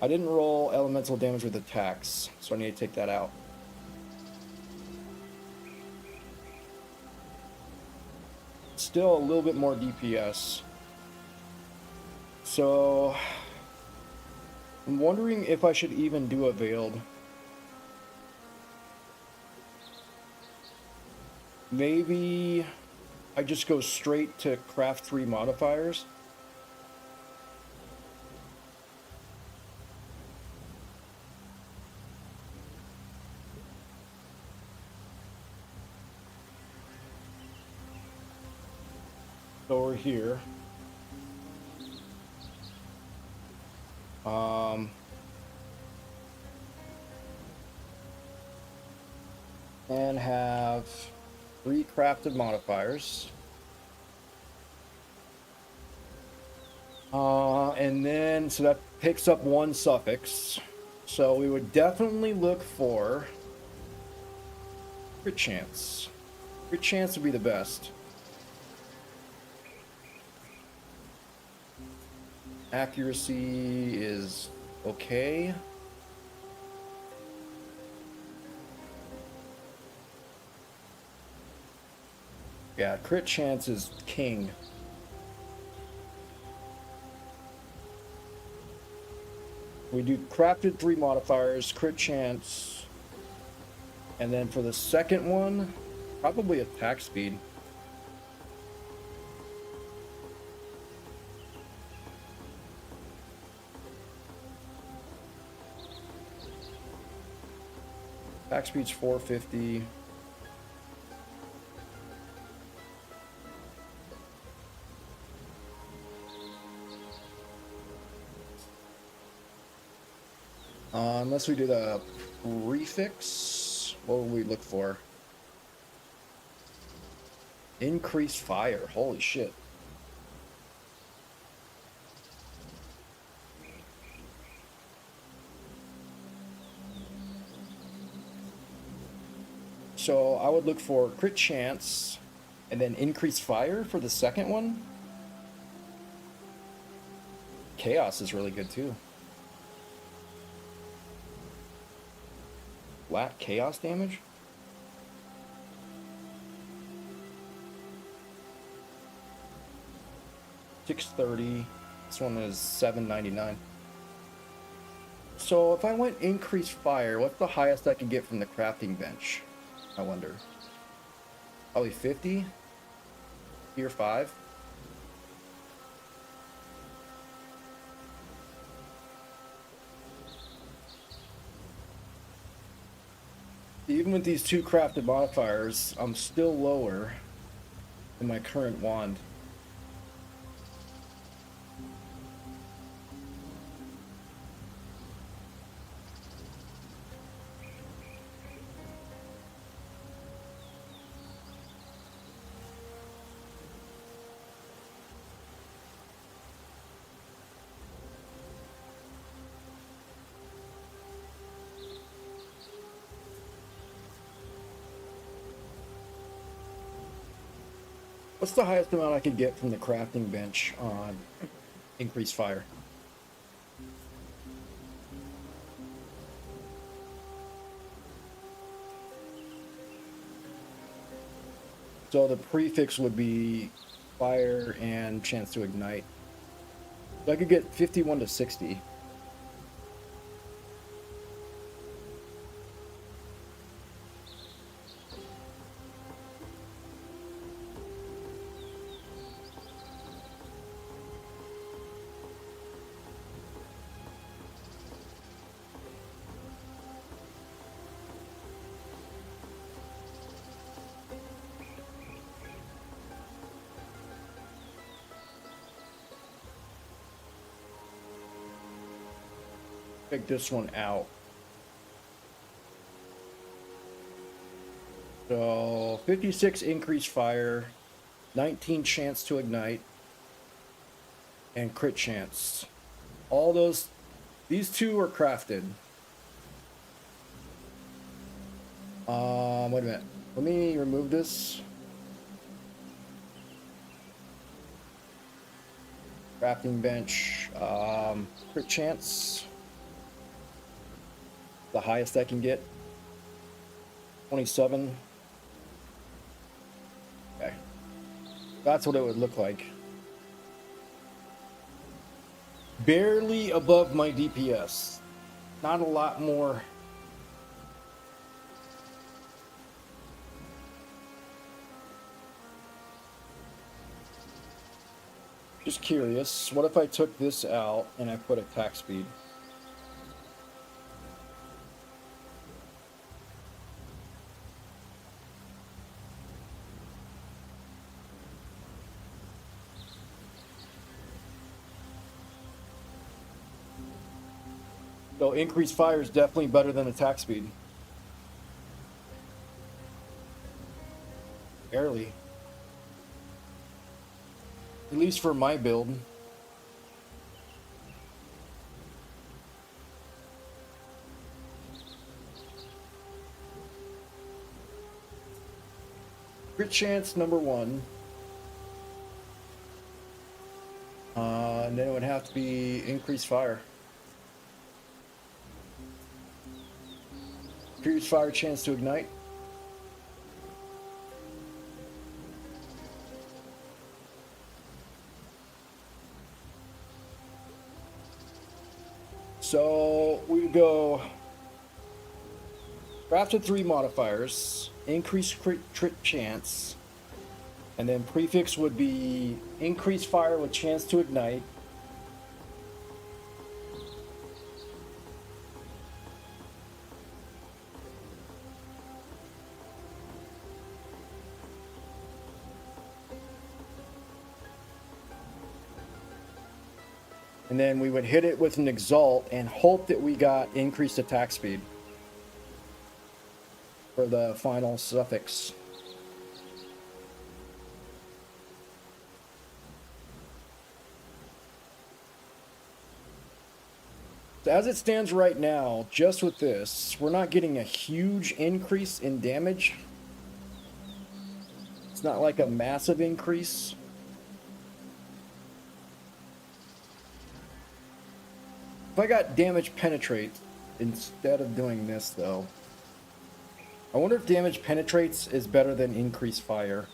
I didn't roll elemental damage with attacks, so I need to take that out. Still a little bit more DPS. So I'm wondering if I should even do a veiled. Maybe I just go straight to craft 3 modifiers. Over here. And have 3 crafted modifiers. And then, so that picks up 1 suffix. So we would definitely look for crit chance. Crit chance would be the best. Accuracy is okay. Yeah, crit chance is king. We do crafted 3 modifiers, crit chance, and then for the second one, probably attack speed. Attack speed's 450. Unless we do the prefix, what will we look for? Increased fire. Holy shit. So I would look for crit chance and then increased fire for the second one. Chaos is really good too. Flat chaos damage? $630. This one is $799. So if I went increased fire, what's the highest I can get from the crafting bench? I wonder. Probably 50? Tier 5? Even with these 2 crafted modifiers, I'm still lower than my current wand. What's the highest amount I could get from the crafting bench on increased fire? So the prefix would be fire and chance to ignite. So I could get 51 to 60. Pick this one out. So 56 increased fire, 19 chance to ignite, and crit chance. All those, these 2 are crafted. Wait a minute. Let me remove this. Crafting bench, crit chance. The highest I can get. 27. Okay. That's what it would look like. barely above my DPS. Not a lot more. Just curious, what if I took this out and I put attack speed? So increased fire is definitely better than attack speed. Barely. At least for my build. Crit chance number 1. And then it would have to be increased fire. Increased fire chance to ignite. So we go crafted 3 modifiers, increased crit chance, and then prefix would be increased fire with chance to ignite. And then we would hit it with an exalt and hope that we got increased attack speed for the final suffix. So as it stands right now, just with this, we're not getting a huge increase in damage. It's not like a massive increase. If I got damage penetrate instead of doing this though, I wonder if damage penetrates is better than increased fire.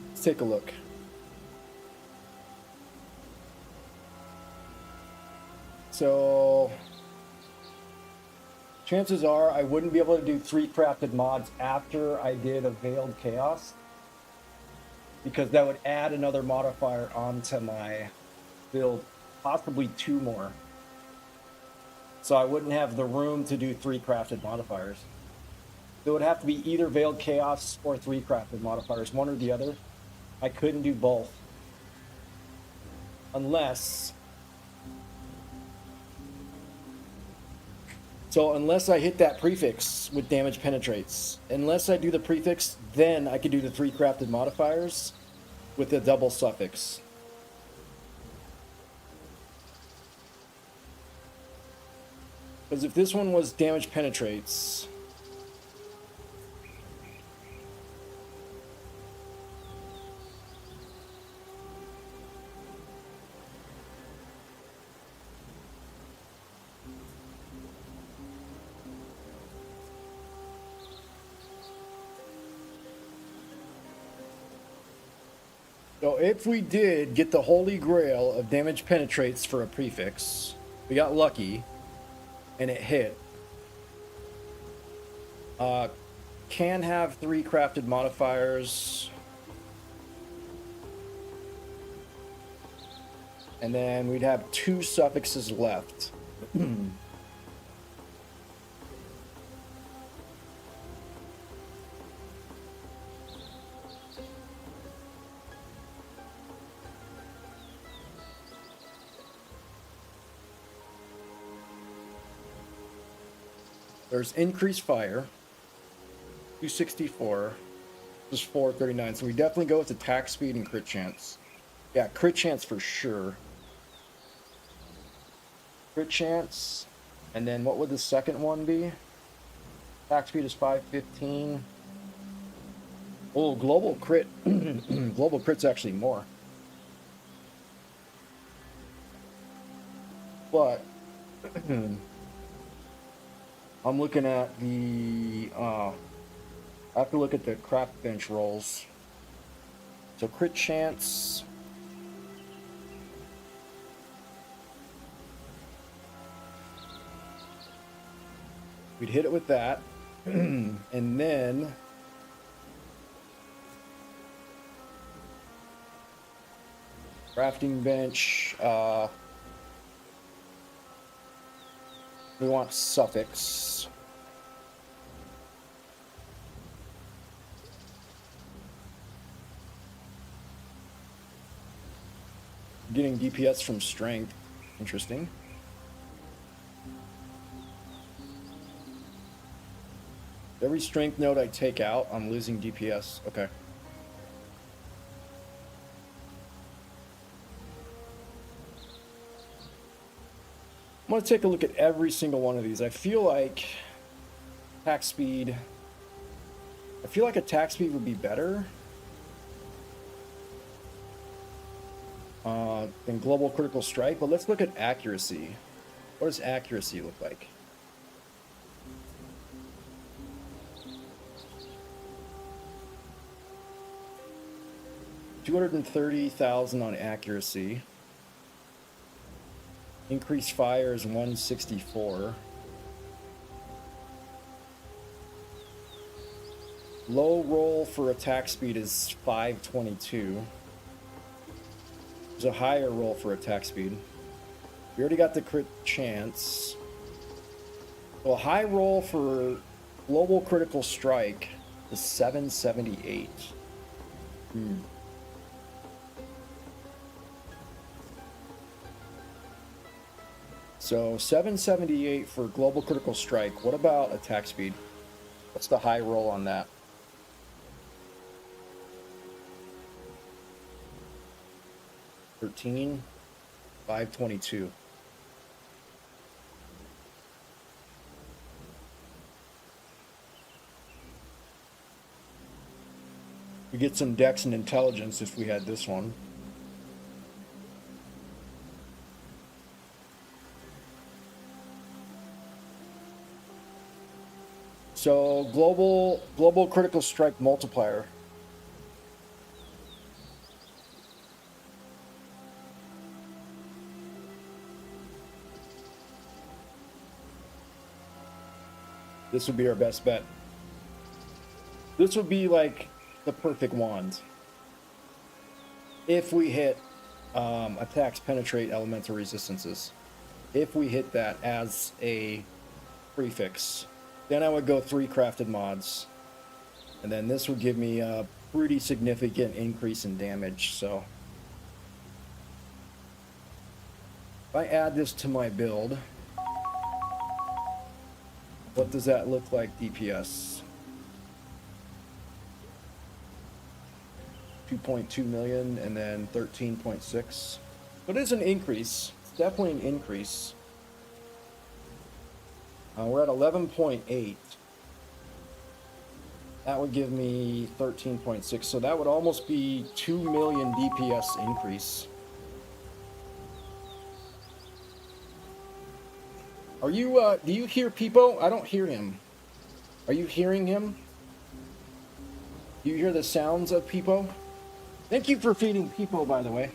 Let's take a look. So chances are I wouldn't be able to do 3 crafted mods after I did a Veiled Chaos, because that would add another modifier onto my build, possibly 2 more. So I wouldn't have the room to do 3 crafted modifiers. It would have to be either Veiled Chaos or 3 crafted modifiers, one or the other. I couldn't do both. Unless I hit that prefix with damage penetrates. Unless I do the prefix, then I could do the 3 crafted modifiers with the double suffix. Because if this one was damage penetrates, so if we did get the holy grail of damage penetrates for a prefix, we got lucky, and it hit. Can have 3 crafted modifiers. And then we'd have 2 suffixes left. There's increased fire, 264, this is 439, so we definitely go with attack speed and crit chance. Yeah, crit chance for sure. Crit chance, and then what would the second one be? Attack speed is 515. Oh, global crit. Global crit's actually more. But I'm looking at the, I have to look at the craft bench rolls. So crit chance, We'd hit it with that. And then crafting bench. We want suffix. Getting DPS from strength. Interesting. Every strength node I take out, I'm losing DPS. Okay. I'm going to take a look at every single one of these. I feel like attack speed. I feel like attack speed would be better than global critical strike, but let's look at accuracy. What does accuracy look like? $230,000 on accuracy. Increased fire is 164. Low roll for attack speed is 522. There's a higher roll for attack speed. We already got the crit chance. So a high roll for global critical strike is 778. So 778 for global critical strike. What about attack speed? What's the high roll on that? $13, 522. We get some dex and intelligence if we had this one. So global critical strike multiplier. This would be our best bet. This would be like the perfect wand. If we hit attacks, penetrate, elemental resistances. If we hit that as a prefix, then I would go 3 crafted mods. And then this would give me a pretty significant increase in damage, so. If I add this to my build, what does that look like DPS? 2.2 million and then 13.6. But it is an increase. It's definitely an increase. We're at 11.8. That would give me 13.6. So that would almost be 2 million DPS increase. Are you, do you hear Peepo? I don't hear him. Are you hearing him? Do you hear the sounds of Peepo? Thank you for feeding Peepo, by the way.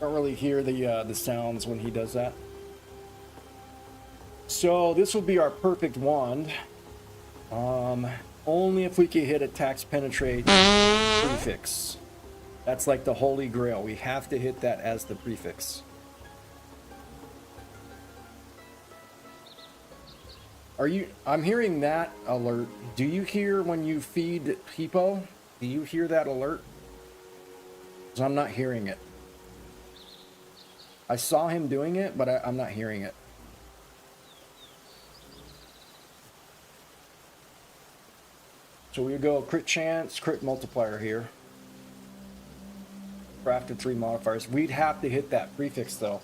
Don't really hear the sounds when he does that. So this will be our perfect wand. Only if we can hit attacks, penetrate, prefix. That's like the holy grail. We have to hit that as the prefix. Are you? I'm hearing that alert. Do you hear when you feed Peepo? Do you hear that alert? Because I'm not hearing it. I saw him doing it, but I'm not hearing it. So we go crit chance, crit multiplier here. Crafted 3 modifiers. We'd have to hit that prefix though.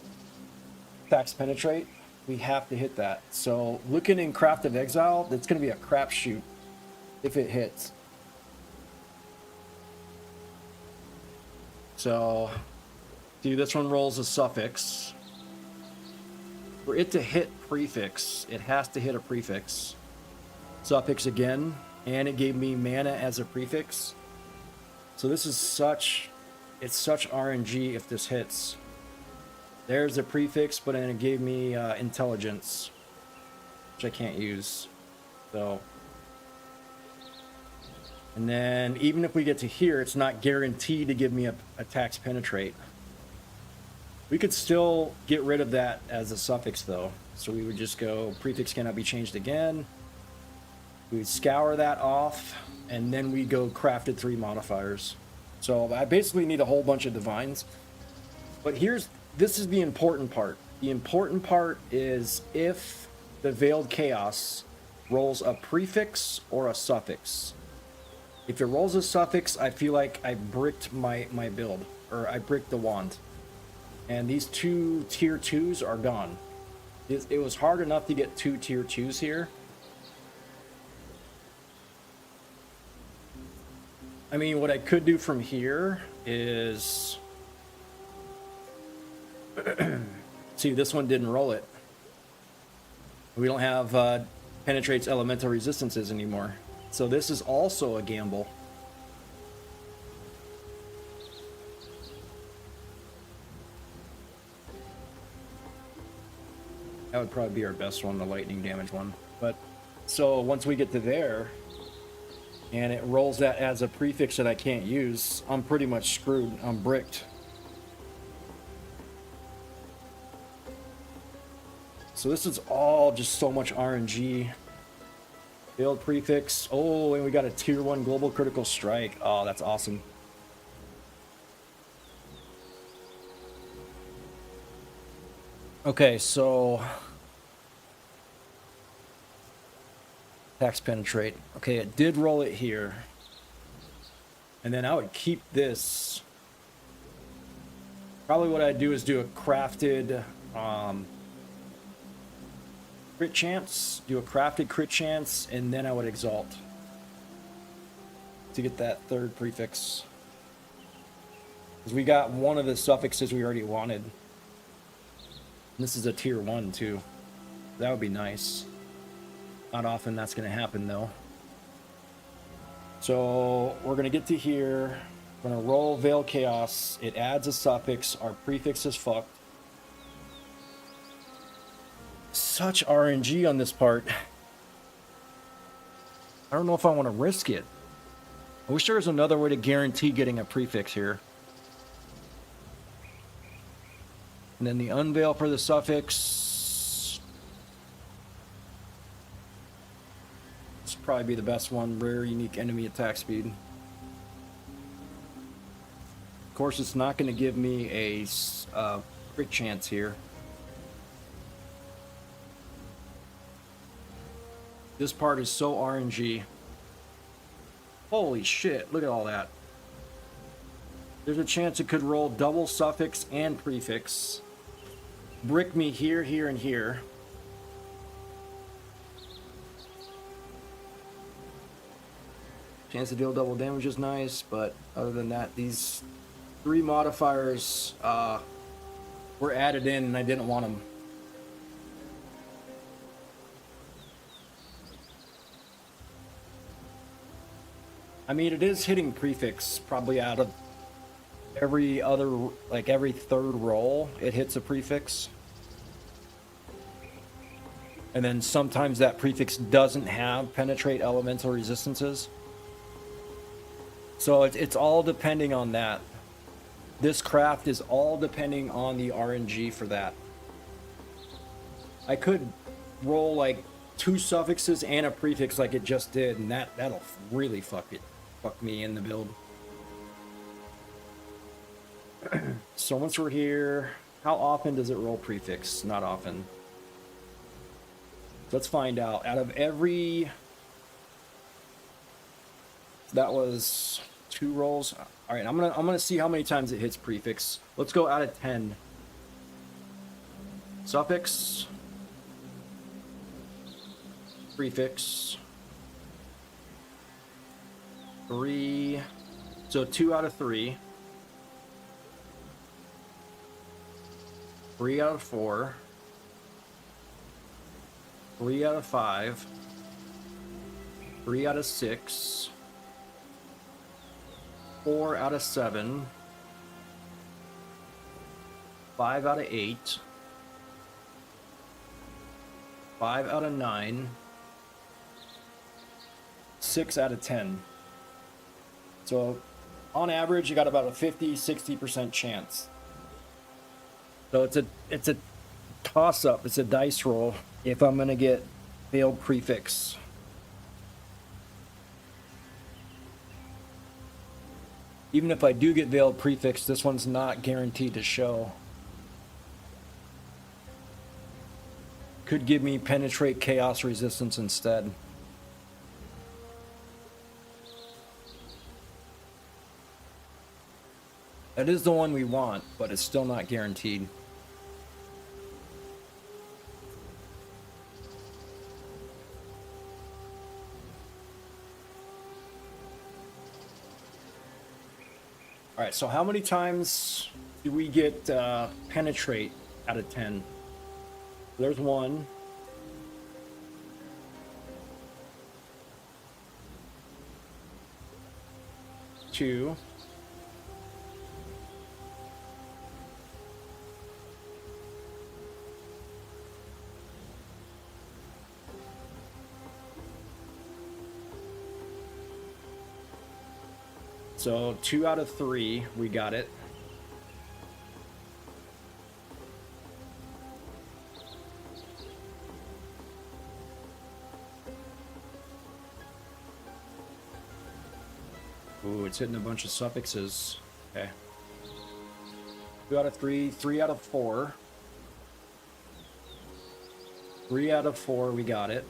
Attacks penetrate. We have to hit that. So looking in Path of Exile, it's going to be a crapshoot if it hits. So, see, this one rolls a suffix. For it to hit prefix, it has to hit a prefix. Suffix again, and it gave me mana as a prefix. So this is such, it's such RNG if this hits. There's a prefix, but then it gave me intelligence, which I can't use. So, and then even if we get to here, it's not guaranteed to give me a attacks penetrate. We could still get rid of that as a suffix though. So we would just go prefix cannot be changed again. We would scour that off, and then we go crafted 3 modifiers. So I basically need a whole bunch of divines. But this is the important part. The important part is if the Veiled Chaos rolls a prefix or a suffix. If it rolls a suffix, I feel like I bricked my build, or I bricked the wand. And these 2 tier 2s are gone. It was hard enough to get 2 tier 2s here. I mean, what I could do from here is... See, this one didn't roll it. We don't have penetrates elemental resistances anymore. So this is also a gamble. That would probably be our best one, the lightning damage one. But so once we get to there, and it rolls that as a prefix that I can't use, I'm pretty much screwed. I'm bricked. So this is all just so much RNG. Build prefix. Oh, and we got a tier 1 global critical strike. Oh, that's awesome. Okay, so tax penetrate. Okay, it did roll it here. And then I would keep this. Probably what I'd do is do a crafted crit chance. Do a crafted crit chance, and then I would exalt to get that 3rd prefix. Because we got one of the suffixes we already wanted. This is a tier 1 too. That would be nice. Not often that's going to happen though. So we're going to get to here. We're going to roll Veil Chaos. It adds a suffix. Our prefix is fucked. Such RNG on this part. I don't know if I want to risk it. I wish there was another way to guarantee getting a prefix here. And then the unveil for the suffix. This would probably be the best one. Rare unique enemy attack speed. Of course, it's not going to give me a crit chance here. This part is so RNG. Holy shit, look at all that. There's a chance it could roll double suffix and prefix. Brick me here, here, and here. Chance to deal double damage is nice, but other than that, these 3 modifiers were added in and I didn't want them. I mean, it is hitting prefix probably out of every other, like every 3rd roll, it hits a prefix. And then sometimes that prefix doesn't have penetrate elemental resistances. So it's all depending on that. This craft is all depending on the RNG for that. I could roll like 2 suffixes and a prefix like it just did, and that'll really fuck me in the build. So once we're here, how often does it roll prefix? Not often. Let's find out. Out of every... That was 2 rolls. All right, I'm gonna see how many times it hits prefix. Let's go out of 10. Suffix. Prefix. 3. So 2 out of 3. 3 out of 4. 3 out of 5. 3 out of 6. 4 out of 7. 5 out of 8. 5 out of 9. 6 out of 10. So on average, you got about a 50-60% chance. So it's a toss up, it's a dice roll if I'm gonna get veiled prefix. Even if I do get veiled prefix, this one's not guaranteed to show. Could give me penetrate chaos resistance instead. That is the one we want, but it's still not guaranteed. All right, so how many times do we get penetrate out of 10? There's 1. 2. 2 out of 3, we got it. Ooh, it's hitting a bunch of suffixes. Okay. 2 out of 3, 3 out of 4. 3 out of 4, we got it.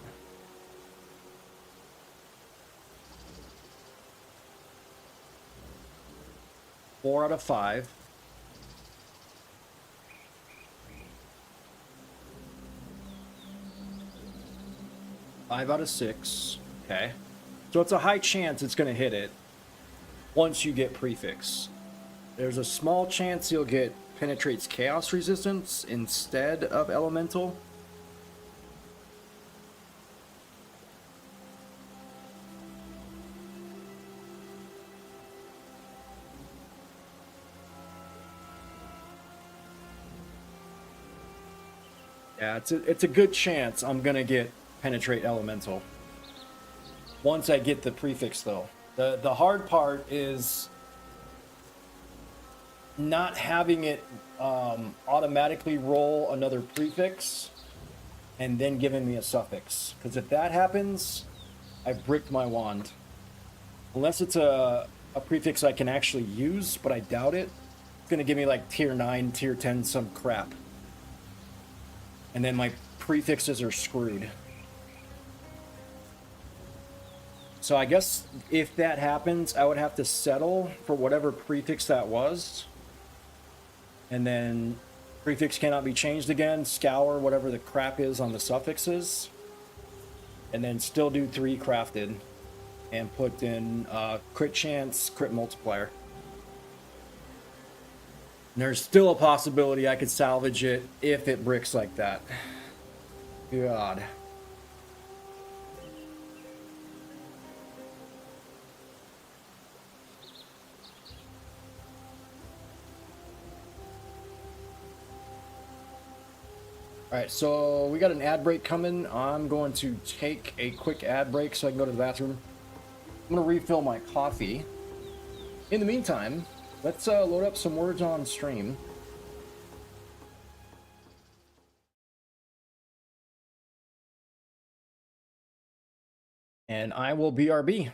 4 out of 5. 5 out of 6. Okay. So it's a high chance it's going to hit it once you get prefix. There's a small chance you'll get penetrates chaos resistance instead of elemental. Yeah, it's a good chance I'm gonna get penetrate elemental once I get the prefix though. The hard part is not having it automatically roll another prefix and then giving me a suffix. Because if that happens, I bricked my wand. Unless it's a prefix I can actually use, but I doubt it. It's gonna give me like tier 9, tier 10, some crap. And then my prefixes are screwed. So I guess if that happens, I would have to settle for whatever prefix that was. And then prefix cannot be changed again, scour whatever the crap is on the suffixes. And then still do 3 crafted. And put in crit chance, crit multiplier. And there's still a possibility I could salvage it if it bricks like that. God. Alright, so we got an ad break coming. I'm going to take a quick ad break so I can go to the bathroom. I'm going to refill my coffee. In the meantime, let's load up some words on stream. And I will BRB.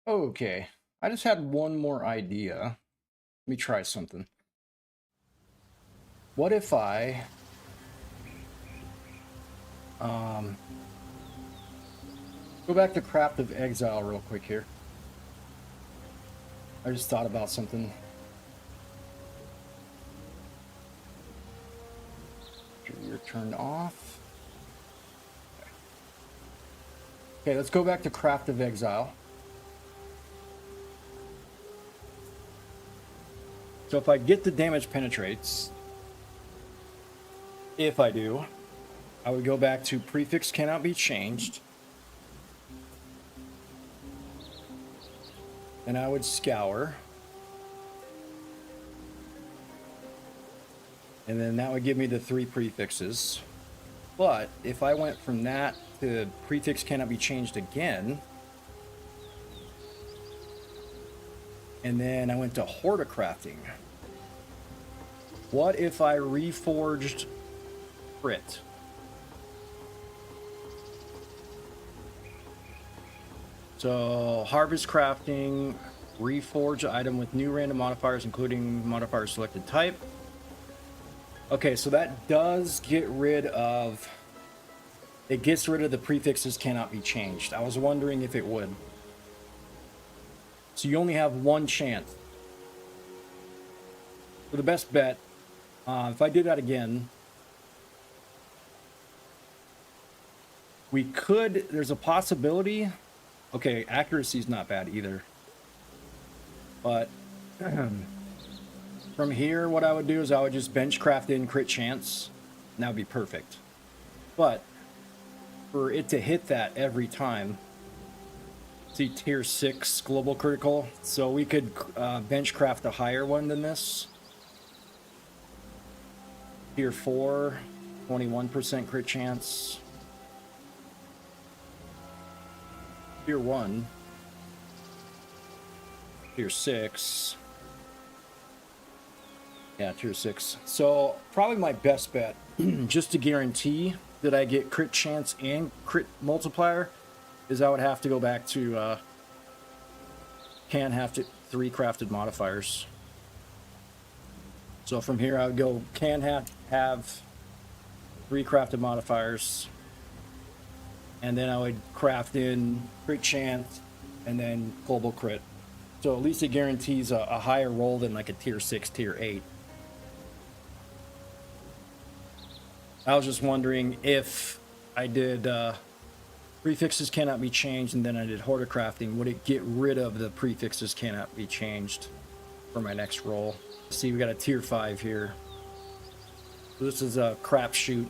Okay, I just had one more idea. Let me try something. What if I go back to Path of Exile real quick here. I just thought about something. You're turned off. Okay, let's go back to Path of Exile. So if I get the damage penetrates, if I do, I would go back to prefix cannot be changed. And I would scour. And then that would give me the 3 prefixes. But if I went from that to prefix cannot be changed again, and then I went to horticrafting, what if I reforged crit? So harvest crafting, reforge item with new random modifiers, including modifier selected type. Okay, so that does get rid of, it gets rid of the prefixes cannot be changed. I was wondering if it would. So you only have one chance. For the best bet, if I did that again, we could, there's a possibility. Okay, accuracy is not bad either. But from here, what I would do is I would just bench craft in crit chance, and that would be perfect. But for it to hit that every time, see tier 6 global critical, so we could bench craft a higher one than this. Tier 4, 21% crit chance. Tier 1, tier 6. Yeah, tier 6. So probably my best bet, just to guarantee that I get crit chance and crit multiplier, is I would have to go back to can have to 3 crafted modifiers. So from here I would go can have 3 crafted modifiers, and then I would craft in crit chance and then global crit. So at least it guarantees a higher roll than like a tier 6, tier 8. I was just wondering if I did prefixes cannot be changed and then I did horticrafting, would it get rid of the prefixes cannot be changed for my next roll? See, we got a tier 5 here. So this is a crapshoot.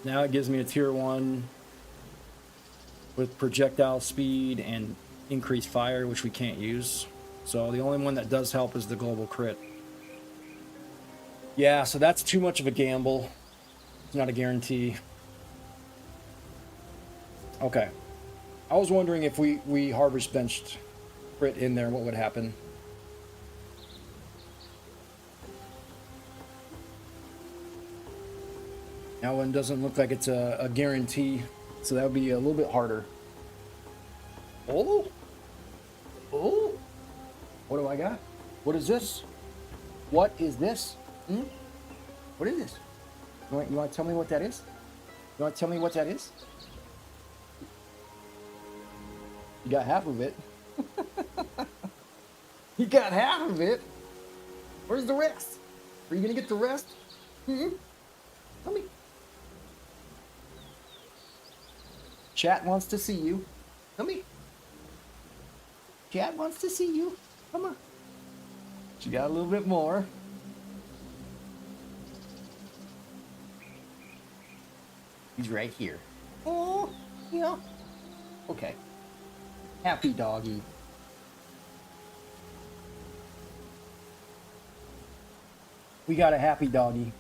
Now it gives me a tier 1 with projectile speed and increased fire, which we can't use. So the only one that does help is the global crit. Yeah, so that's too much of a gamble. It's not a guarantee. Okay. I was wondering if we harvest benched crit in there, what would happen? That one doesn't look like it's a guarantee, so that would be a little bit harder. Oh! Oh! What do I got? What is this? What is this? What is this? You want to tell me what that is? You want to tell me what that is? You got half of it. You got half of it. Where's the rest? Are you going to get the rest? Tell me. Chat wants to see you. Tell me. Chat wants to see you. Come on. She got a little bit more. He's right here. Oh, yeah. Okay. Happy doggy. We got a happy doggy.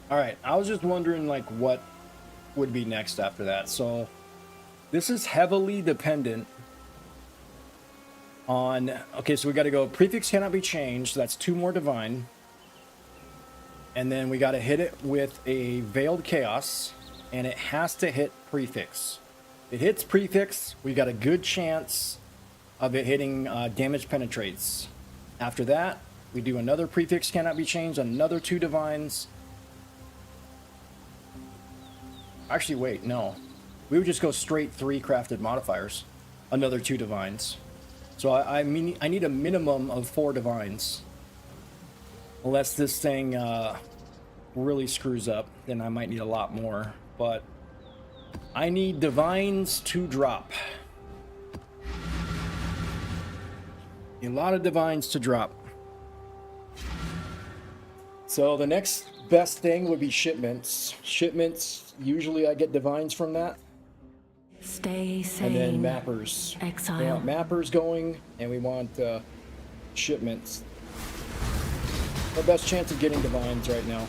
All right, I was just wondering like what would be next after that. So this is heavily dependent on, okay, so we got to go prefix cannot be changed. That's 2 more divine. And then we got to hit it with a veiled chaos and it has to hit prefix. If it hits prefix, we got a good chance of it hitting damage penetrates. After that, we do another prefix cannot be changed on another 2 divines. Actually, wait, no. We would just go straight 3 crafted modifiers, another 2 divines. So I mean, I need a minimum of 4 divines. Unless this thing really screws up, then I might need a lot more. But I need divines to drop. A lot of divines to drop. So the next best thing would be shipments. Shipments, usually I get divines from that. Stay sane. And then mappers. Exile. We want mappers going, and we want shipments. Our best chance of getting divines right now.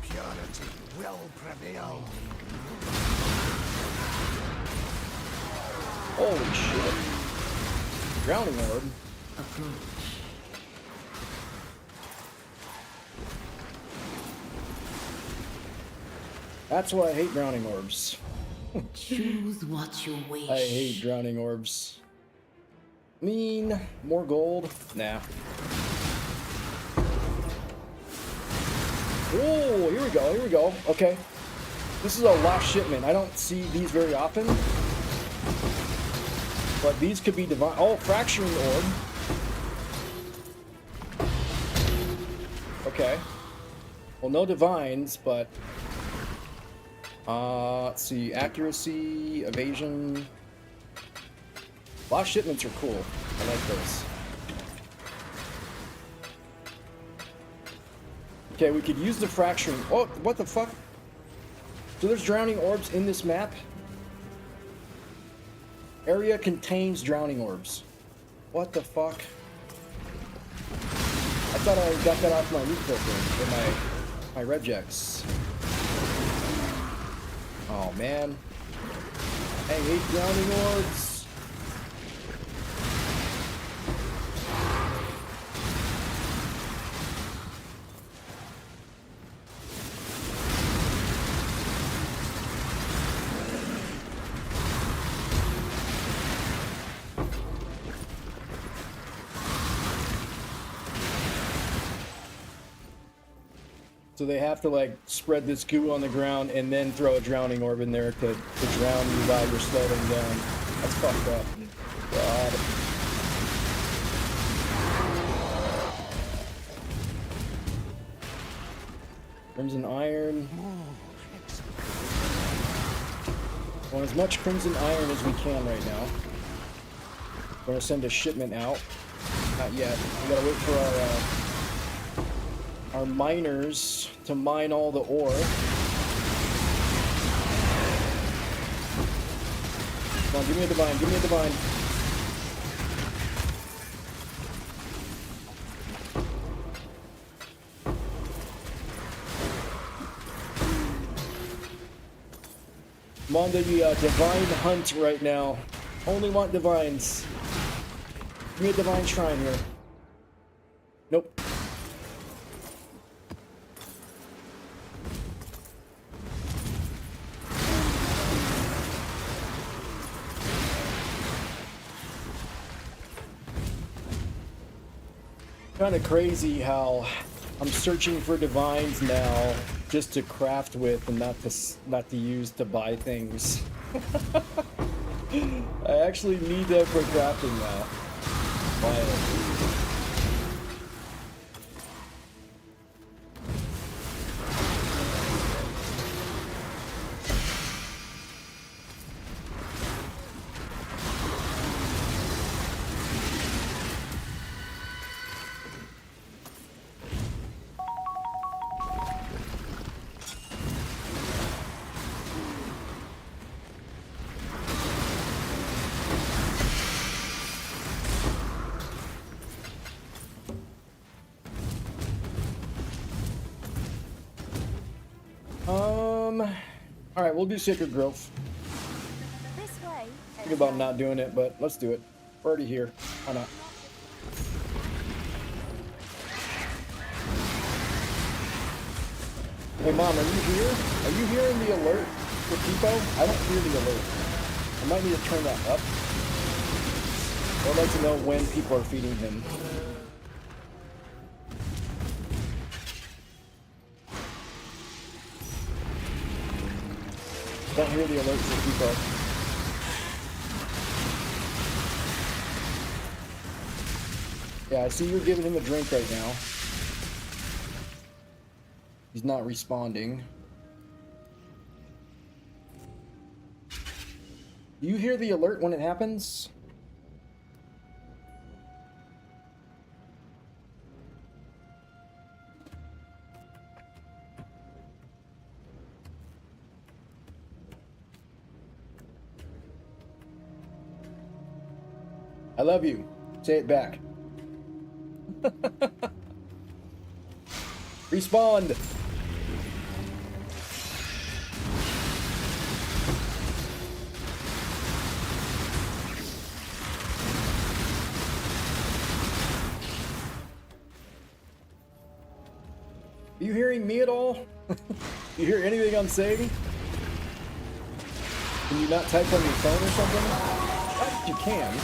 Purity will prevail. Holy shit. Drowning orb. Approach. That's why I hate drowning orbs. Choose what you wish. I hate drowning orbs. Mean, more gold? Nah. Oh, here we go, here we go. Okay. This is a last shipment. I don't see these very often. But these could be divine. Oh, fracturing orb. Okay. Well, no divines, but let's see. Accuracy, evasion. Last shipments are cool. I like those. Okay, we could use the fracturing. Oh, what the fuck? So there's drowning orbs in this map? Area contains drowning orbs. What the fuck? I thought I got that off my loot filter in my rejects. Oh man. I hate drowning orbs. So they have to like spread this goo on the ground and then throw a drowning orb in there to drown you while you're slowing down. That's fucked up. God. Crimson Iron. Want as much Crimson Iron as we can right now. We're gonna send a shipment out. Not yet. We gotta wait for our miners to mine all the ore. Come on, give me a divine, give me a divine. I'm on the divine hunt right now. Only want divines. Give me a divine shrine here. Nope. Kind of crazy how I'm searching for divines now just to craft with and not to use to buy things. I actually need that for crafting now. Finally. Alright, we'll do Sacred Growth. This way. Think about not doing it, but let's do it. We're already here. Why not? Hey Mom, are you here? Are you hearing the alert for Pipo? I don't hear the alert. I might need to turn that up. I'd like to know when people are feeding him. Don't hear the alert for Pipo. Yeah, I see you're giving him a drink right now. He's not responding. Do you hear the alert when it happens? I love you. Say it back. Respond. Are you hearing me at all? You hear anything I'm saying? Can you not type on your phone or something? You can.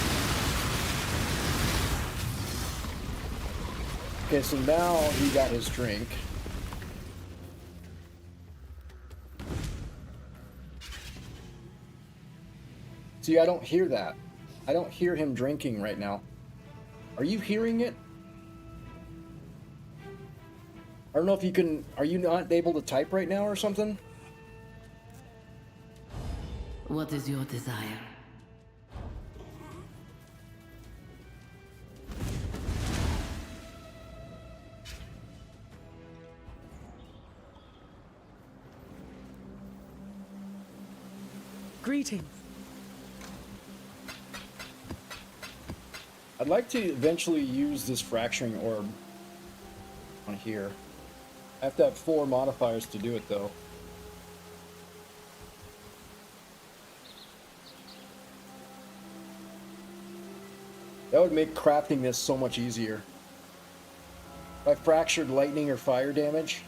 Okay, so now he got his drink. See, I don't hear that. I don't hear him drinking right now. Are you hearing it? I don't know if you can... Are you not able to type right now or something? What is your desire? Greetings. I'd like to eventually use this fracturing orb on here. I have to have 4 modifiers to do it, though. That would make crafting this so much easier. If I fractured lightning or fire damage,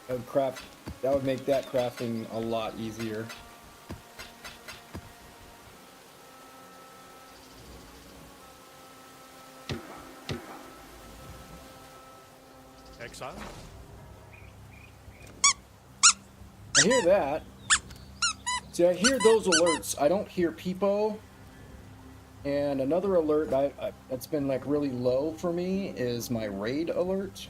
that would make that crafting a lot easier. Exile? I hear that. See, I hear those alerts. I don't hear Peepo. And another alert that's been like really low for me is my raid alert.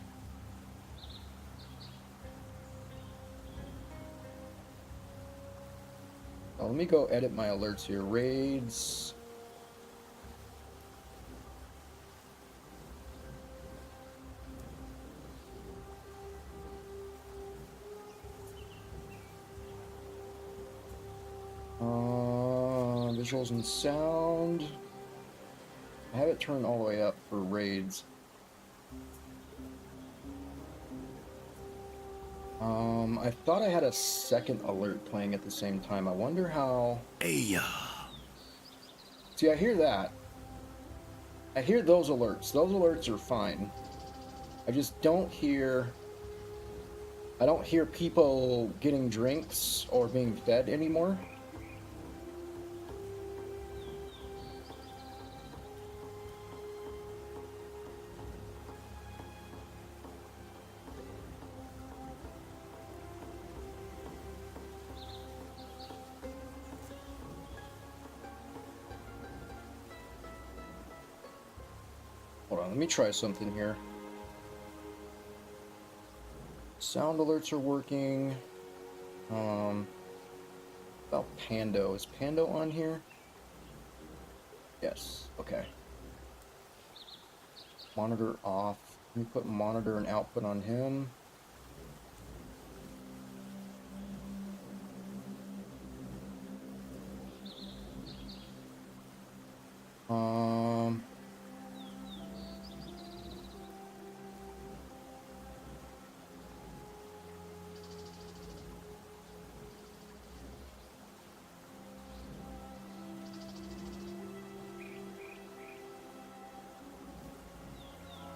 Oh, let me go edit my alerts here. Raids. Visuals and sound. I have it turned all the way up for raids. I thought I had a second alert playing at the same time. I wonder how... Aya. See, I hear that. I hear those alerts. Those alerts are fine. I just don't hear... I don't hear people getting drinks or being fed anymore. Hold on, let me try something here. Sound alerts are working. About Pando. Is Pando on here? Yes, okay. Monitor off. Let me put monitor and output on him.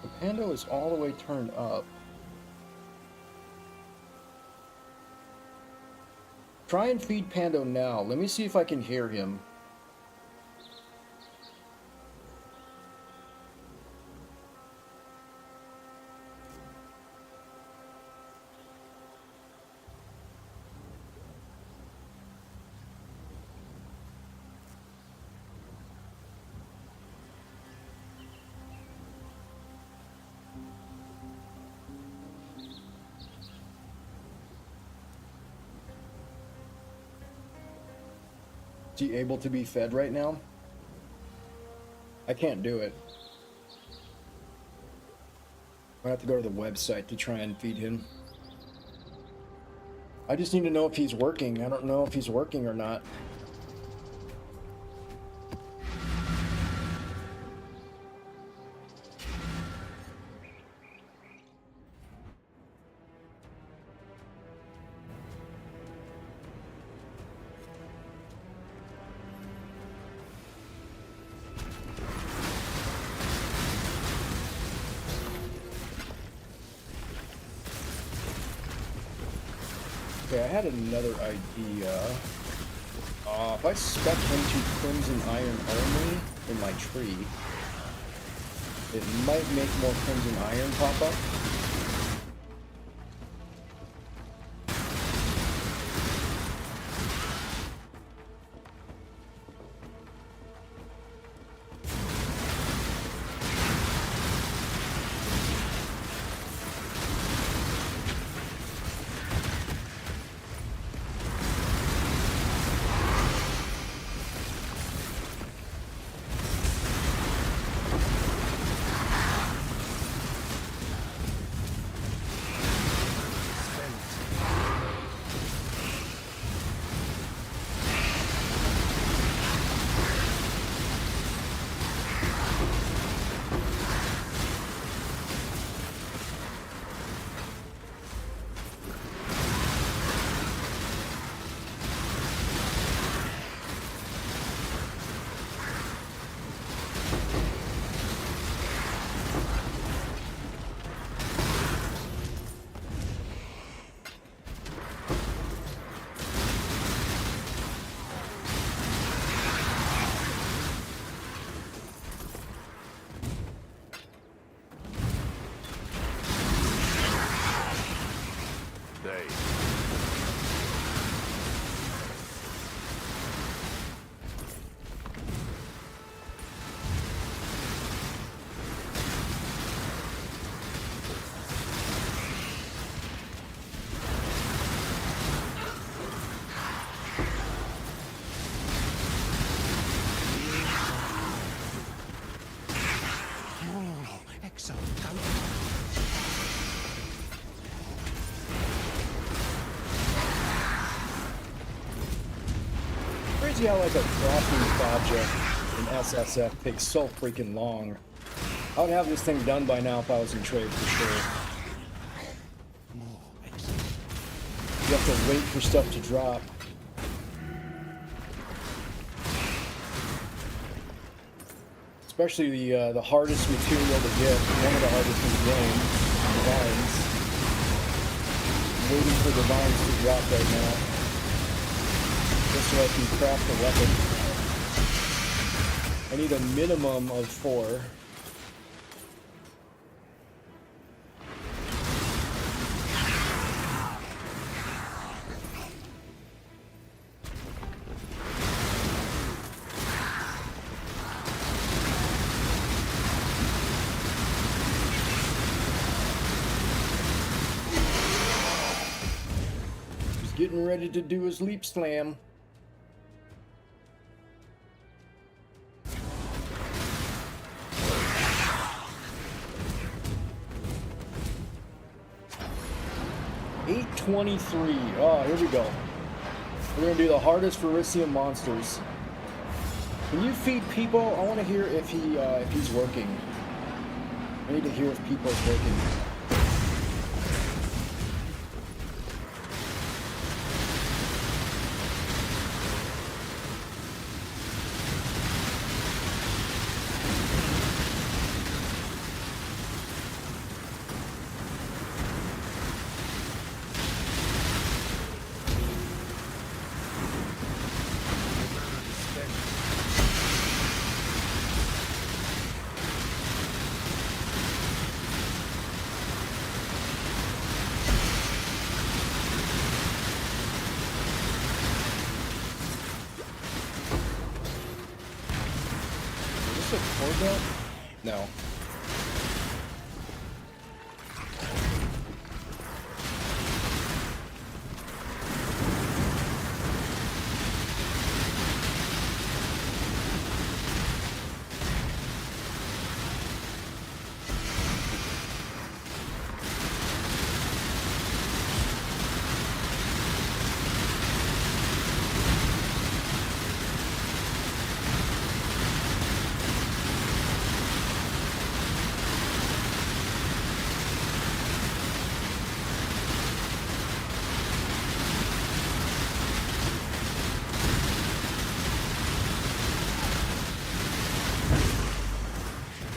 The Pando is all the way turned up. Try and feed Pando now. Let me see if I can hear him. Is he able to be fed right now? I can't do it. I have to go to the website to try and feed him. I just need to know if he's working. I don't know if he's working or not. Okay, I had another idea. If I spec into Crimson Iron only in my tree, it might make more Crimson Iron pop up. Crazy how like a crafting project in SSF takes so freaking long. I would have this thing done by now if I was in trade for sure. You have to wait for stuff to drop. Especially the hardest material to get, one of the hardest in the game, divines. I'm waiting for divines to drop right now. Just so I can craft a weapon. I need a minimum of 4. He's getting ready to do his leap slam. $823. Oh, here we go. We're gonna do the hardest Verisium monsters. Can you feed people? I want to hear if he's working. I need to hear if people's working. No. No.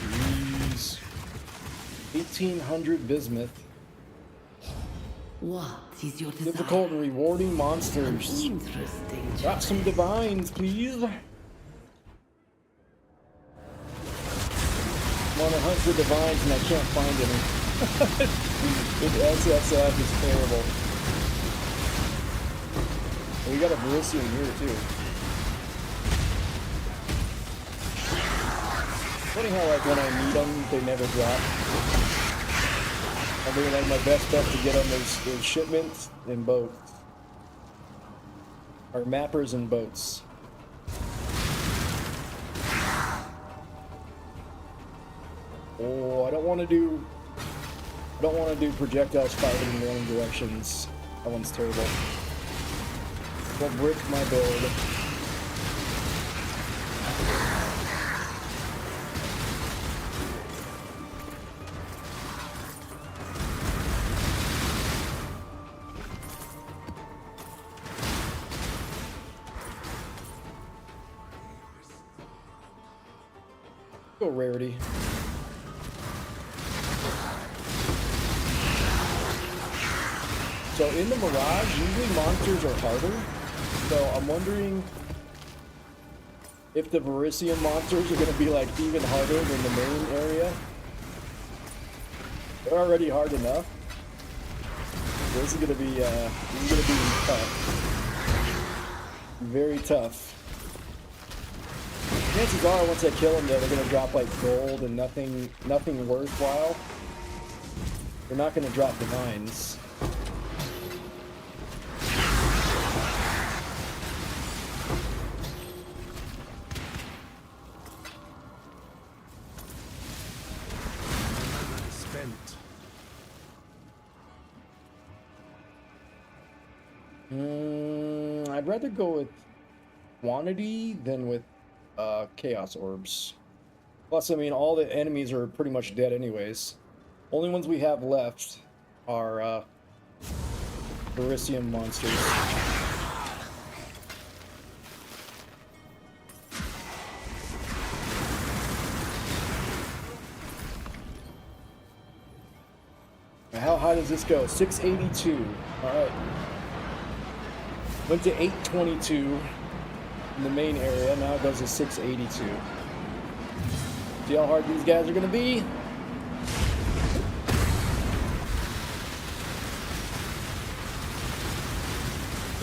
Jeez. 1800 bismuth. What is your desire? Difficult and rewarding monsters. Interesting. Got some divines, please. I'm on a hunt for divines and I can't find any. This SSF is terrible. And we got a Verisium here too. Funny how like when I need them, they never drop. I think like my best bet to get them is shipments and boats. Or mappers and boats. Oh, I don't want to do projectiles fighting in random directions. That one's terrible. Will brick my build. Go rarity. So in the Mirage, usually monsters are harder. So I'm wondering if the Verisium monsters are going to be like even harder than the main area. They're already hard enough. This is going to be tough. Very tough. Chances are, once I kill them, though, they're going to drop like gold and nothing worthwhile. They're not going to drop divines. I'd rather go with quantity than with chaos orbs. Plus, I mean, all the enemies are pretty much dead anyways. Only ones we have left are Verisium monsters. How high does this go? 682. Alright. Went to 822 in the main area, now it goes to 682. See how hard these guys are gonna be?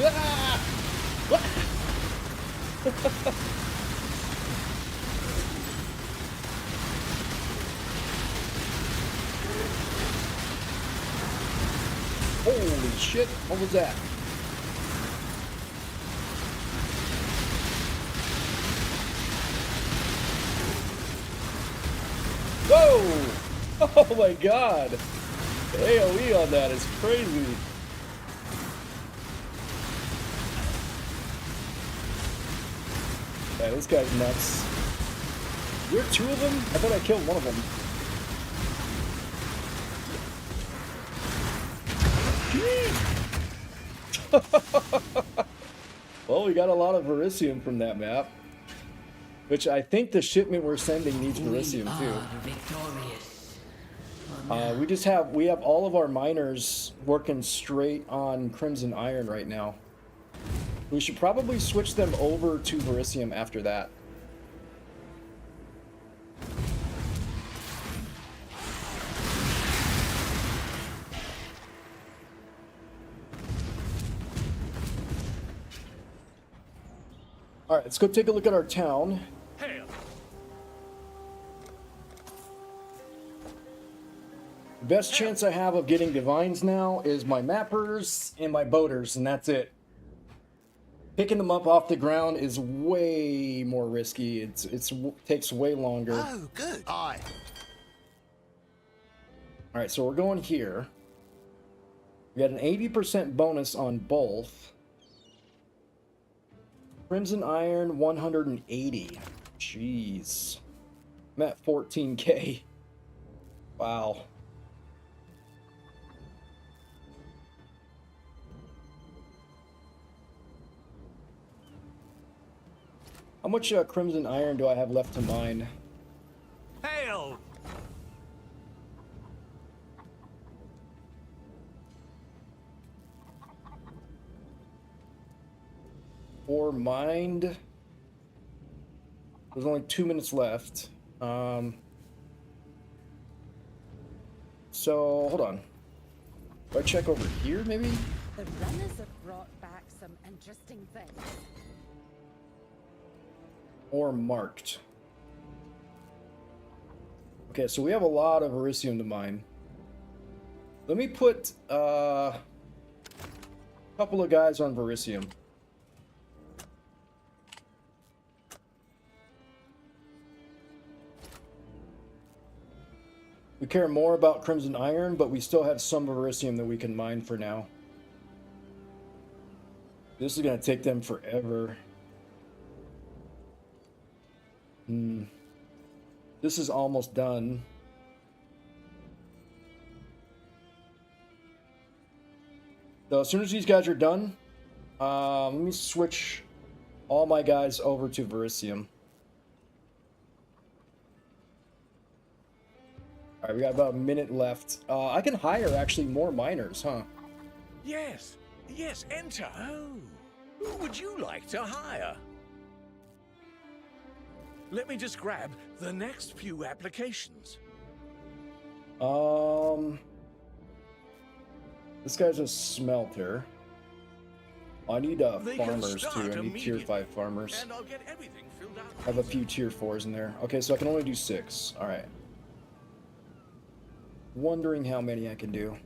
Ah! Holy shit, what was that? Whoa! Oh my god! The AoE on that is crazy. Yeah, this guy's nuts. There are two of them? I thought I killed one of them. Well, we got a lot of Verisium from that map. Which I think the shipment we're sending needs Verisium too. We have all of our miners working straight on Crimson Iron right now. We should probably switch them over to Verisium after that. Alright, let's go take a look at our town. Hail. The best chance I have of getting divines now is my mappers and my boaters, and that's it. Picking them up off the ground is way more risky. It's takes way longer. Oh, good. Aye. All right, so we're going here. We got an 80% bonus on both. Crimson Iron 180. Jeez. I'm at 14k. Wow. How much Crimson Iron do I have left to mine? Hail! Or mined? There's only 2 minutes left. So, hold on. Do I check over here, maybe? The runners have brought back some interesting things. Or marked. Okay, so we have a lot of Verisium to mine. Let me put a couple of guys on Verisium. We care more about Crimson Iron, but we still have some Verisium that we can mine for now. This is going to take them forever. This is almost done. So as soon as these guys are done, let me switch all my guys over to Verisium. Alright, we got about a minute left. I can hire actually more miners, huh? Yes, yes, enter. Oh, who would you like to hire? Let me just grab the next few applications. This guy's a smelter. I need They can farmers too. start I need tier 5 farmers. And I'll get everything filled out. I have a few tier 4s in there. Okay, so I can only do 6. Alright. Wondering how many I can do.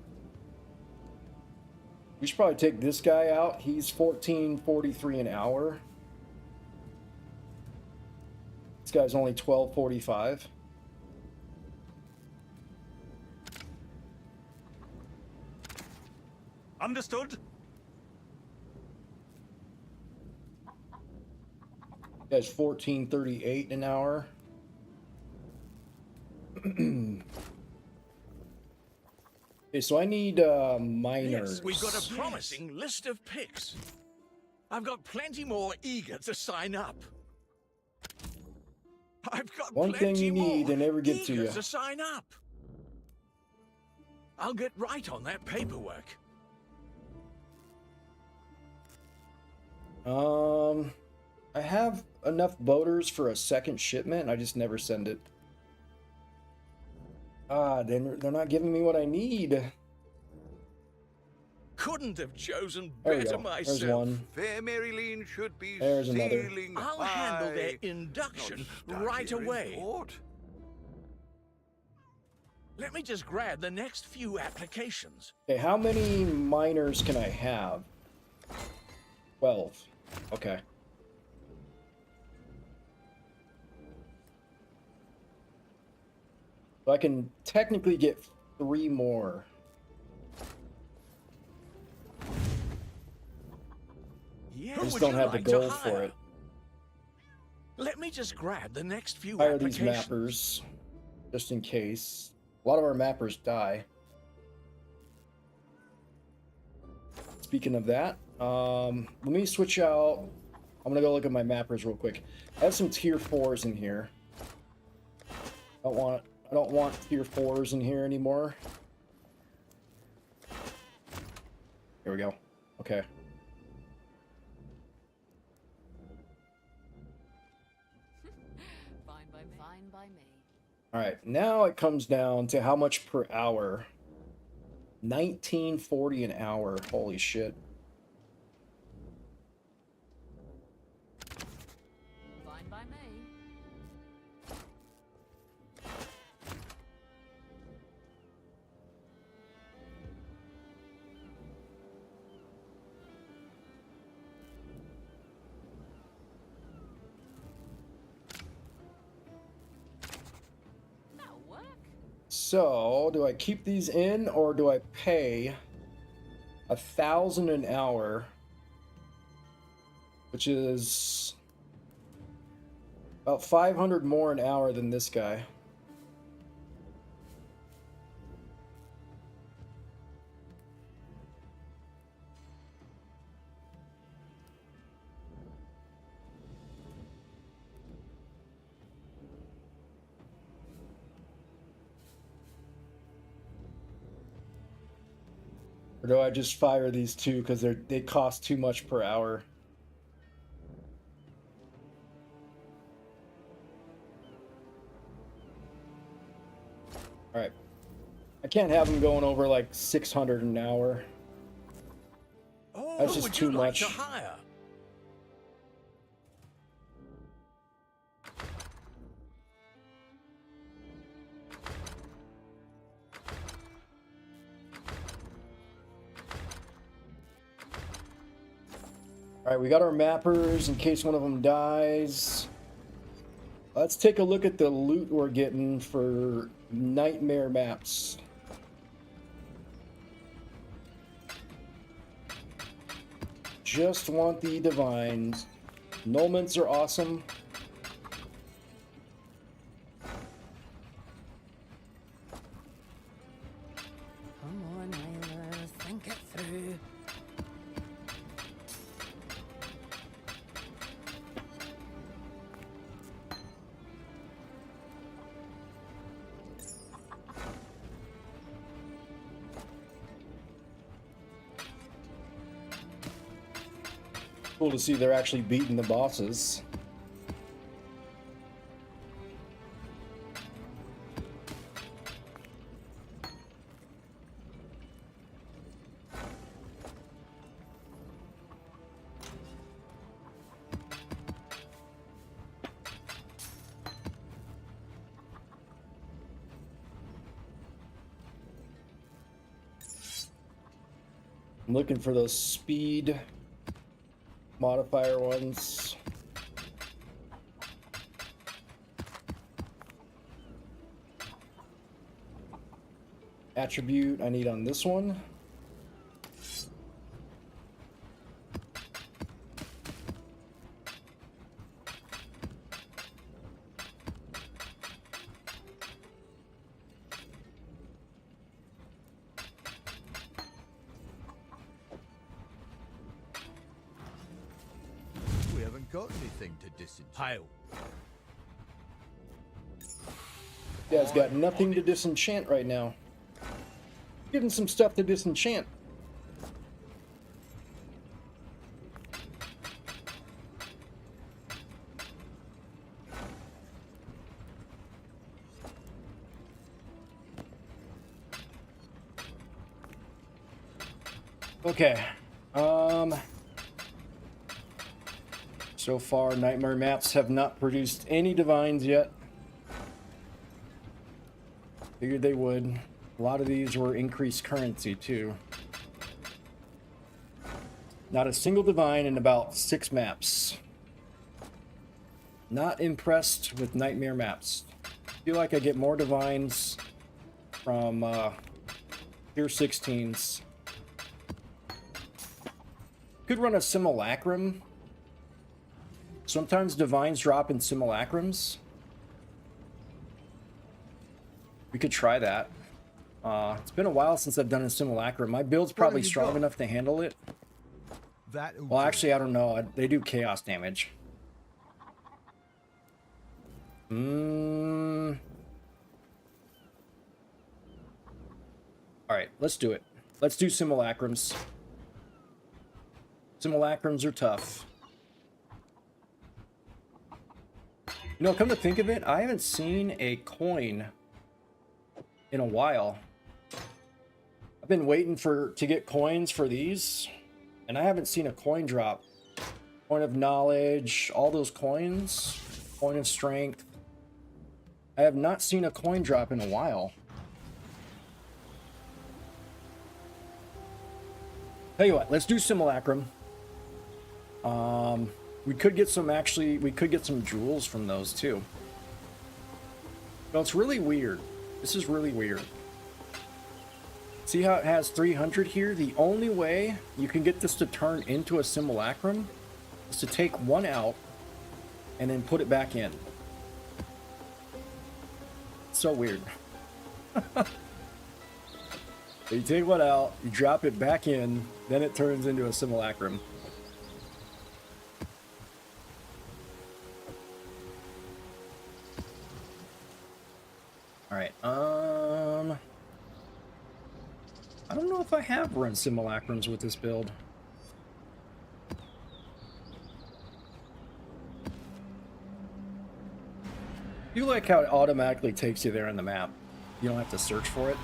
We should probably take this guy out. He's 14.43 an hour. This guy's only 12.45. Understood? This guy's 14.38 an hour. Okay, so I need miners. Yes, we've got a promising list of picks. I've got plenty more eager to sign up. I've got One thing plenty you need, more they never get to eager you. to sign up. I'll get right on that paperwork. I have enough boaters for a second shipment. I just never send it. They're not giving me what I need. Couldn't have chosen There we better go. myself. There's one. Fair Maryleen should be There's another. sailing I'll handle their high, induction not right stuck here in away. port. Let me just grab the next few applications. Okay, how many miners can I have? 12. Okay. So I can technically get 3 more. Yeah, I just would don't you have the like to gold for hire? it. Let me just grab the next few Hire these applications. mappers, just in case. A lot of our mappers die. Speaking of that, let me switch out. I'm gonna go look at my mappers real quick. I have some tier 4s in here. I don't want tier 4s in here anymore. Here we go. Okay. Fine by me. All right. Now it comes down to how much per hour. 19.40 an hour. Holy shit. Fine by me. So, do I keep these in or do I pay 1,000 an hour, which is about 500 more an hour than this guy? Or do I just fire these two because they cost too much per hour? All right. I can't have them going over like 600 an hour. Oh, That's just would too you like much. to hire? All right, we got our mappers in case one of them dies. Let's take a look at the loot we're getting for nightmare maps. Just want the divines. Nullments are awesome. Come on, Nyla, think it through. Cool to see they're actually beating the bosses. I'm looking for those speed modifier ones. Attribute I need on this one. We haven't got anything to disenchant. Hail. You guys got nothing to disenchant right now. Getting some stuff to disenchant. Okay. So far, Nightmare Maps have not produced any divines yet. Figured they would. A lot of these were increased currency too. Not a single divine in about 6 maps. Not impressed with Nightmare Maps. Feel like I get more divines from tier 16s. Could run a simulacrum. Sometimes divines drop in simulacrums. We could try that. It's been a while since I've done a simulacrum. My build's probably strong enough to handle it. Well, actually, I don't know. They do chaos damage. Alright, let's do it. Let's do simulacrums. Simulacrums are tough. You know, come to think of it, I haven't seen a coin in a while. I've been waiting to get coins for these, and I haven't seen a coin drop. Coin of knowledge, all those coins, coin of strength. I have not seen a coin drop in a while. Tell you what, let's do simulacrum. We could get some jewels from those too. No, it's really weird. This is really weird. See how it has 300 here? The only way you can get this to turn into a simulacrum is to take one out and then put it back in. So weird. You take one out, you drop it back in, then it turns into a simulacrum. Alright, I don't know if I have run simulacrums with this build. I do like how it automatically takes you there in the map. You don't have to search for it.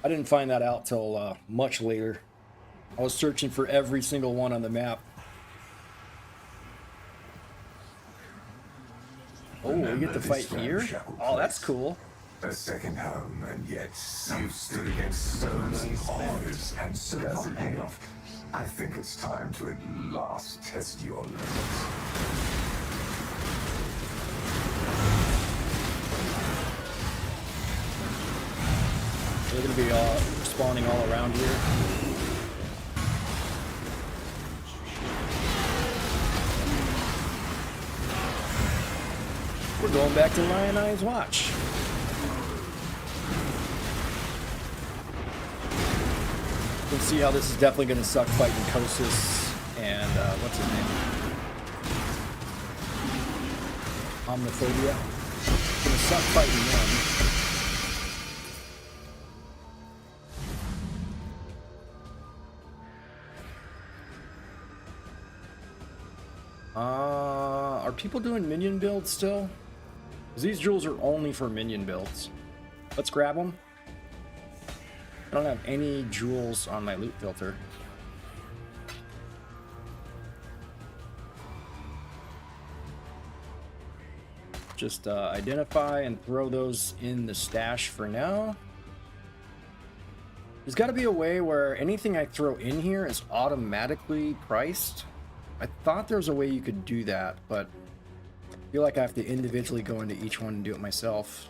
I didn't find that out till much later. I was searching for every single one on the map. Oh, we get to fight here? Oh, that's cool. A second home, and yet you've stood against so many horrors and so far payoff. I think it's time to at last test your limits. They're gonna be spawning all around here. We're going back to Lion Eye's Watch. You can see how this is definitely going to suck fighting Kosis and what's his name? Omniphobia. It's going to suck fighting them. Are people doing minion builds still? Because these jewels are only for minion builds. Let's grab them. I don't have any jewels on my loot filter. Just identify and throw those in the stash for now. There's got to be a way where anything I throw in here is automatically priced. I thought there was a way you could do that, but I feel like I have to individually go into each one and do it myself.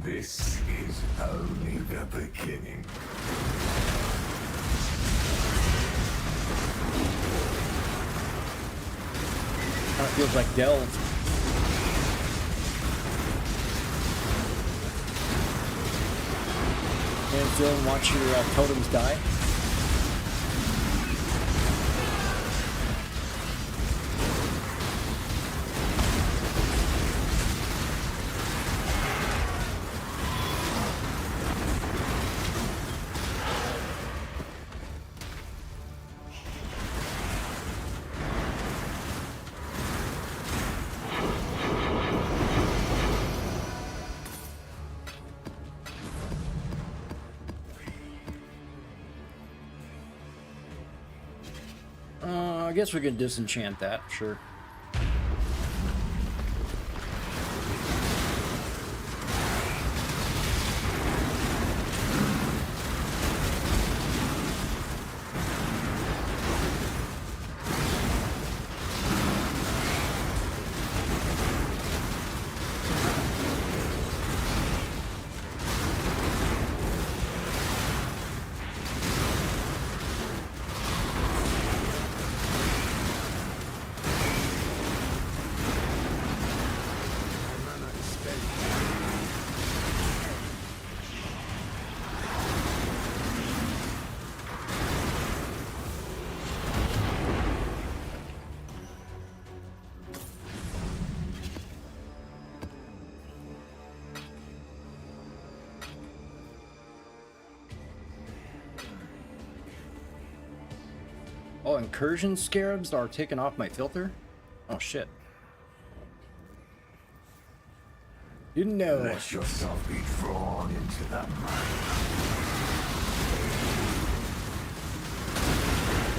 This is only the beginning. Kind of feels like Delve. Stand still and watch your totems die. I guess we can disenchant that, sure. Oh, incursion scarabs are taking off my filter? Oh shit. Didn't know. Let yourself be drawn into that mind.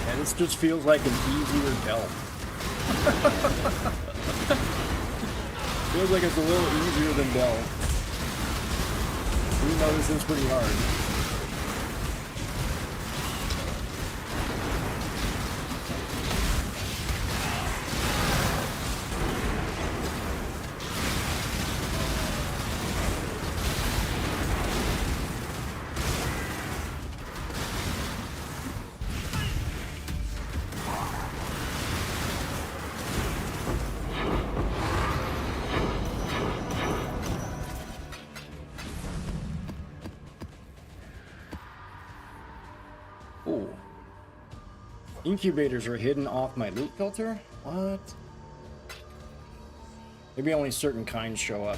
And this just feels like an easier delve. Feels like it's a little easier than delve. Even though this is pretty hard. Incubators are hidden off my loot filter? What? Maybe only certain kinds show up.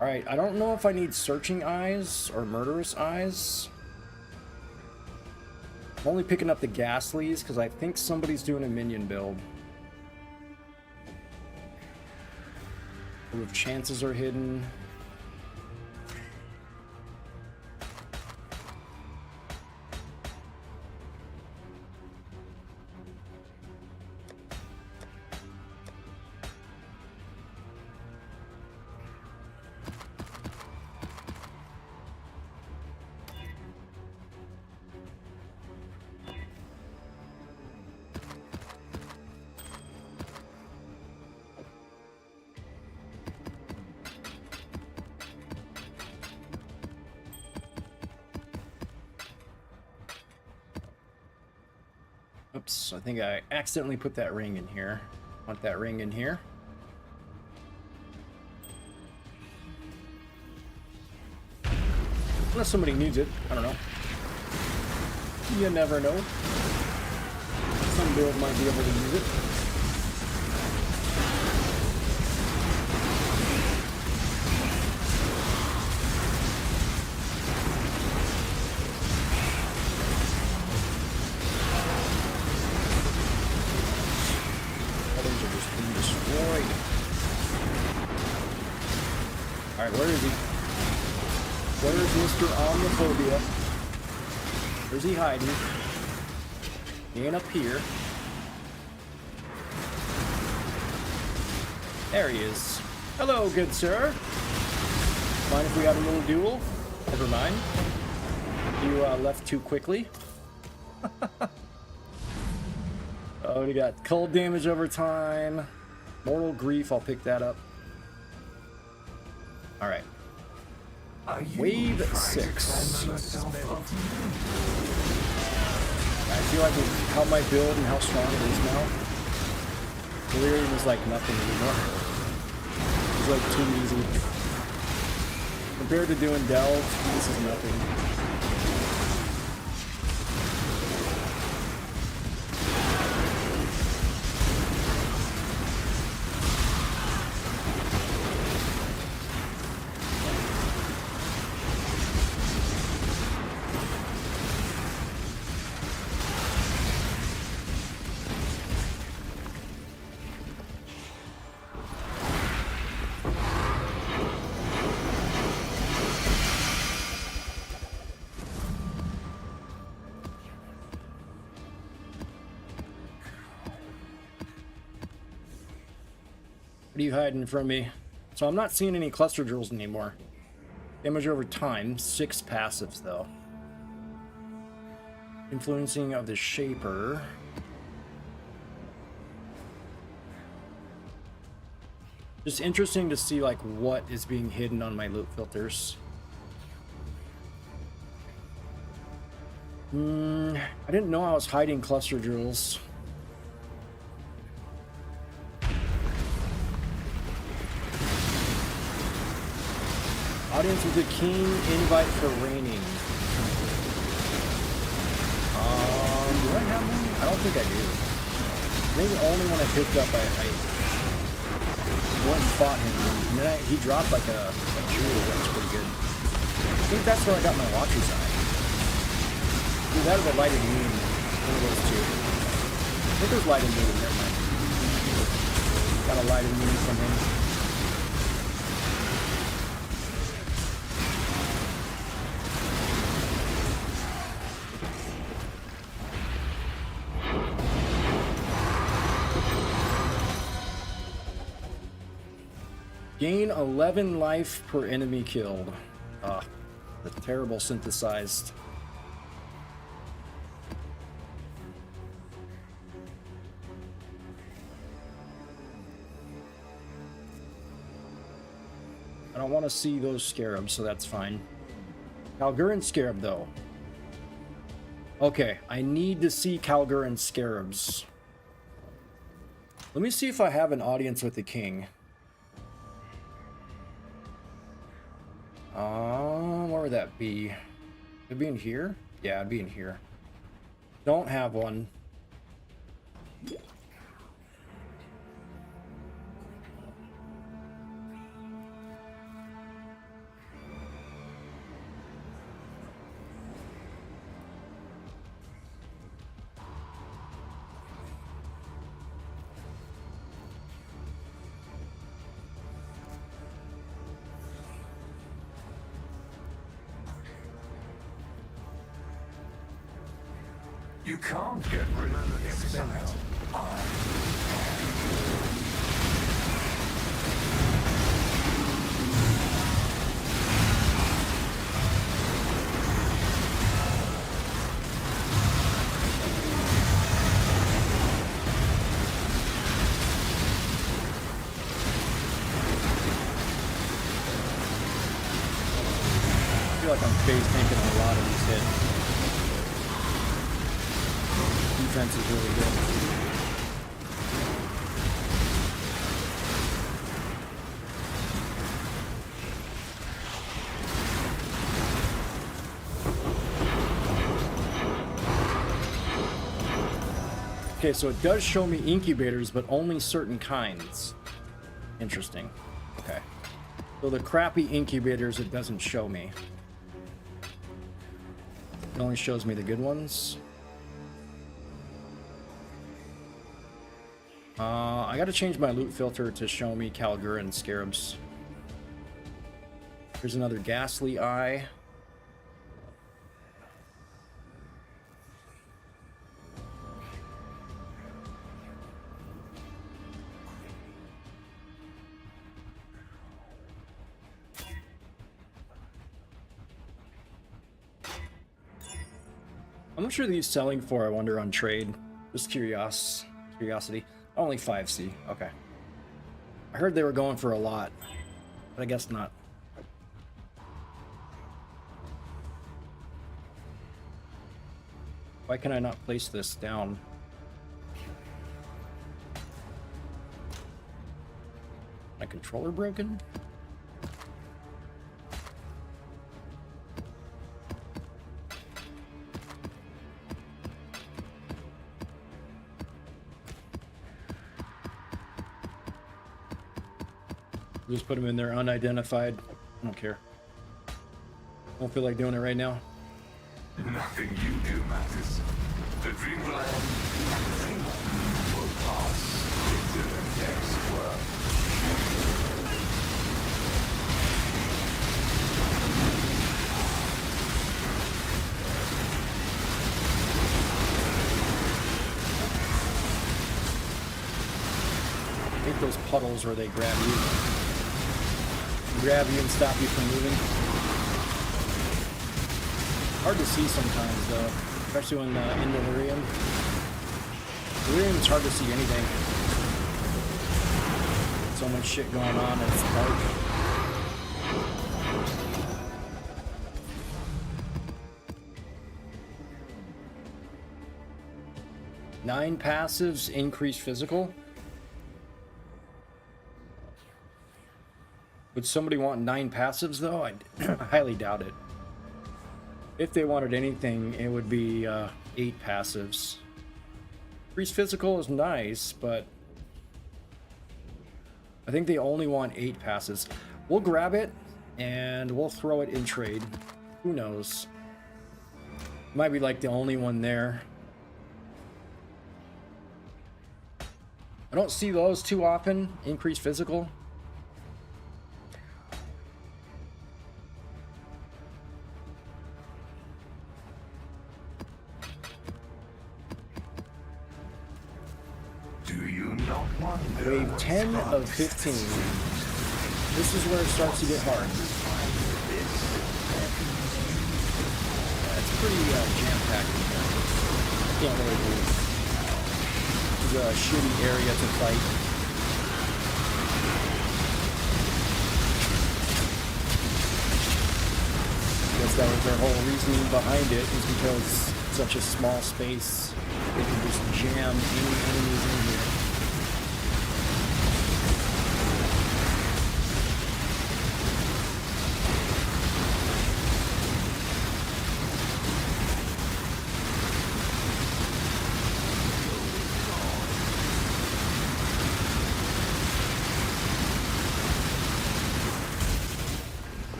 Alright, I don't know if I need searching eyes or murderous eyes. I'm only picking up the ghastlies because I think somebody's doing a minion build. If chances are hidden. Oops, I think I accidentally put that ring in here. Want that ring in here. Unless somebody needs it, I don't know. You never know. Some build might be able to use it. Alright, where is he? Where is Mr. Omniphobia? Where's he hiding? He ain't up here. There he is. Hello, good sir. Mind if we got a little duel? Never mind. You left too quickly. Oh, we got cold damage over time. Mortal grief, I'll pick that up. Alright. Wave 6. I feel like with how my build and how strong it is now, Delirium is like nothing anymore. It's like too easy. Compared to doing Delve, this is nothing. What are you hiding from me? So I'm not seeing any cluster drills anymore. Damage over time, 6 passives though. Influencing of the Shaper. Just interesting to see like what is being hidden on my loot filters. I didn't know I was hiding cluster drills. Audience with the king, invite for reigning. Do I have one? I don't think I do. Maybe only when I picked up, I went and fought him, and then he dropped like a jewel that was pretty good. I think that's where I got my Watcher's Eye. Dude, that was a lighted moon. One of those two. I think it was lighted moon, never mind. Got a lighted moon from him. Gain 11 life per enemy killed. Ah, the terrible synthesized. I don't want to see those scarabs, so that's fine. Kalguran scarab, though. Okay, I need to see Kalguran scarabs. Let me see if I have an audience with the king. Where would that be? It'd be in here? Yeah, it'd be in here. Don't have one. You can't get rid of exile. I feel like I'm phase tanking a lot of these hits. Defense is really good. Okay, so it does show me incubators, but only certain kinds. Interesting. Okay. So the crappy incubators it doesn't show me. It only shows me the good ones. I gotta change my loot filter to show me Calgura and Scarabs. Here's another Ghastly Eye. How much are these selling for, I wonder, on trade? Just curiosity. Only 5C. Okay. I heard they were going for a lot, but I guess not. Why can I not place this down? My controller broken? Just put them in there unidentified. I don't care. Don't feel like doing it right now. Nothing you do matters. The dreamland will pass into the next world. I hate those puddles where they grab you. Grab you and stop you from moving. Hard to see sometimes though, especially when in Delirium. Delirium's hard to see anything. So much shit going on and it's dark. Nine passives, increase physical. Would somebody want 9 passives though? I highly doubt it. If they wanted anything, it would be 8 passives. Increased physical is nice, but I think they only want 8 passes. We'll grab it and we'll throw it in trade. Who knows? Might be like the only one there. I don't see those too often. Increased physical. Wave 10 of 15. This is where it starts to get hard. Yeah, it's pretty jam-packed in here. Can't really move. This is a shitty area to fight. I guess that was their whole reasoning behind it, is because it's such a small space, they can just jam any enemies in here.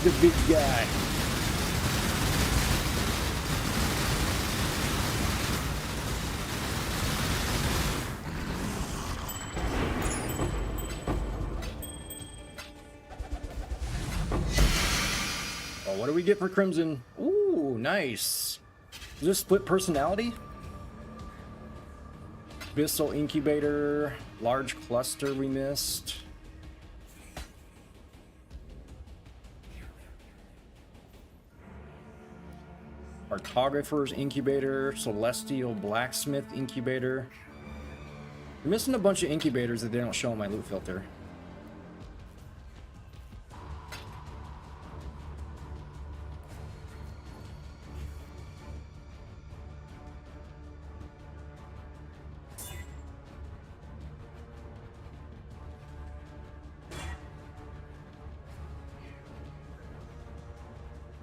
the big guy. Oh, what do we get for Crimson? Ooh, nice. Is this split personality? Abyssal Incubator, large cluster we missed. Cartographer's Incubator, Celestial Blacksmith Incubator. We're missing a bunch of incubators that they don't show on my loot filter.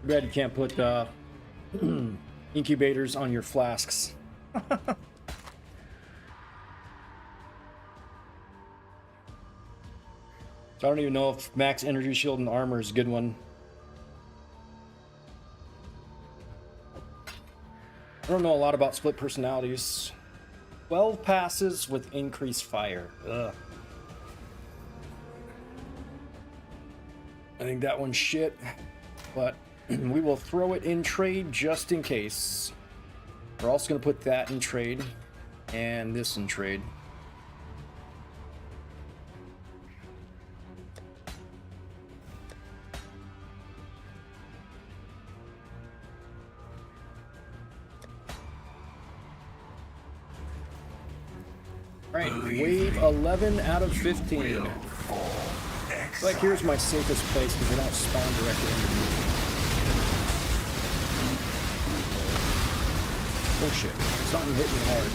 Too bad you can't put incubators on your flasks. So I don't even know if max energy shield and armor is a good one. I don't know a lot about split personalities. 12 passes with increased fire. Ugh. I think that one's shit, but we will throw it in trade just in case. We're also going to put that in trade and this in trade. Right, wave 11 out of 15. Like, here's my safest place because they don't spawn directly underneath me. Oh shit, something hit me hard.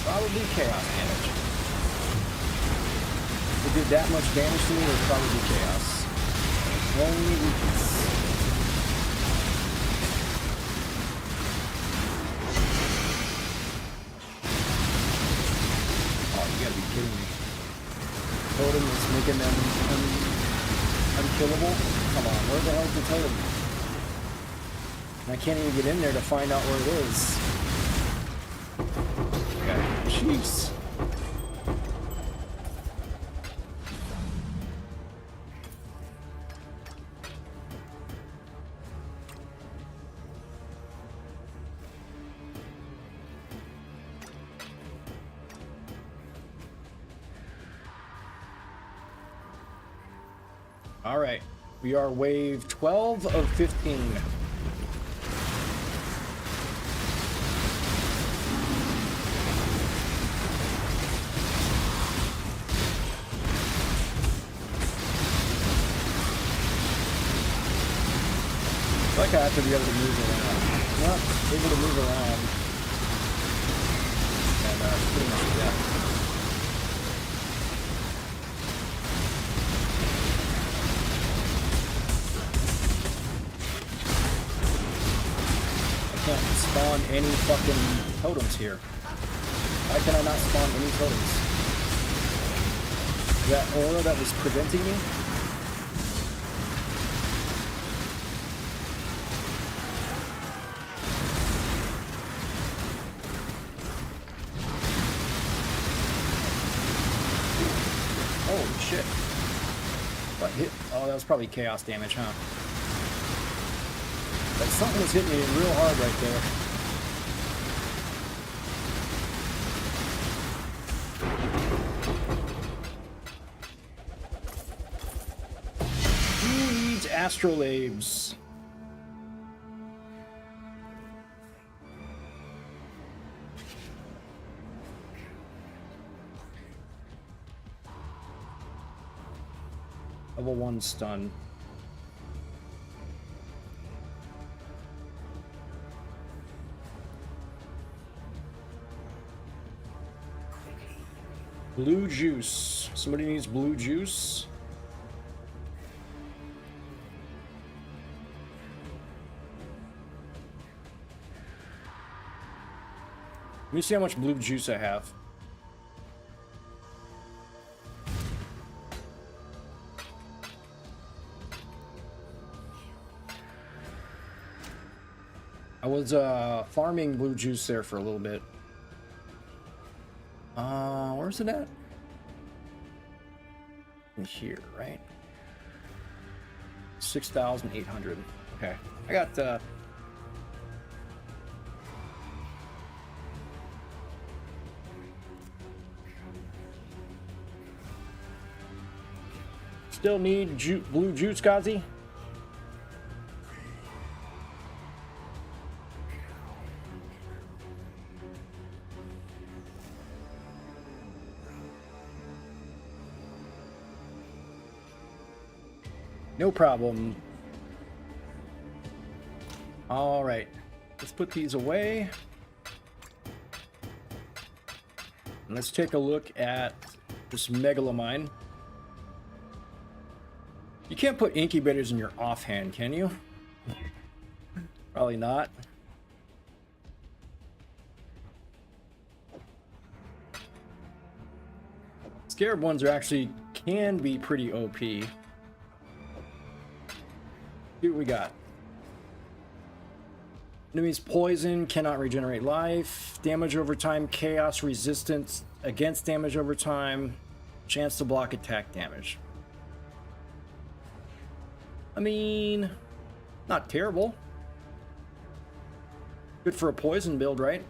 Probably chaos damage. If it did that much damage to me, it would probably be chaos. Only weakness. You gotta be kidding me. Totem is making them unkillable? Come on, where the hell is the totem? And I can't even get in there to find out where it is. Okay, jeez. All right, we are wave 12 of 15. I feel like I have to be able to move around. Not able to move around. And pretty much that. Can't spawn any fucking totems here. Why can I not spawn any totems? That aura that was preventing me? Holy shit. What hit? Oh, that was probably chaos damage, huh? But something was hitting me real hard right there. Who needs astrolabes? Level 1 stun. Blue juice. Somebody needs blue juice. Let me see how much blue juice I have. was farming blue juice there for a little bit. Where's it at? In here, right? 6,800. Okay. I got still need blue juice, Gazi? No problem. All right, let's put these away. And let's take a look at this megalamine. You can't put incubators in your offhand, can you? Probably not. Scarab ones are actually can be pretty OP. See what we got. Enemies poison, cannot regenerate life, damage over time, chaos resistance against damage over time, chance to block attack damage. I mean, not terrible. Good for a poison build, right?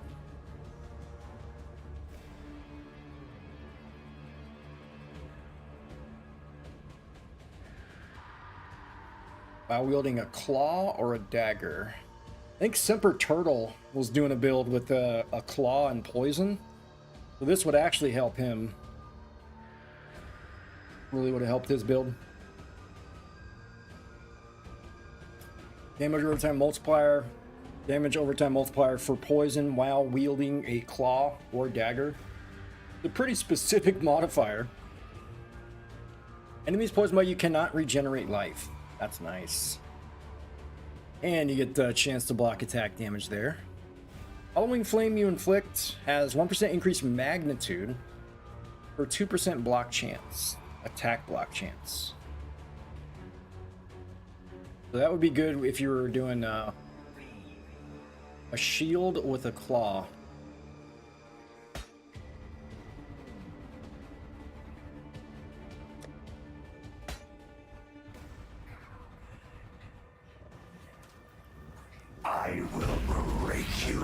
While wielding a claw or a dagger. I think Semper Turtle was doing a build with a claw and poison. So this would actually help him. Really would have helped his build. Damage over time multiplier. Damage over time multiplier for poison while wielding a claw or dagger. It's a pretty specific modifier. Enemies poisoned by you cannot regenerate life. That's nice. And you get the chance to block attack damage there. Following flame you inflict has 1% increased magnitude for 2% block chance. Attack block chance. So that would be good if you were doing a shield with a claw. I will break you.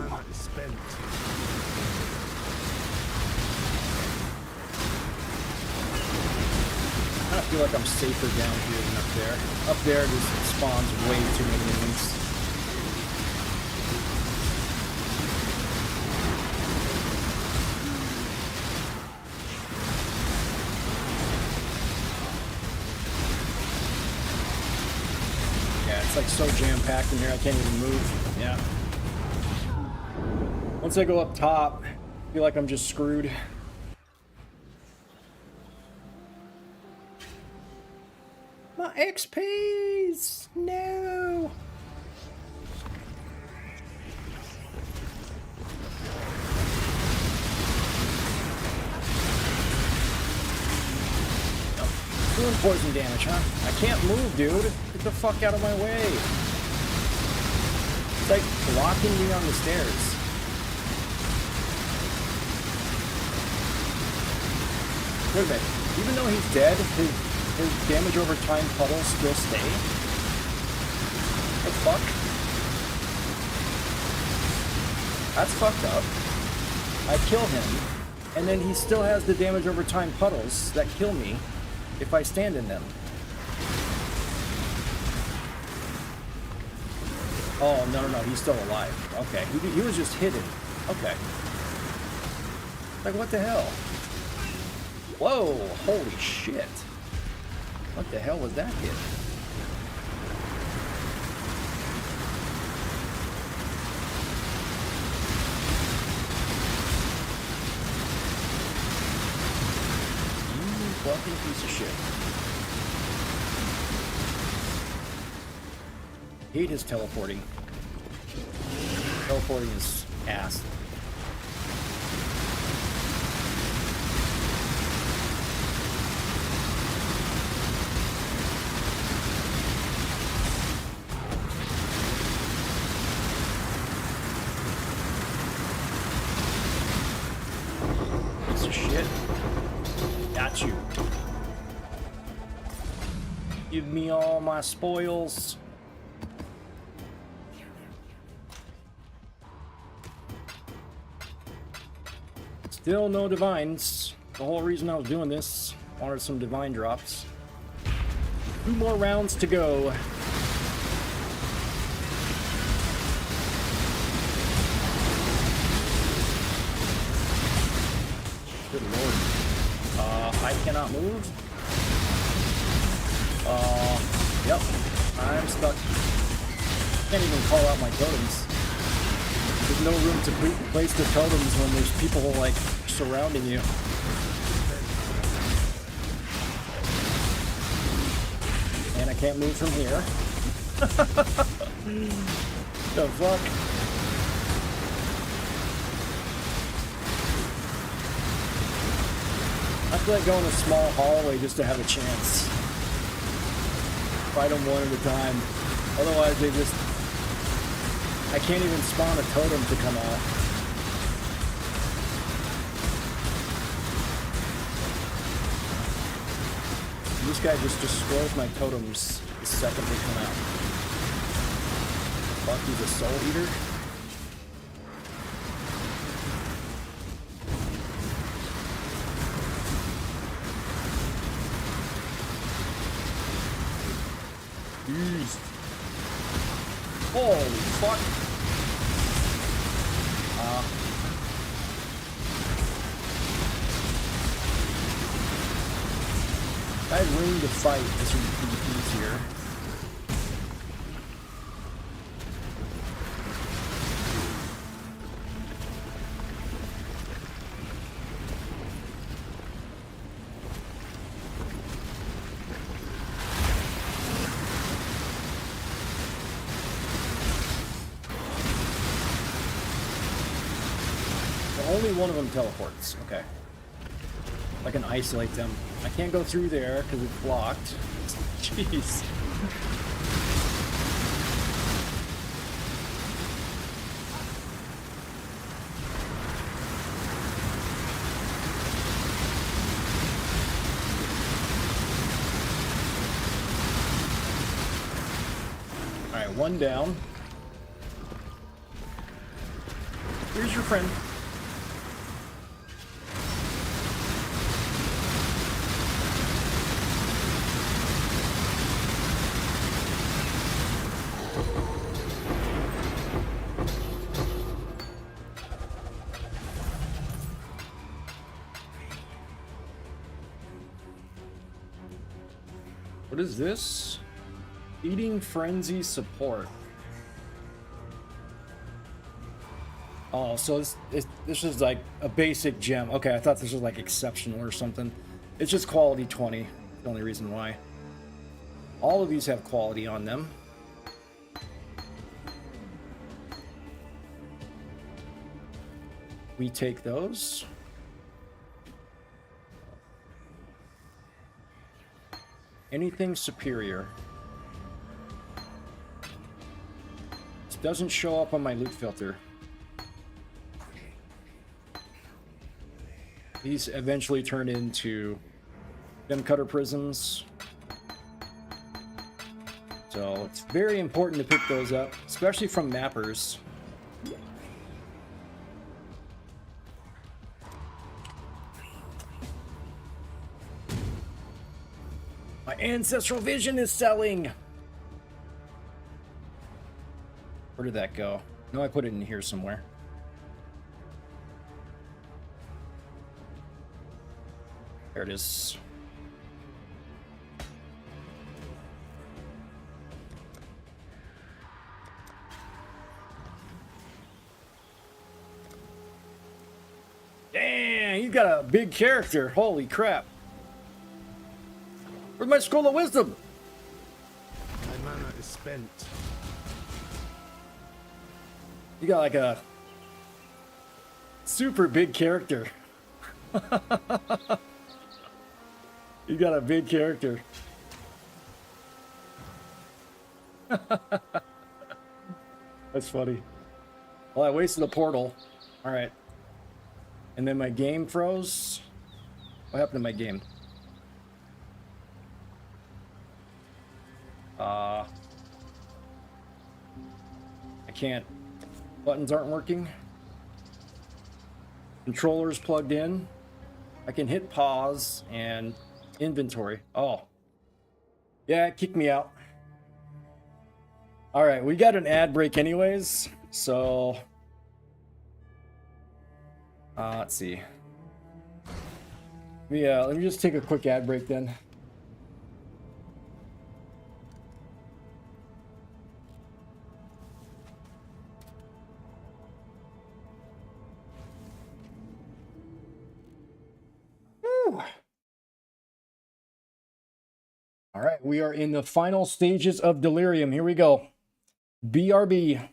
I feel like I'm safer down here than up there. Up there just spawns way too many enemies. Yeah, it's like so jam-packed in here I can't even move. Yeah. Once I go up top, I feel like I'm just screwed. My XPs! No! Doing poison damage, huh? I can't move, dude. Get the fuck out of my way. It's like blocking me on the stairs. Wait a minute. Even though he's dead, his damage over time puddles still stay? What the fuck? That's fucked up. I kill him, and then he still has the damage over time puddles that kill me if I stand in them. Oh, no, he's still alive. Okay, he was just hidden. Okay. Like, what the hell? Whoa, holy shit. What the hell was that hit? You fucking piece of shit. Hate his teleporting. Teleporting is ass. Give me all my spoils. Still no divines. The whole reason I was doing this. Wanted some divine drops. 2 more rounds to go. Good lord. I cannot move. Yep. I'm stuck. Can't even call out my totems. There's no room to place the totems when there's people like surrounding you. And I can't move from here. The fuck? I feel like going a small hallway just to have a chance. Fight them one at a time. Otherwise they just... I can't even spawn a totem to come out. This guy just destroys my totems the second they come out. Fuck, he's a soul eater? Jeez. Holy fuck. I had room to fight this would be easier. Only one of them teleports. Okay. I can isolate them. I can't go through there because it's blocked. Jeez. Alright, one down. Here's your friend. What is this? Eating Frenzy support. Oh, so this is like a basic gem. Okay, I thought this was like exceptional or something. It's just quality 20. The only reason why. All of these have quality on them. We take those. Anything superior. This doesn't show up on my loot filter. These eventually turn into gem cutter prisms. So it's very important to pick those up, especially from mappers. My ancestral vision is selling. Where did that go? No, I put it in here somewhere. There it is. Damn, you got a big character. Holy crap. Where's my scroll of wisdom? My mana is spent. You got like a super big character. You got a big character. That's funny. Well, I wasted a portal. Alright. And then my game froze. What happened to my game? I can't. Buttons aren't working. Controller's plugged in. I can hit pause and inventory. Oh. Yeah, it kicked me out. Alright, we got an ad break anyways, so... let's see. Yeah, let me just take a quick ad break then. Whew. All right, we are in the final stages of Delirium. Here we go. BRB.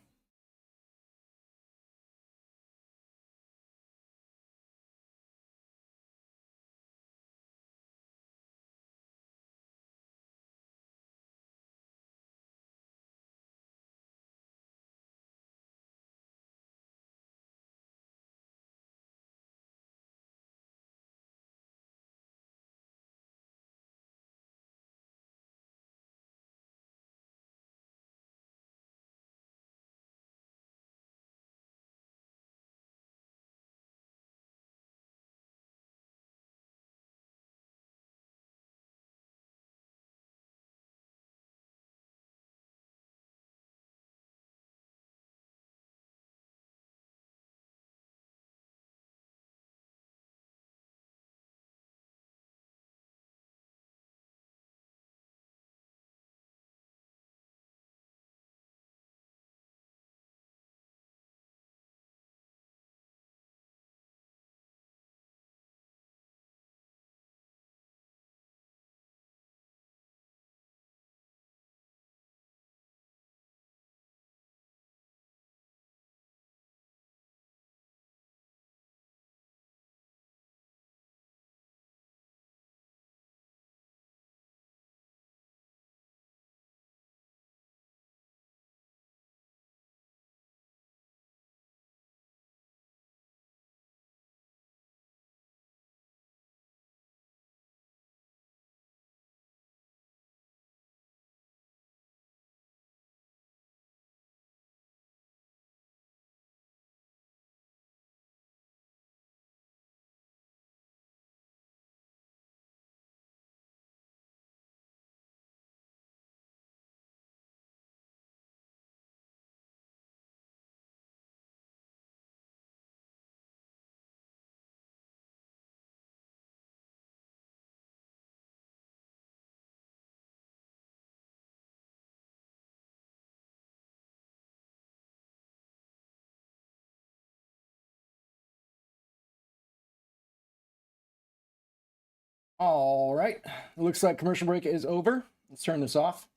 All right, looks like commercial break is over. Let's turn this off.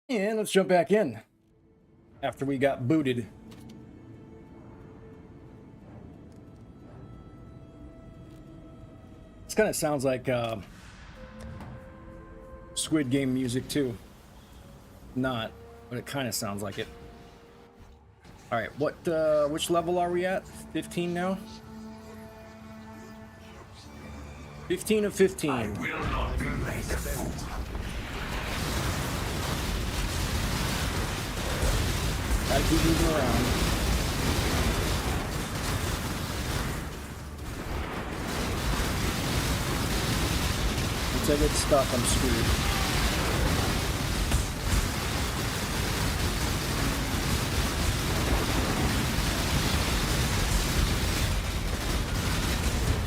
And let's jump back in after we got booted. This kind of sounds like Squid Game music too. Not, but it kind of sounds like it. All right, which level are we at? 15 now? 15 of 15. I will not be made a fool. Gotta keep moving around. Once I get stuck, I'm screwed.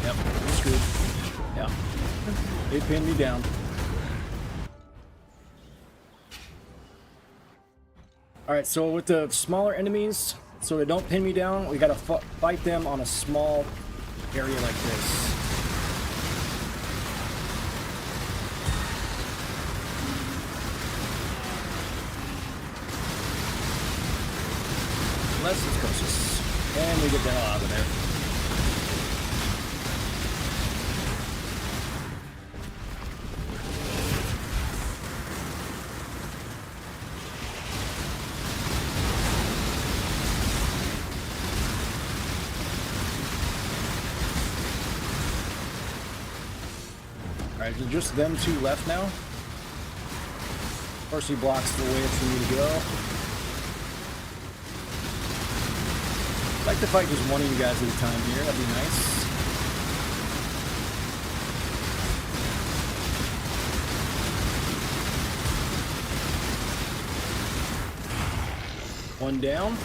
Yep, I'm screwed. Yeah. They pinned me down. Alright, so with the smaller enemies, so they don't pin me down, we gotta fight them on a small area like this. Unless it's closest. And we get the hell out of there. Alright, just them two left now. Of course, he blocks the way for me to go. I'd like to fight just one of you guys at a time here. That'd be nice. One down.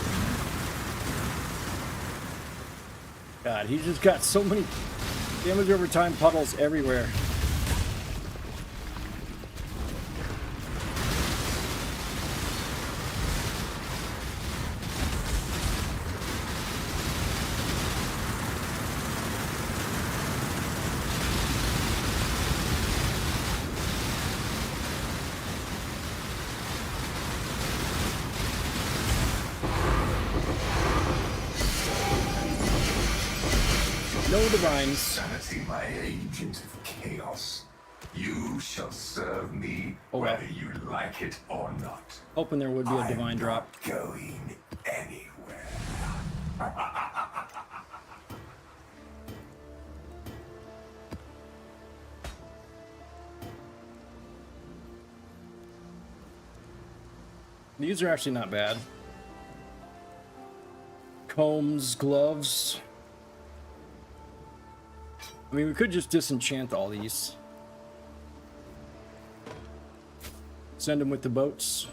God, he's just got so many damage over time puddles everywhere. No divines. Sanity, my agent of chaos. You shall serve me Oh, well. whether you like it or not. Hoping there would be a divine I'm drop. not going anywhere. These are actually not bad. Combs, gloves. I mean, we could just disenchant all these. Send them with the boats.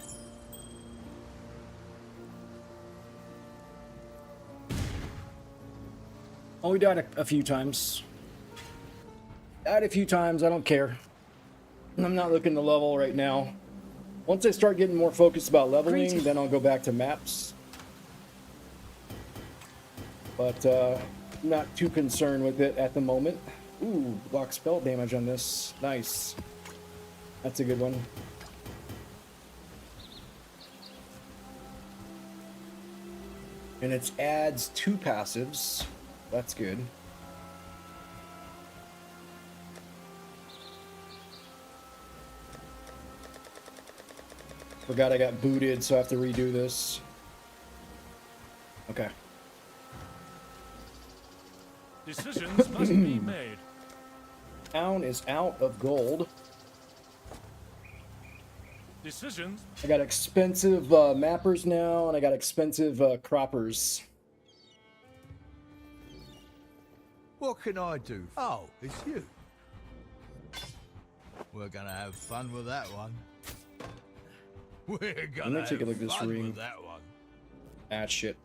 Oh, we died a few times. Died a few times, I don't care. I'm not looking to level right now. Once I start getting more focused about leveling, then I'll go back to maps. But, not too concerned with it at the moment. Ooh, block spell damage on this. Nice. That's a good one. And it adds 2 passives. That's good. Forgot I got booted, so I have to redo this. Okay. Decisions must be made. Town is out of gold. Decisions. I got expensive mappers now, and I got expensive croppers. What can I do? Oh, it's you. We're gonna have fun with that one. We're gonna take a look at have this fun ring. with that one. Ah, shit.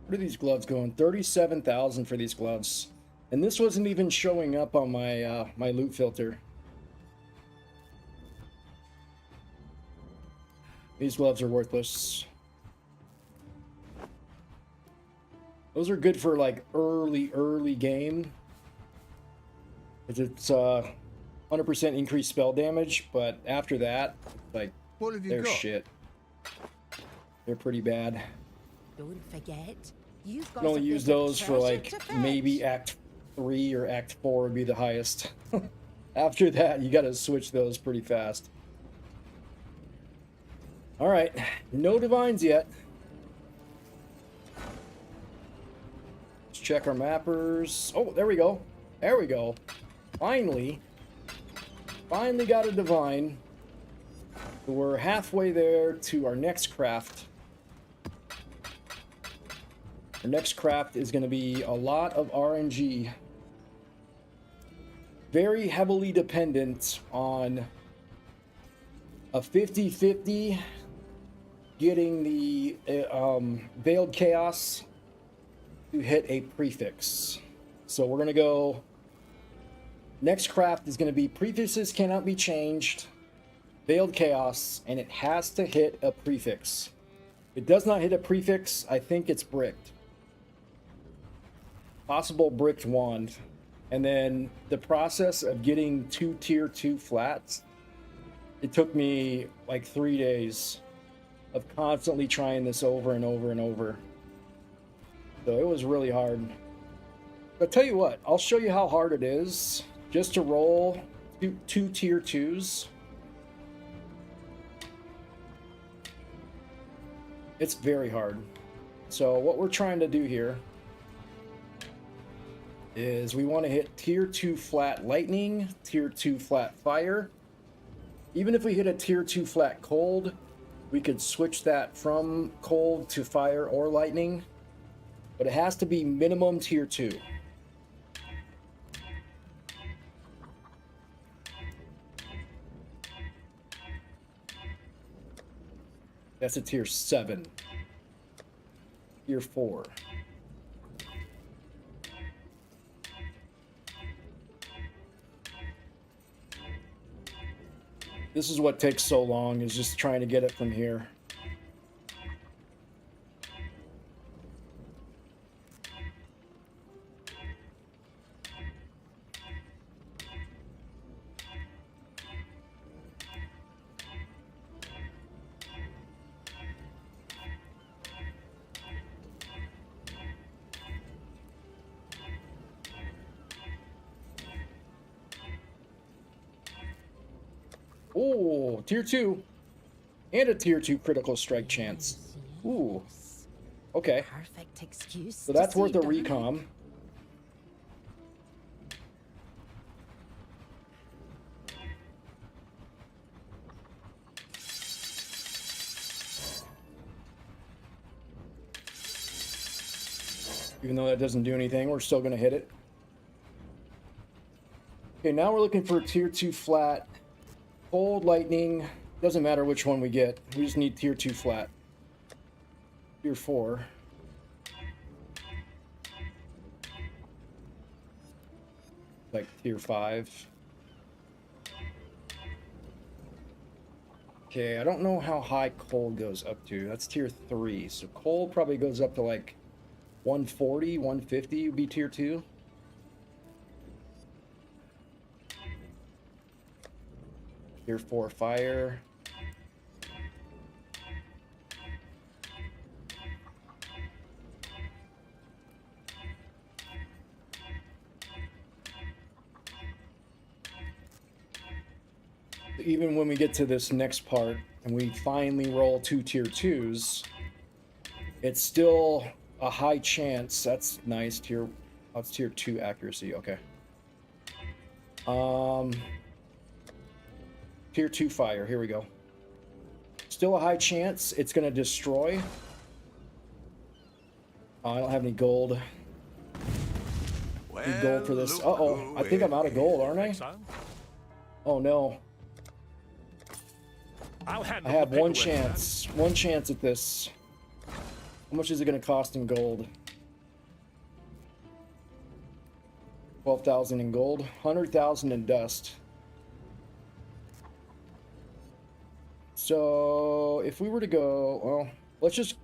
What are these gloves going? 37,000 for these gloves. And this wasn't even showing up on my my loot filter. These gloves are worthless. Those are good for like early game. It's 100% increased spell damage, but after that, like, What have you they're got? shit. They're pretty bad. Don't forget, you've You got can only a use bit of those for treasure like to fetch. maybe Act 3 or Act 4 would be the highest. After that, you gotta switch those pretty fast. Alright, no divines yet. Let's check our mappers. Oh, there we go. There we go. Finally got a divine. We're halfway there to our next craft. Our next craft is going to be a lot of RNG. Very heavily dependent on a 50-50 getting the Veiled Chaos to hit a prefix. So we're going to go... Next craft is going to be prefixes cannot be changed, Veiled Chaos, and it has to hit a prefix. If it does not hit a prefix, I think it's bricked. Possible bricked wand. And then the process of getting 2 tier 2 flats, it took me like 3 days of constantly trying this over and over and over. So it was really hard. But tell you what, I'll show you how hard it is just to roll 2 tier 2s. It's very hard. So what we're trying to do here is we want to hit tier 2 flat lightning, tier 2 flat fire, Even if we hit a tier 2 flat cold, we could switch that from cold to fire or lightning, but it has to be minimum tier 2. That's a tier 7. Tier 4. This is what takes so long, is just trying to get it from here. Oh, tier 2. And a tier 2 critical strike chance. Ooh. Okay. Perfect excuse. So that's worth a recom. Even though that doesn't do anything, we're still going to hit it. Okay, now we're looking for a tier 2 flat. Cold, lightning, doesn't matter which one we get. We just need tier 2 flat. Tier 4. Like tier 5. Okay, I don't know how high cold goes up to. That's tier 3. So cold probably goes up to like 140, 150 would be tier 2. Tier 4 fire. Even when we get to this next part and we finally roll 2 tier 2s, it's still a high chance. That's nice. That's tier 2 accuracy. Okay. Tier 2 fire. Here we go. Still a high chance it's going to destroy. I don't have any gold. Need gold for this. Uh-oh. I think I'm out of gold, aren't I? Exile? Oh, no. I'll I handle have the one paperwork, man. chance. One chance at this. How much is it going to cost in gold? 12,000 in gold. 100,000 in dust. So if we were to go, well, let's just,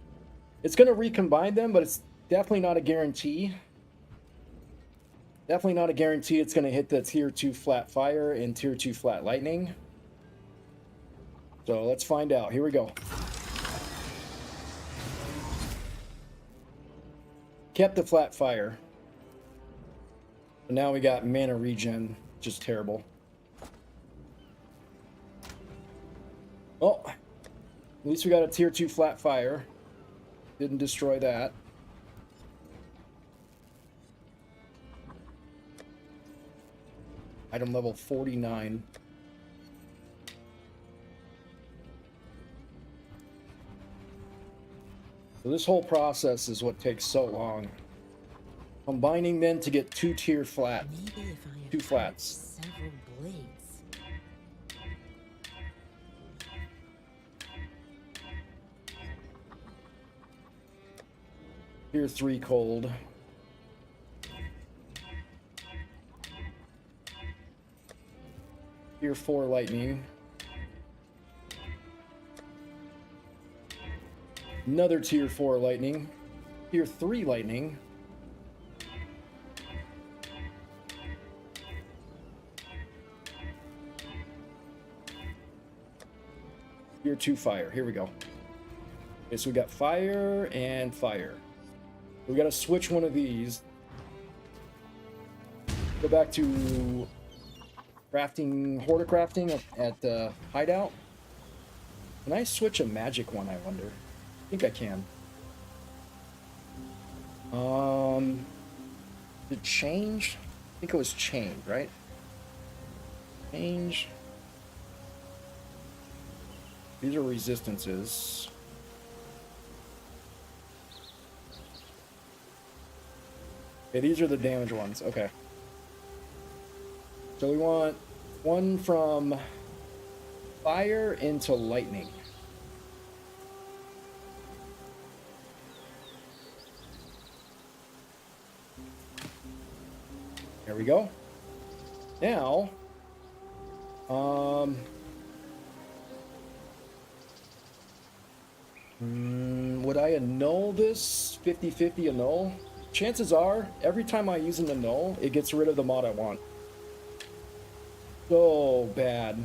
it's going to recombine them, but it's definitely not a guarantee. Definitely not a guarantee it's going to hit the tier 2 flat fire and tier 2 flat lightning. So let's find out. Here we go. Kept the flat fire. But now we got mana regen, just terrible. Oh, at least we got a tier 2 flat fire. Didn't destroy that. Item level 49. So this whole process is what takes so long. Combining them to get 2 tier flat. Maybe if I 2 flats. several blades. Tier 3 cold. Tier 4 lightning. Another tier 4 lightning. Tier 3 lightning. Tier 2 fire. Here we go. Okay, so we got fire and fire. We gotta switch one of these. Go back to crafting, horticrafting at the hideout. Can I switch a magic one, I wonder? I think I can. Did it change? I think it was chained, right? Change. These are resistances. Okay, these are the damage ones. Okay. So we want one from fire into lightning. There we go. Now, would I annul this? 50-50 annul? Chances are, every time I use an annul, it gets rid of the mod I want. So bad.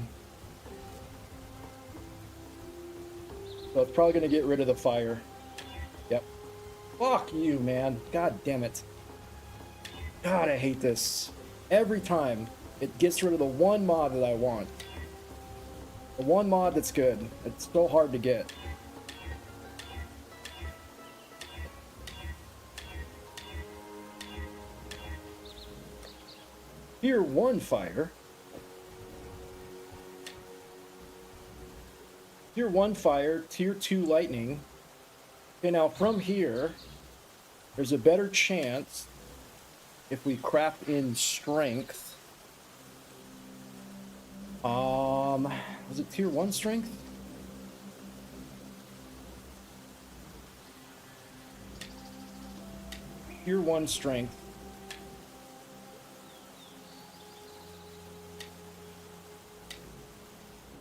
So it's probably going to get rid of the fire. Yep. Fuck you, man. God damn it. God, I hate this. Every time, it gets rid of the one mod that I want. The one mod that's good. It's so hard to get. Tier 1 fire. Tier 1 fire, Tier 2 lightning. Okay, now from here, there's a better chance if we craft in strength. Was it Tier 1 strength? Tier 1 strength.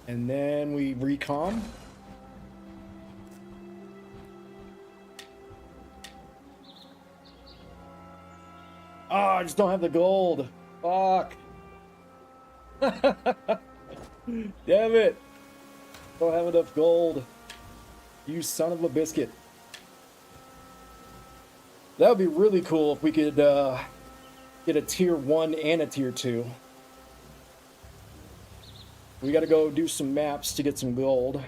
And then we recom. Ah, I just don't have the gold. Fuck. Damn it. Don't have enough gold. You son of a biscuit. That would be really cool if we could get a Tier 1 and a Tier 2. We gotta go do some maps to get some gold.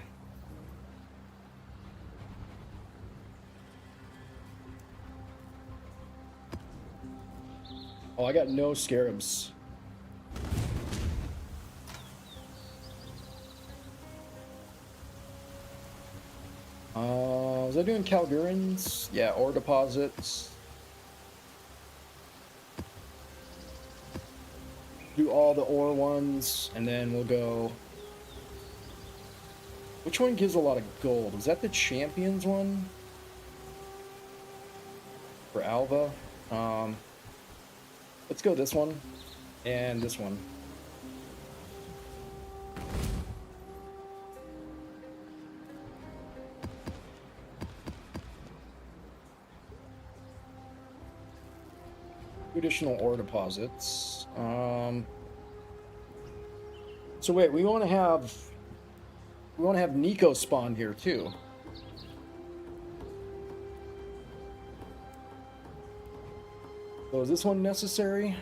Oh, I got no scarabs. Was I doing Calgurans? Yeah, ore deposits. Do all the ore ones, and then we'll go... Which one gives a lot of gold? Is that the champions one? For Alva? Let's go this one, and this one. Additional ore deposits. So wait, we want to have Nico spawn here too. So is this one necessary?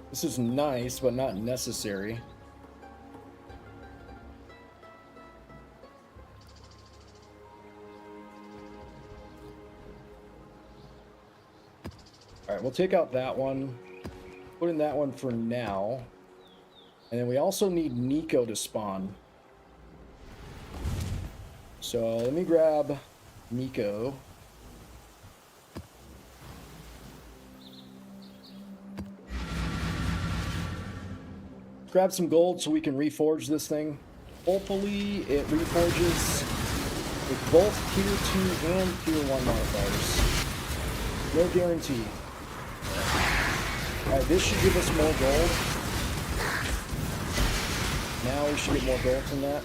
This is nice, but not necessary. Alright, we'll take out that one. Put in that one for now. And then we also need Nico to spawn. So let me grab Nico. Grab some gold so we can reforge this thing. Hopefully it reforges with both Tier 2 and Tier 1 modifiers. No guarantee. Alright, this should give us more gold. Now we should get more gold from that.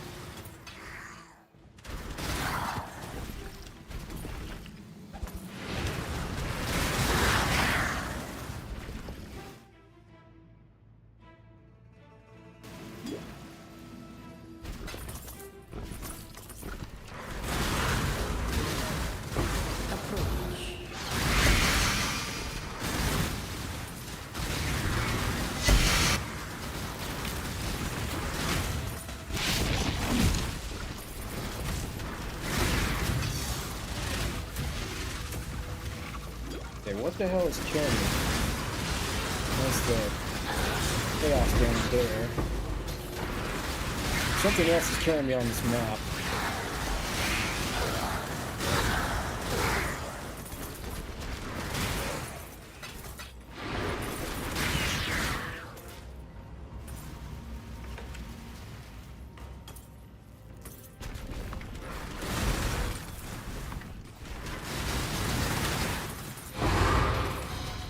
What the hell is killing me? That's the chaos damage there. Something else is killing me on this map.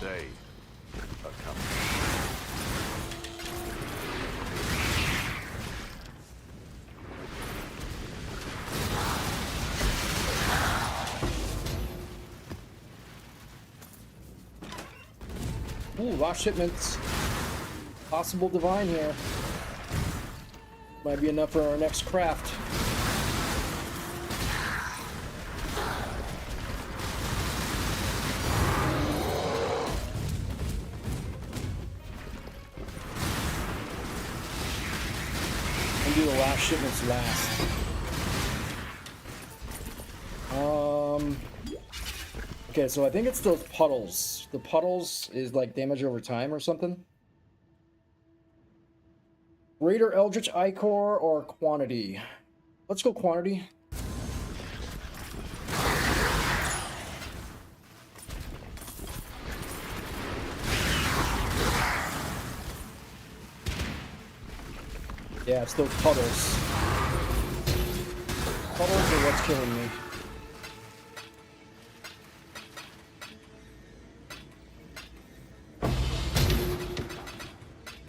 They are coming. Ooh, lost shipments. Possible divine here. Might be enough for our next craft. And do the last shipments last. Okay, so I think it's those puddles. The puddles is like damage over time or something. Raider Eldritch Ichor or quantity? Let's go quantity. Yeah, it's those puddles. Puddles are what's killing me.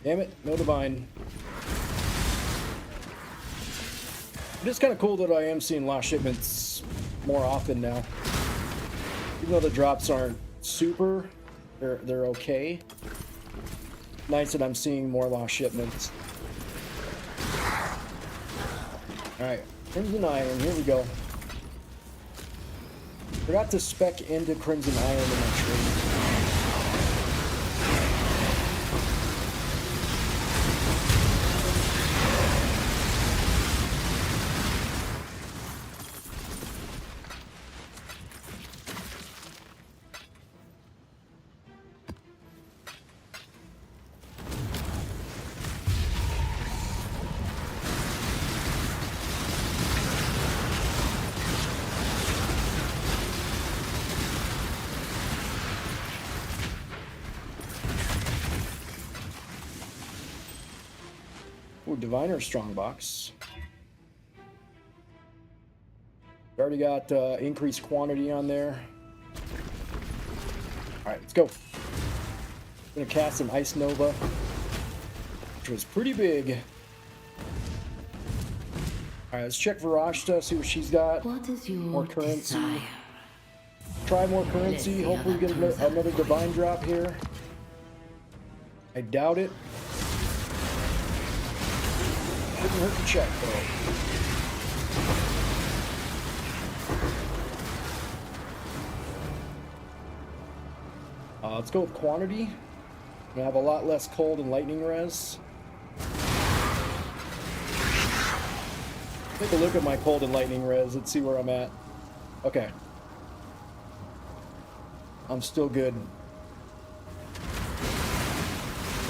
Damn it, no divine. It is kind of cool that I am seeing lost shipments more often now. Even though the drops aren't super, they're okay. Nice that I'm seeing more lost shipments. Alright, Crimson Iron, here we go. Forgot to spec into Crimson Iron in my trade. Ooh, Diviner Strongbox. We already got increased quantity on there. Alright, let's go. Gonna cast an Ice Nova, which was pretty big. Alright, let's check Mirage stuff, see what she's got. What is your More currency. desire? Try more currency, hopefully we get another divine drop here. I doubt it. Shouldn't hurt to check though. Let's go with quantity. I have a lot less cold and lightning res. Take a look at my cold and lightning res. Let's see where I'm at. Okay. I'm still good.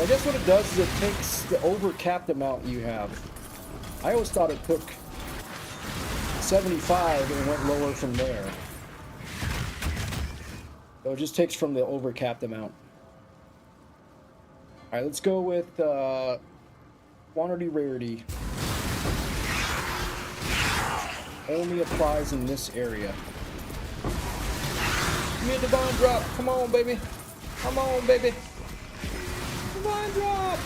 I guess what it does is it takes the over-capped amount you have. I always thought it took 75 and went lower from there. So it just takes from the over-capped amount. Alright, let's go with quantity rarity. Only applies in this area. Give me a divine drop. Come on, baby. Come on, baby. Divine drop.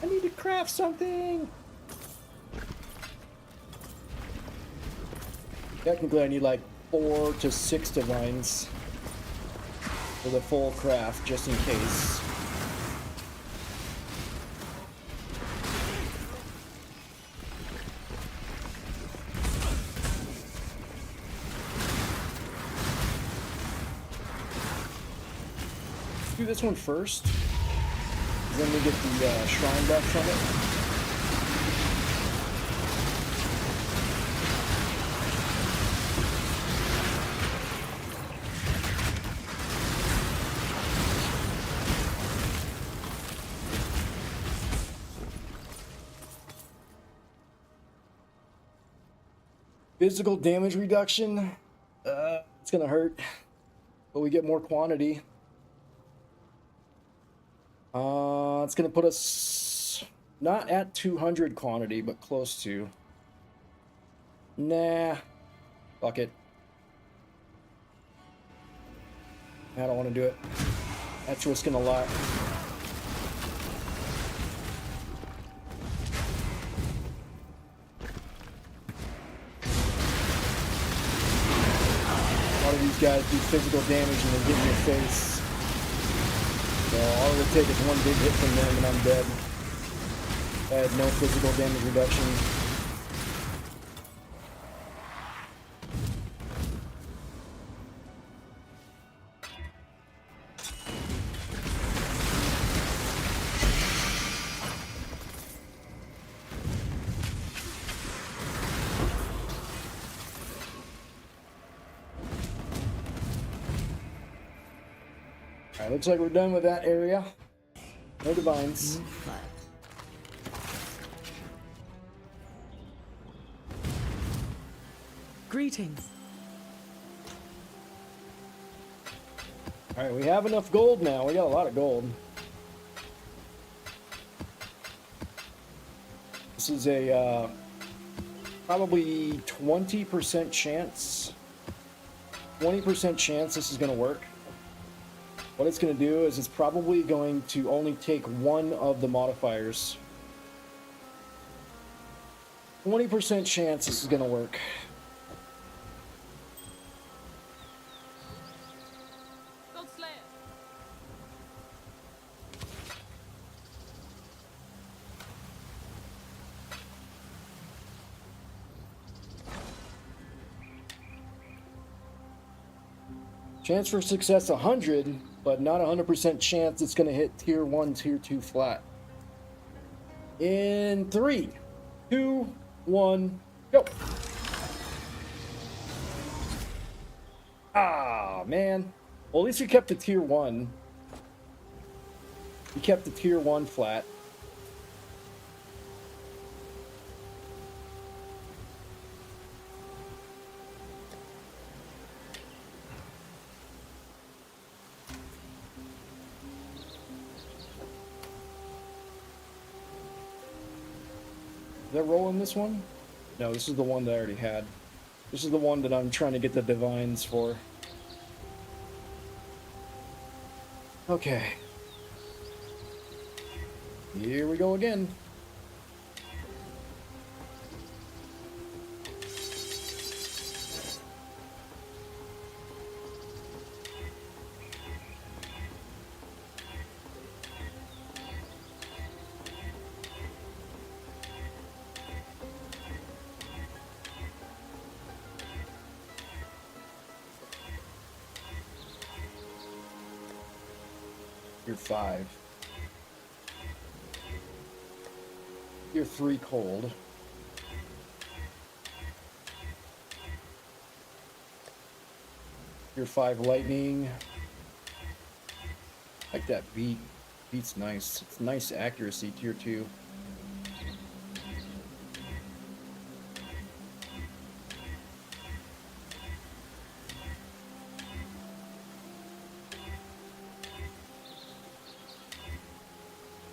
I need to craft something. Technically, I need like 4 to 6 divines for the full craft, just in case. Do this one first, then we get the shrine back from it. Physical damage reduction. It's gonna hurt, but we get more quantity. It's gonna put us not at 200 quantity, but close to. Nah, fuck it. I don't want to do it. That's risking a lot. A lot of these guys do physical damage and then get in your face. So all it would take is one big hit from them and I'm dead. I had no physical damage reduction. Alright, looks like we're done with that area. No divines. Greetings. Alright, we have enough gold now. We got a lot of gold. This is a probably 20% chance. 20% chance this is going to work. What it's going to do is it's probably going to only take one of the modifiers. 20% chance this is going to work. Chance for success 100, but not 100% chance it's going to hit tier 1, tier 2 flat. In 3, 2, 1, go. Ah, man. Well, at least you kept the tier 1. You kept the tier 1 flat. Did I roll in this one? No, this is the one that I already had. This is the one that I'm trying to get the divines for. Okay. Here we go again. You're 5. You're 3 cold. You're 5 lightning. I like that beat. Beat's nice. It's nice accuracy, tier 2.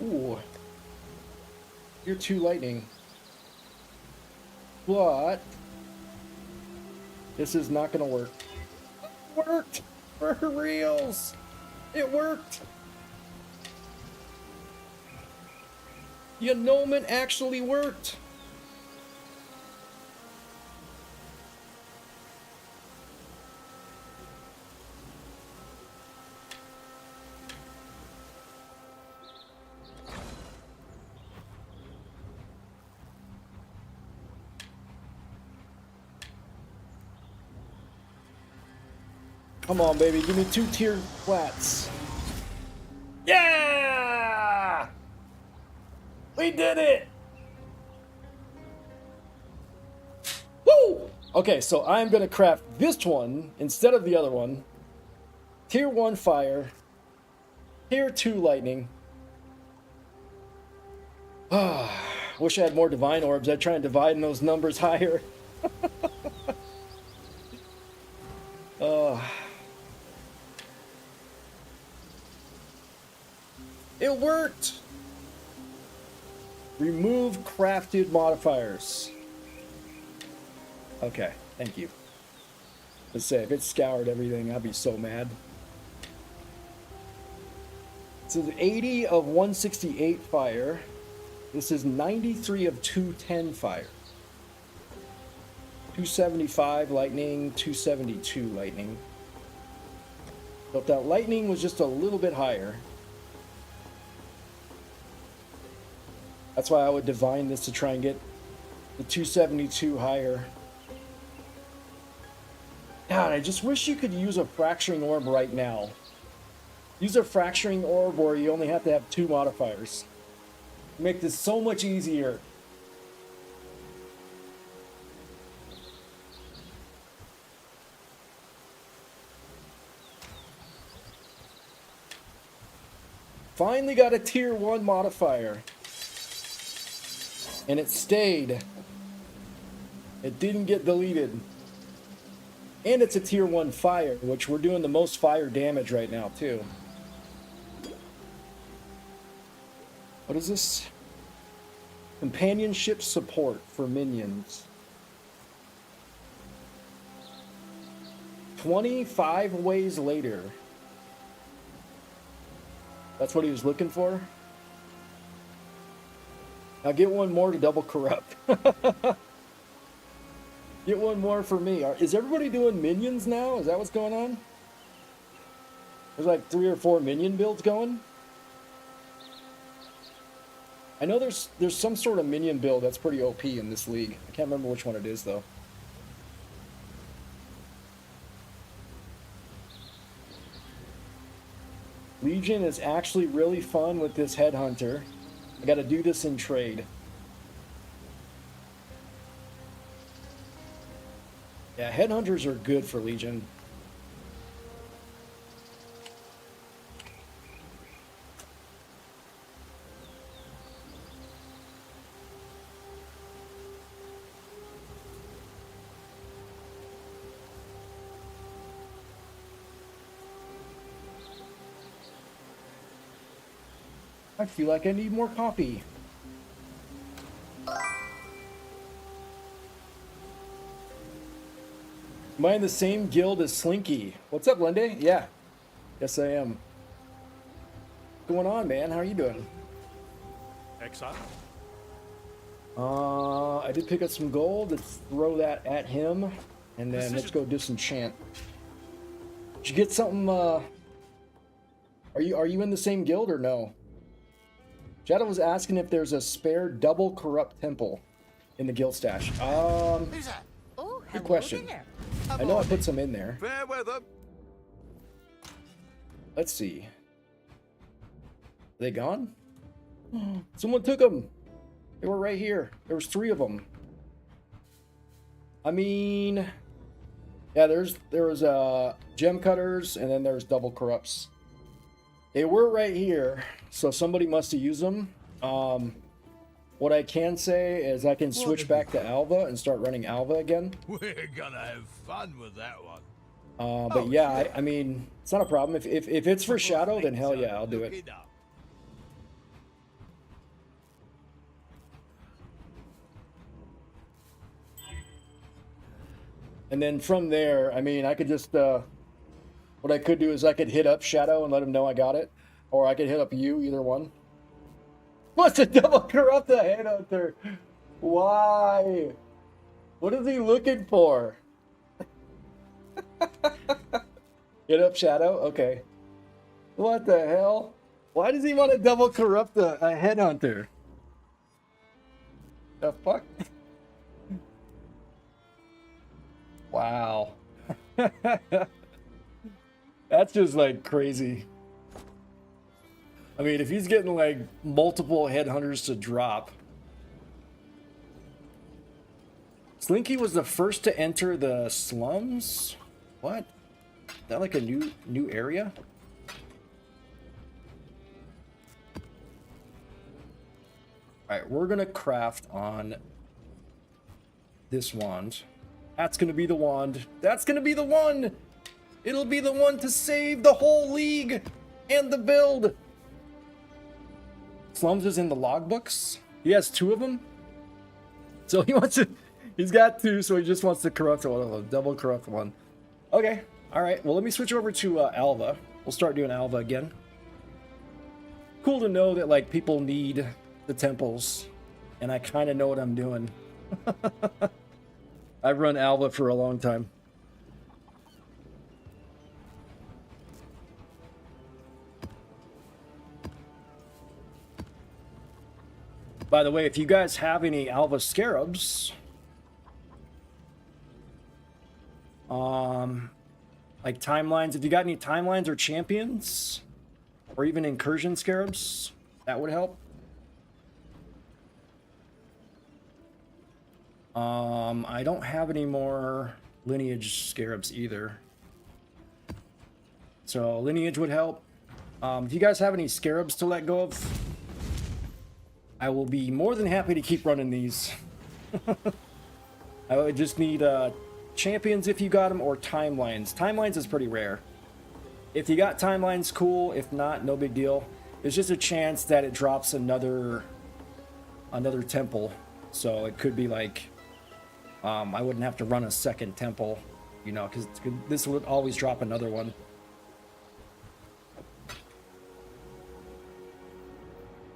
Ooh. You're 2 lightning. But this is not gonna work. It worked! For reals! It worked! The annulment actually worked! Come on, baby. Give me 2 tier flats. Yeah! We did it! Woo! Okay, so I'm going to craft this one instead of the other one. Tier 1 fire. Tier 2 lightning. Wish I had more divine orbs. I'd try and divide those numbers higher. It worked! Remove crafted modifiers. Okay, thank you. Let's say if it scoured everything, I'd be so mad. This is 80 of 168 fire. This is 93 of 210 fire. 275 lightning, 272 lightning. So if that lightning was just a little bit higher, that's why I would divine this to try and get the 272 higher. God, I just wish you could use a fracturing orb right now. Use a fracturing orb where you only have to have 2 modifiers. Make this so much easier. Finally got a tier 1 modifier. And it stayed. It didn't get deleted. And it's a tier 1 fire, which we're doing the most fire damage right now, too. What is this? Companionship support for minions. 25 ways later. That's what he was looking for? Now get one more to double corrupt. Get one more for me. Is everybody doing minions now? Is that what's going on? There's like 3 or 4 minion builds going. I know there's some sort of minion build that's pretty OP in this league. I can't remember which one it is though. Legion is actually really fun with this headhunter. I gotta do this in trade. Yeah, headhunters are good for Legion. I feel like I need more coffee. Am I in the same guild as Slinky? What's up, Lende? Yeah. Yes, I am. What's going on, man? How are you doing? Exile. I did pick up some gold. Let's throw that at him. And then let's go disenchant. Did you get something, Are you in the same guild or no? Shadow was asking if there's a spare double corrupt temple in the guild stash. Who's that? Oh, Good question. there. I know I put some in there. Fair weather. Let's see. Are they gone? Someone took them. They were right here. There was 3 of them. I mean, yeah, there was gem cutters and then there's double corrupts. They were right here, so somebody must have used them. What I can say is I can switch back to Alva and start running Alva again. We're gonna have fun with that one. But yeah, I mean, it's not a problem. If it's for Shadow, then hell yeah, I'll do it. And then from there, I mean, I could just, what I could do is I could hit up Shadow and let him know I got it. Or I could hit up you, either one. What's a double corrupt the headhunter? Why? What is he looking for? Hit up Shadow? Okay. What the hell? Why does he want to double corrupt a headhunter? The fuck? Wow. That's just like crazy. I mean, if he's getting like multiple headhunters to drop. Slinky was the first to enter the slums? What? Is that like a new area? Alright, we're gonna craft on this wand. That's gonna be the wand. That's gonna be the one! It'll be the one to save the whole league and the build. Slums is in the logbooks. He has 2 of them. So he wants to, he's got 2, so he just wants to corrupt one, double corrupt one. Okay, all right. Well, let me switch over to Alva. We'll start doing Alva again. Cool to know that like people need the temples, and I kind of know what I'm doing. I've run Alva for a long time. By the way, if you guys have any Alva Scarabs, like timelines, if you got any timelines or champions, or even incursion scarabs, that would help. I don't have any more lineage scarabs either. So lineage would help. If you guys have any scarabs to let go of, I will be more than happy to keep running these. I would just need champions if you got them, or timelines. Timelines is pretty rare. If you got timelines, cool. If not, no big deal. There's just a chance that it drops another temple. So it could be like, I wouldn't have to run a second temple, you know, because this would always drop another one.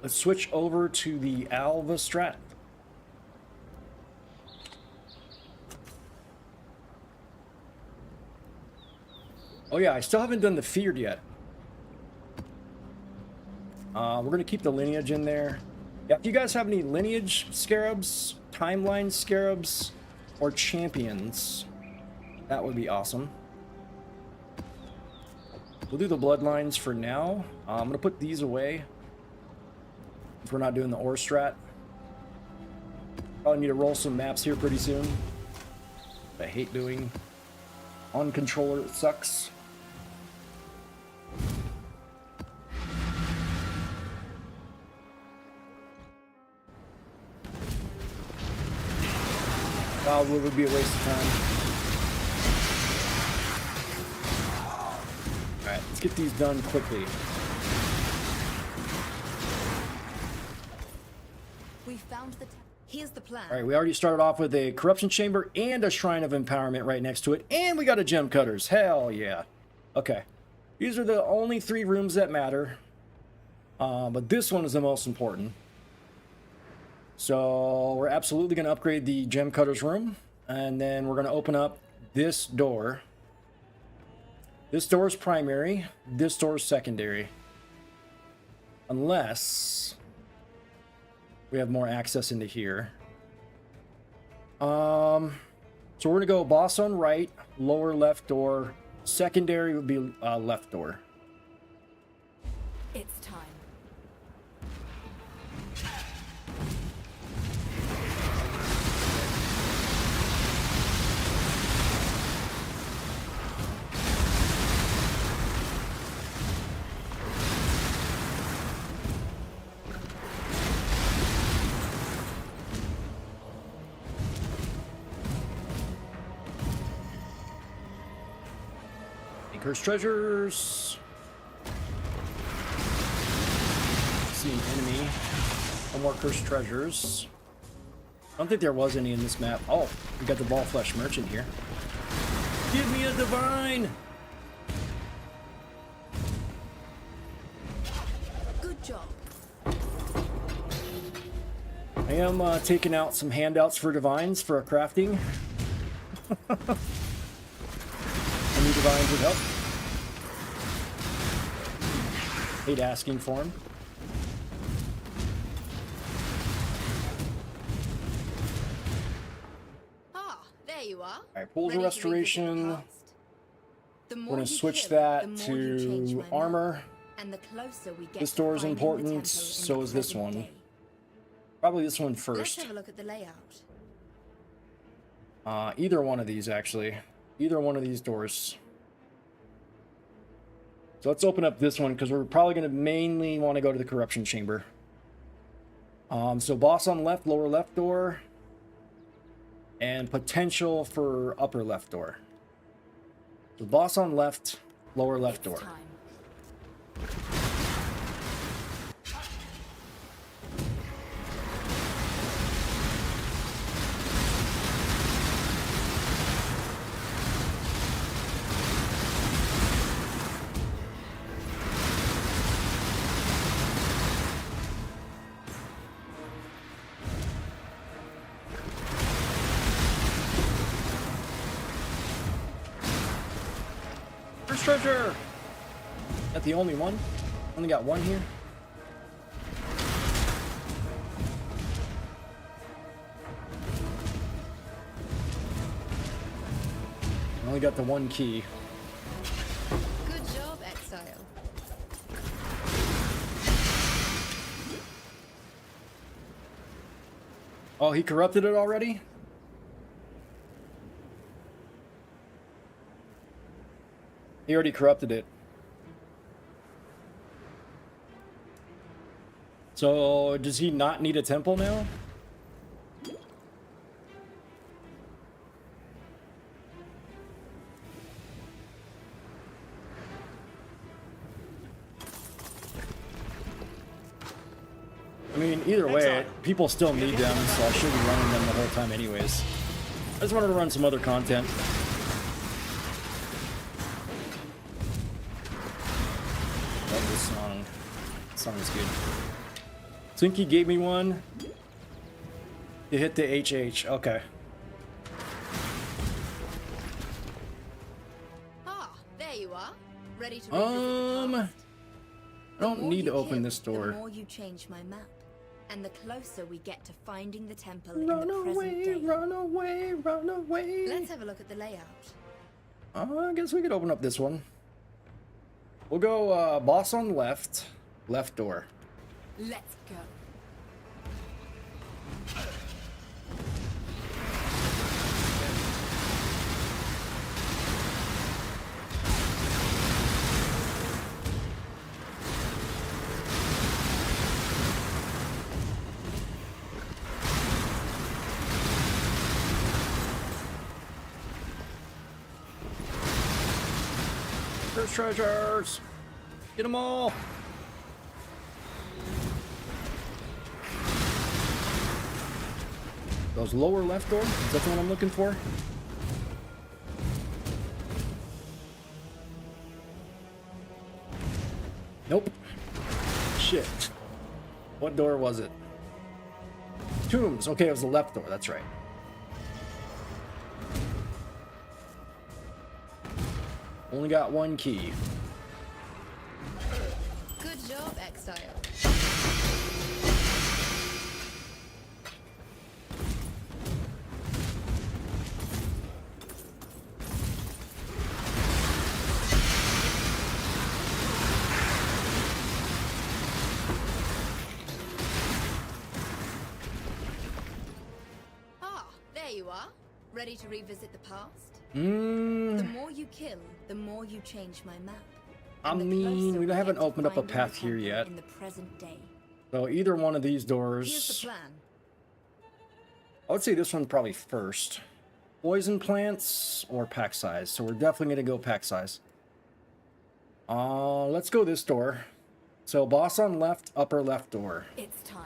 Let's switch over to the Alva Strat. Oh yeah, I still haven't done the Feared yet. We're going to keep the lineage in there. Yeah, if you guys have any lineage scarabs, timeline scarabs, or champions, that would be awesome. We'll do the bloodlines for now. I'm going to put these away if we're not doing the ore strat. Probably need to roll some maps here pretty soon. I hate doing on controller, it sucks. Wow, it would be a waste of time. Alright, let's get these done quickly. We found the. Here's the plan. Alright, we already started off with a corruption chamber and a shrine of empowerment right next to it, and we got a gem cutters. Hell yeah. Okay. These are the only 3 rooms that matter. But this one is the most important. So we're absolutely going to upgrade the gem cutters room, and then we're going to open up this door. This door is primary, this door is secondary. Unless we have more access into here. So we're going to go boss on right, lower left door, secondary would be left door. It's time. Cursed treasures. See an enemy. No more cursed treasures. I don't think there was any in this map. Oh, we got the ball flesh merchant here. Give me a divine. Good job. I am taking out some handouts for divines for crafting. Any divines would help. Hate asking for them. Ah, there you are. Alright, pools of Ready to revisit the restoration. past. The more We're going to you switch kill, that the more you change to my armor. map, and the closer we get This to door is finding the important, temple in so the is this present one. day. Probably this one Let's first. have a look at the layout. Either one of these, actually. Either one of these doors. So let's open up this one, because we're probably going to mainly want to go to the corruption chamber. So boss on left, lower left door. And potential for upper left door. So boss on left, lower left door. It's time. treasure! Is that the only one? Only got one here? Only got the one key. Good job, Exile. Oh, he corrupted it already? He already corrupted it. So, does he not need a temple now? I mean, either way, people still need them, so I should be running them the whole time anyways. I just wanted to run some other content. Love this song. This song is good. Twinkie gave me one. You hit the HH. Okay. Ah, there you are. Ready to revisit the past. I don't The more need you to open kill, this door. The more you change my map. And the closer we get to finding the temple in Run the present away, day. run away, run away. Let's have a look at the layout. I guess we could open up this one. We'll go boss on left, left door. Let's go. There's treasures. Get them all. Those lower left door? Is that the one I'm looking for? Nope. Shit. What door was it? Tombs. Okay, it was the left door. That's right. Only got one key. Good job, Exile. Ah, there you are. Ready to revisit the past? The more you kill, the more you change my map. I And the mean, closer we haven't get to opened up a finding path the here temple yet. In the present day. So either one of these Here's the doors. plan. I would say this one probably first. Poison plants or pack size. So we're definitely going to go pack size. Let's go this door. So boss on left, upper left door. It's time.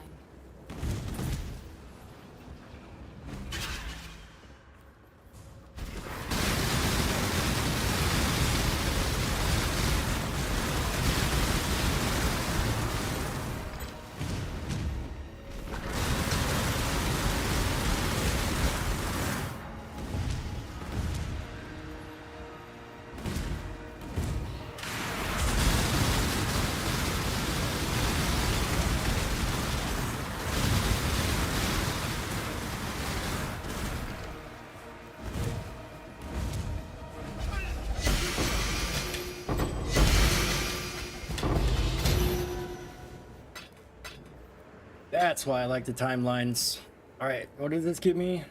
That's why I like the timelines. Alright, what does this give me?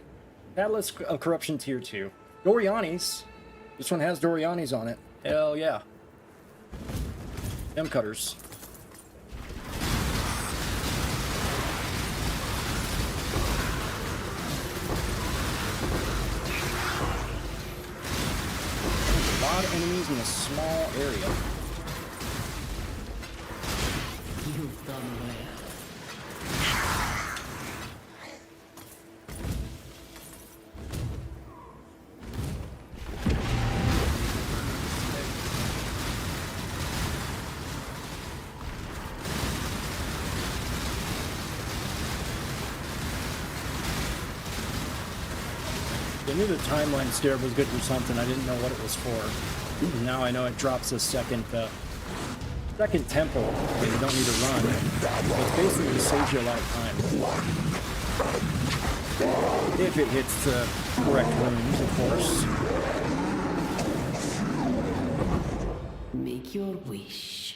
Atlas of Corruption Tier 2. Doriani's. This one has Doriani's on it. Hell yeah. M cutters. A lot of enemies in a small area. You've done well. I knew the timeline scarab was good for something. I didn't know what it was for. Now I know it drops a second temple, and you don't need to run. So it's basically just saves you a lot of time. If it hits the correct runes, of course. Make your wish.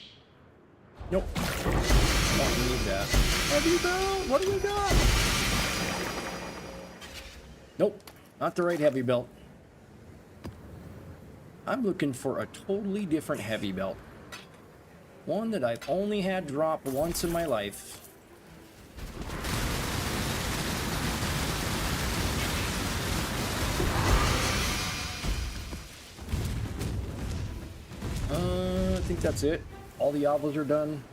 Nope. Don't need that. Heavy belt? What do we got? Nope. Not the right heavy belt. I'm looking for a totally different heavy belt. One that I've only had drop once in my life. I think that's it. All the oblas are done.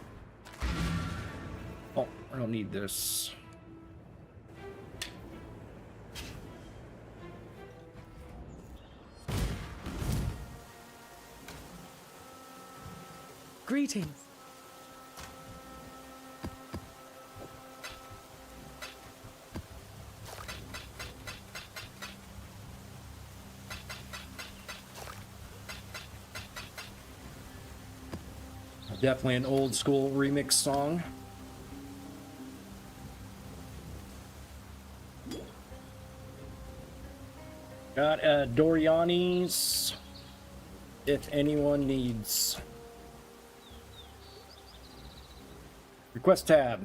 Oh, I don't need this. Greetings. Definitely an old school remix song. Got Doriani's if anyone needs. Request tab.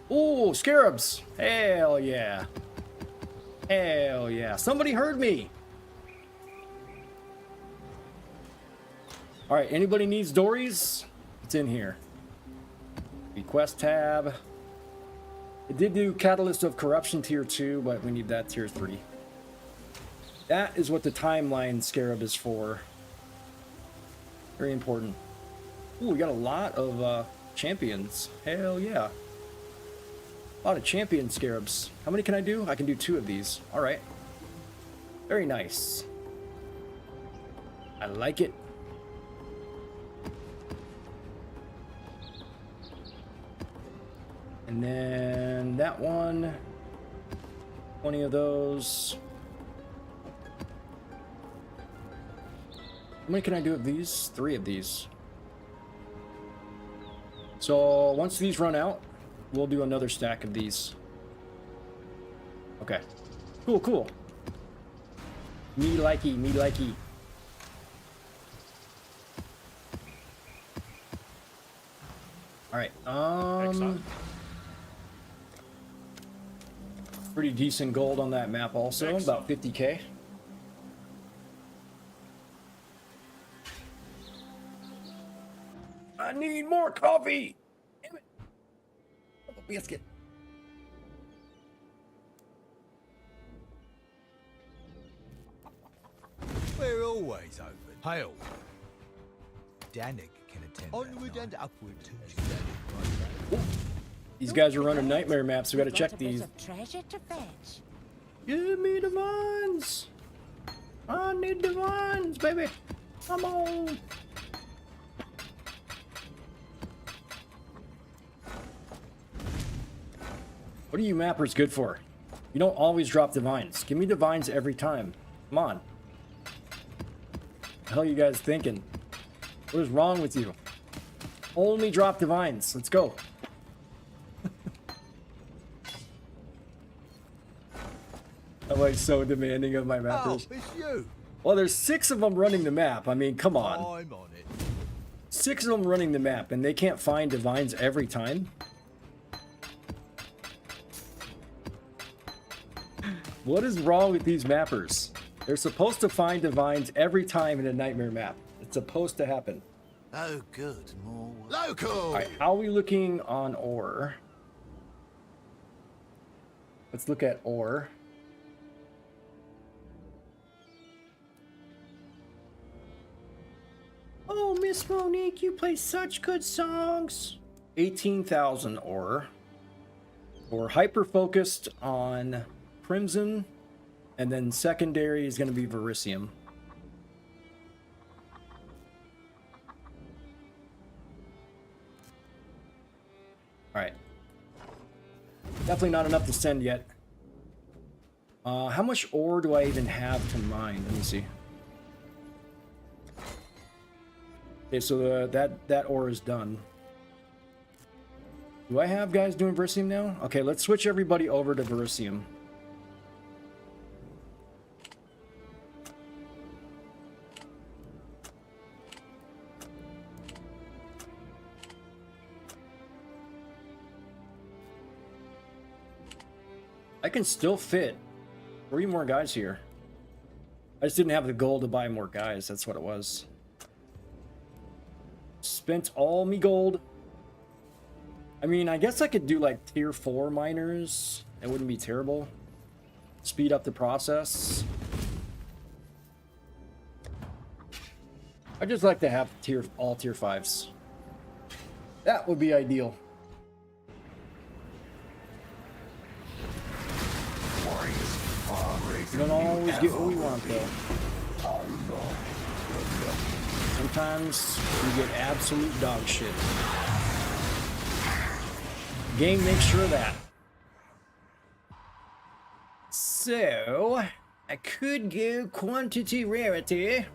Ooh, scarabs. Hell yeah. Hell yeah. Somebody heard me. All right, anybody needs Dories? It's in here. Request tab. It did do Catalyst of Corruption tier 2, but we need that tier 3. That is what the timeline scarab is for. Very important. Ooh, we got a lot of champions. Hell yeah. A lot of champion scarabs. How many can I do? I can do 2 of these. All right. Very nice. I like it. And then that one, 20 of those. How many can I do of these? 3 of these. So once these run out, we'll do another stack of these. Okay. Cool, cool. Me likey, me likey. All right. Excellent. Pretty decent gold on that map also, Excellent. about 50k. I need more coffee! Damn it. Oh, biscuit. We're always open. Hail. Danik can attend. Onward and upward. These guys are running nightmare maps, so we gotta check these. Treasure to fetch. Give me the vines! I need the vines, baby! Come on! What are you mappers good for? You don't always drop divines. Give me divines every time. Come on. What the hell are you guys thinking? What is wrong with you? Only drop divines. Let's go. I'm like so demanding of my mappers. Oh, it's you. Well, there's 6 of them running the map. I mean, come on. I'm on it. 6 of them running the map, and they can't find divines every time? What is wrong with these mappers? They're supposed to find divines every time in a nightmare map. It's supposed to happen. Oh, good. More Local. All right, how are we looking on ore? Let's look at ore. Oh, Miss Monique, you play such good songs. 18,000 ore. We're hyper-focused on Crimson, and then secondary is going to be Verisium. All right. Definitely not enough to send yet. How much ore do I even have to mine? Let me see. Okay, so that ore is done. Do I have guys doing Verisium now? Okay, let's switch everybody over to Verisium. I can still fit 3 more guys here. I just didn't have the gold to buy more guys. That's what it was. Spent all me gold. I mean, I guess I could do like tier 4 miners. It wouldn't be terrible. Speed up the process. I just like to have all tier 5s. That would be ideal. We don't always get what we want, though. Sometimes we get absolute dog shit. Game makes sure of that. So, I could go quantity rarity.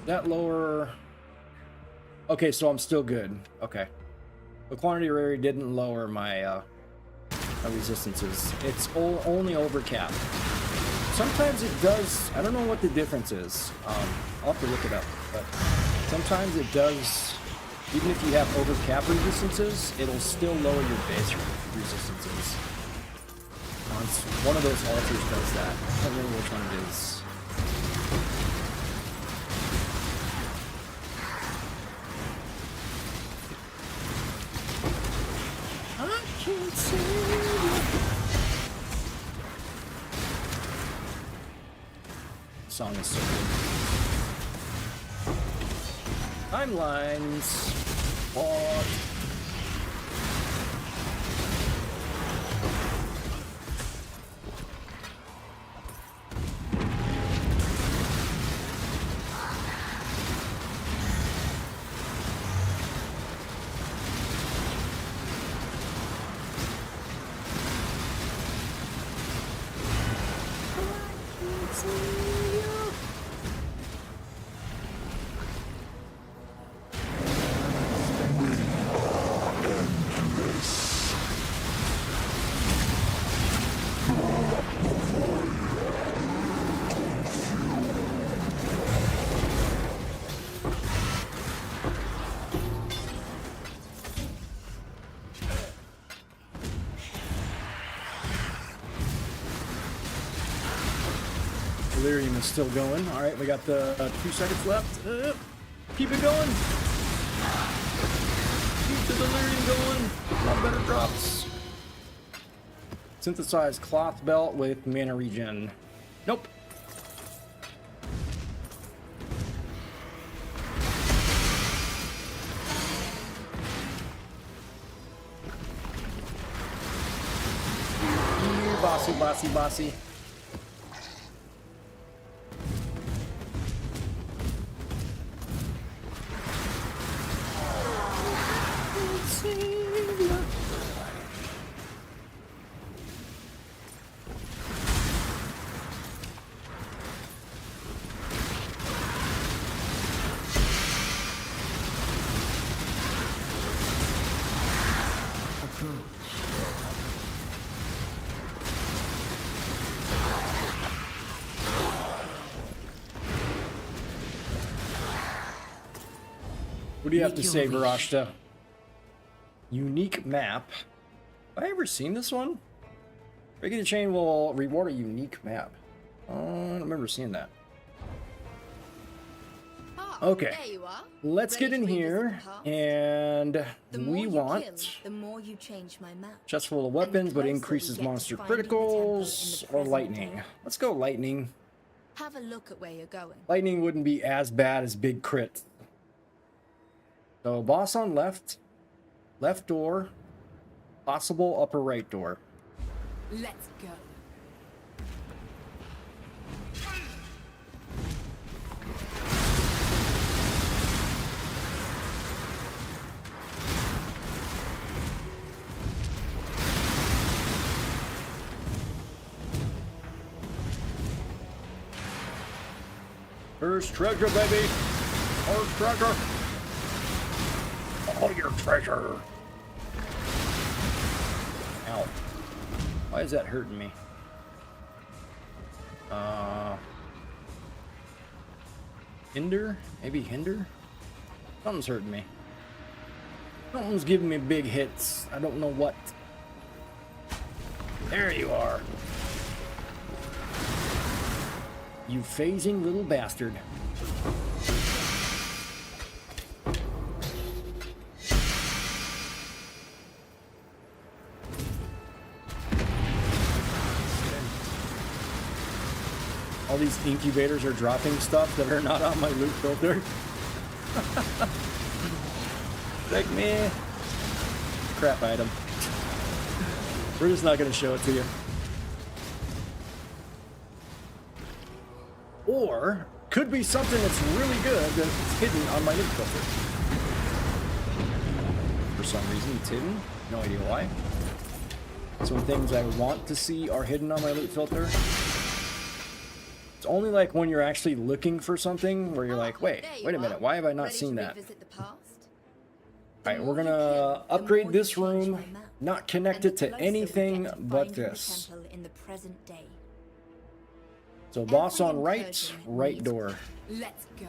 That lower... Okay, so I'm still good. Okay. The quantity rarity didn't lower my resistances. It's only over cap. Sometimes it does. I don't know what the difference is. I'll have to look it up. But sometimes it does. Even if you have over cap resistances, it'll still lower your base resistances. One of those altars does that. I don't remember which one it is. Song is so good. Timelines. What? Delirium is still going. All right, we got the 2 seconds left. Keep it going. Keep the delirium going. A lot better drops. Synthesize cloth belt with mana regen. Nope. Bossy, bossy, bossy. What do you have to say, Mirage? Unique map. Have I ever seen this one? Breaking the chain will reward a unique map. I don't remember seeing that. Okay, there you are. Let's get in here, and we want kill, the more you change my map. chest full of weapons, but increases monster criticals, or lightning. Let's go lightning. Have a look at where you're going. Lightning wouldn't be as bad as big crit. So boss on left, left door, possible upper right door. Let's go. First treasure, baby. First treasure. All your treasure. Ow. Why is that hurting me? Hinder? Maybe hinder? Something's hurting me. Something's giving me big hits. I don't know what. There you are. You phasing little bastard. All these incubators are dropping stuff that are not on my loot filter. Like me. Crap item. We're just not going to show it to you. Or could be something that's really good that's hidden on my loot filter. For some reason it's hidden. No idea why. Some things I want to see are hidden on my loot filter. It's only like when you're actually looking for something where you're like, wait a minute, why have I not seen that? Alright, we're gonna upgrade this room, not connect it to anything but this. So boss on right, right door. Let's go.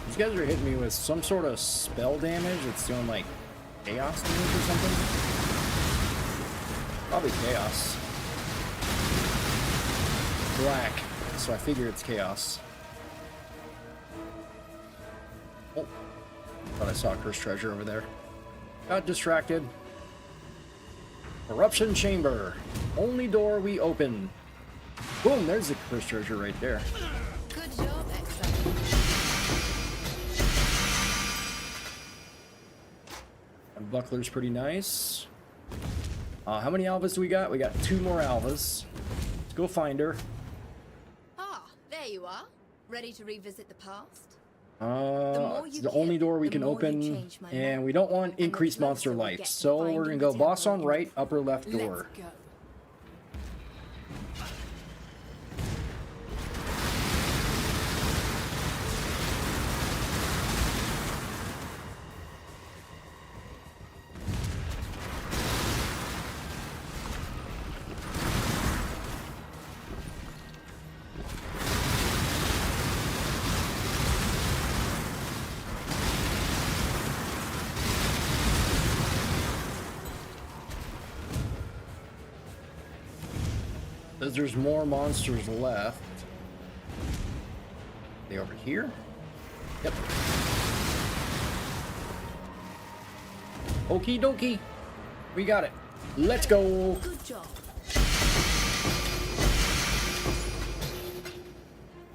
These guys are hitting me with some sort of spell damage. It's doing like chaos damage or something. Probably chaos. Black, so I figure it's chaos. Oh, thought I saw a cursed treasure over there. Got distracted. Corruption chamber. Only door we open. Boom, there's the cursed treasure right there. Good job, Exile. And buckler's pretty nice. How many alvas do we got? We got 2 more alvas. Let's go find her. Ah, there you are. Ready to revisit the past? It's the only door we can open, and we don't want increased monster life, so we're gonna go boss on right, upper left door. Let's go. Says there's more monsters left. They over here? Yep. Okie dokie. We got it. Let's go. Good job.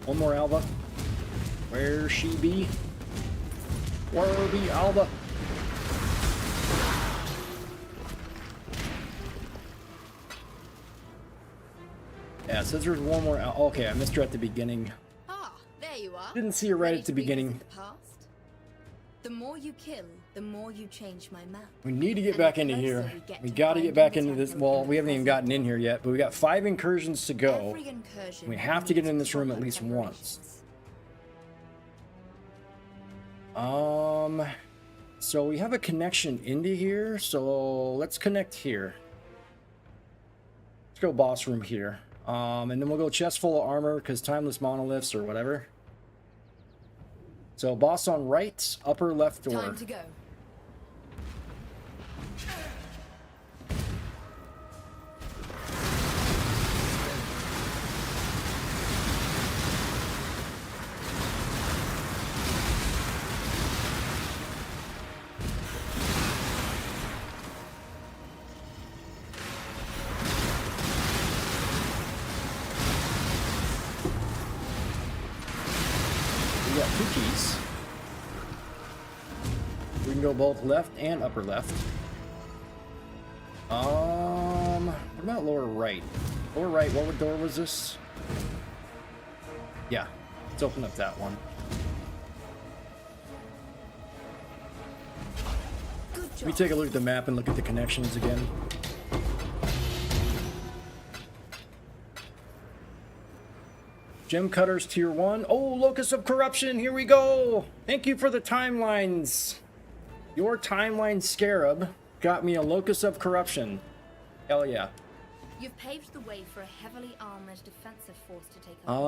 One more Alva. Where she be? Where be Alva? Yeah, it says there's one more. Okay, I missed her at the beginning. Ah, there you are. Didn't see her right Ready at the to beginning. revisit the past? The more you kill, the more you change my map. We need to get And back the into closer here. we get We to got to finding get back the into this. temple Well, in we the haven't even present gotten in here yet, but we got 5 incursions to go. Every incursion We have to get in needs this room at proper least preparations. once. So we have a connection into here, so let's connect here. Let's go boss room here. And then we'll go chest full of armor, because timeless monoliths or whatever. So boss on right, upper left door. Time to go. We got 2 keys. We can go both left and upper left. What about lower right? Lower right, what door was this? Yeah, let's open up that one. Good Let me job. take a look at the map and look at the connections again. Gem Cutters Tier 1. Oh, Locus of Corruption, here we go! Thank you for the timelines. Your timeline scarab got me a Locus of Corruption. Hell yeah. You've paved the way for a heavily armored defensive force to take up.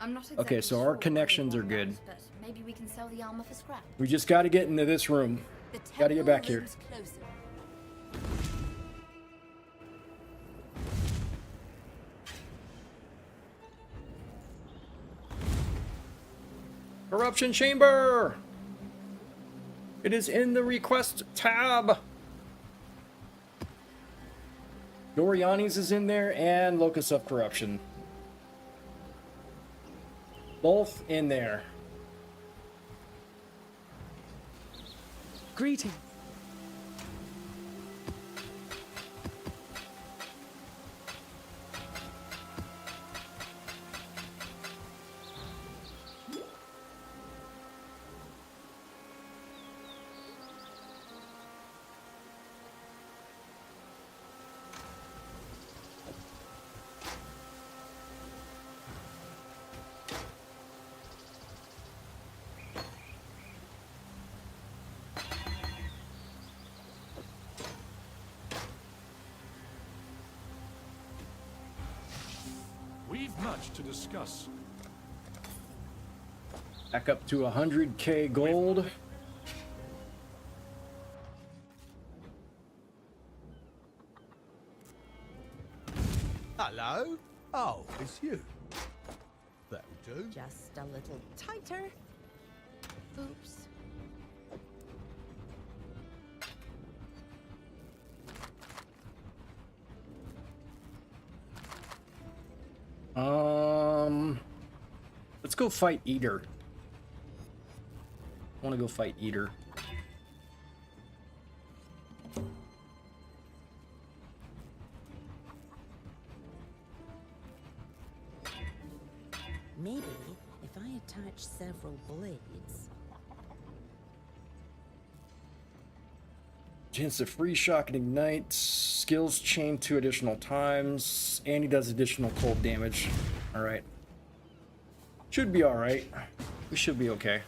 I'm not exactly okay, so sure our what connections we are want good. next, but maybe we can sell the armor for scrap. We just gotta get into this room. The Gotta get temple back here. looms closer. Corruption Chamber! It is in the request tab. Doriani's is in there and Locus of Corruption. Both in there. Greeting. We've much to discuss. Back up to 100k gold. Hello? Oh, it's you. That'll do. Just a little tighter. Oops. Let's go fight Eater. I want to go fight Eater. Maybe if I attach several blades. Chance to free shock and ignite. Skills chain 2 additional times. And he does additional cold damage. Alright. Should be alright. We should be okay.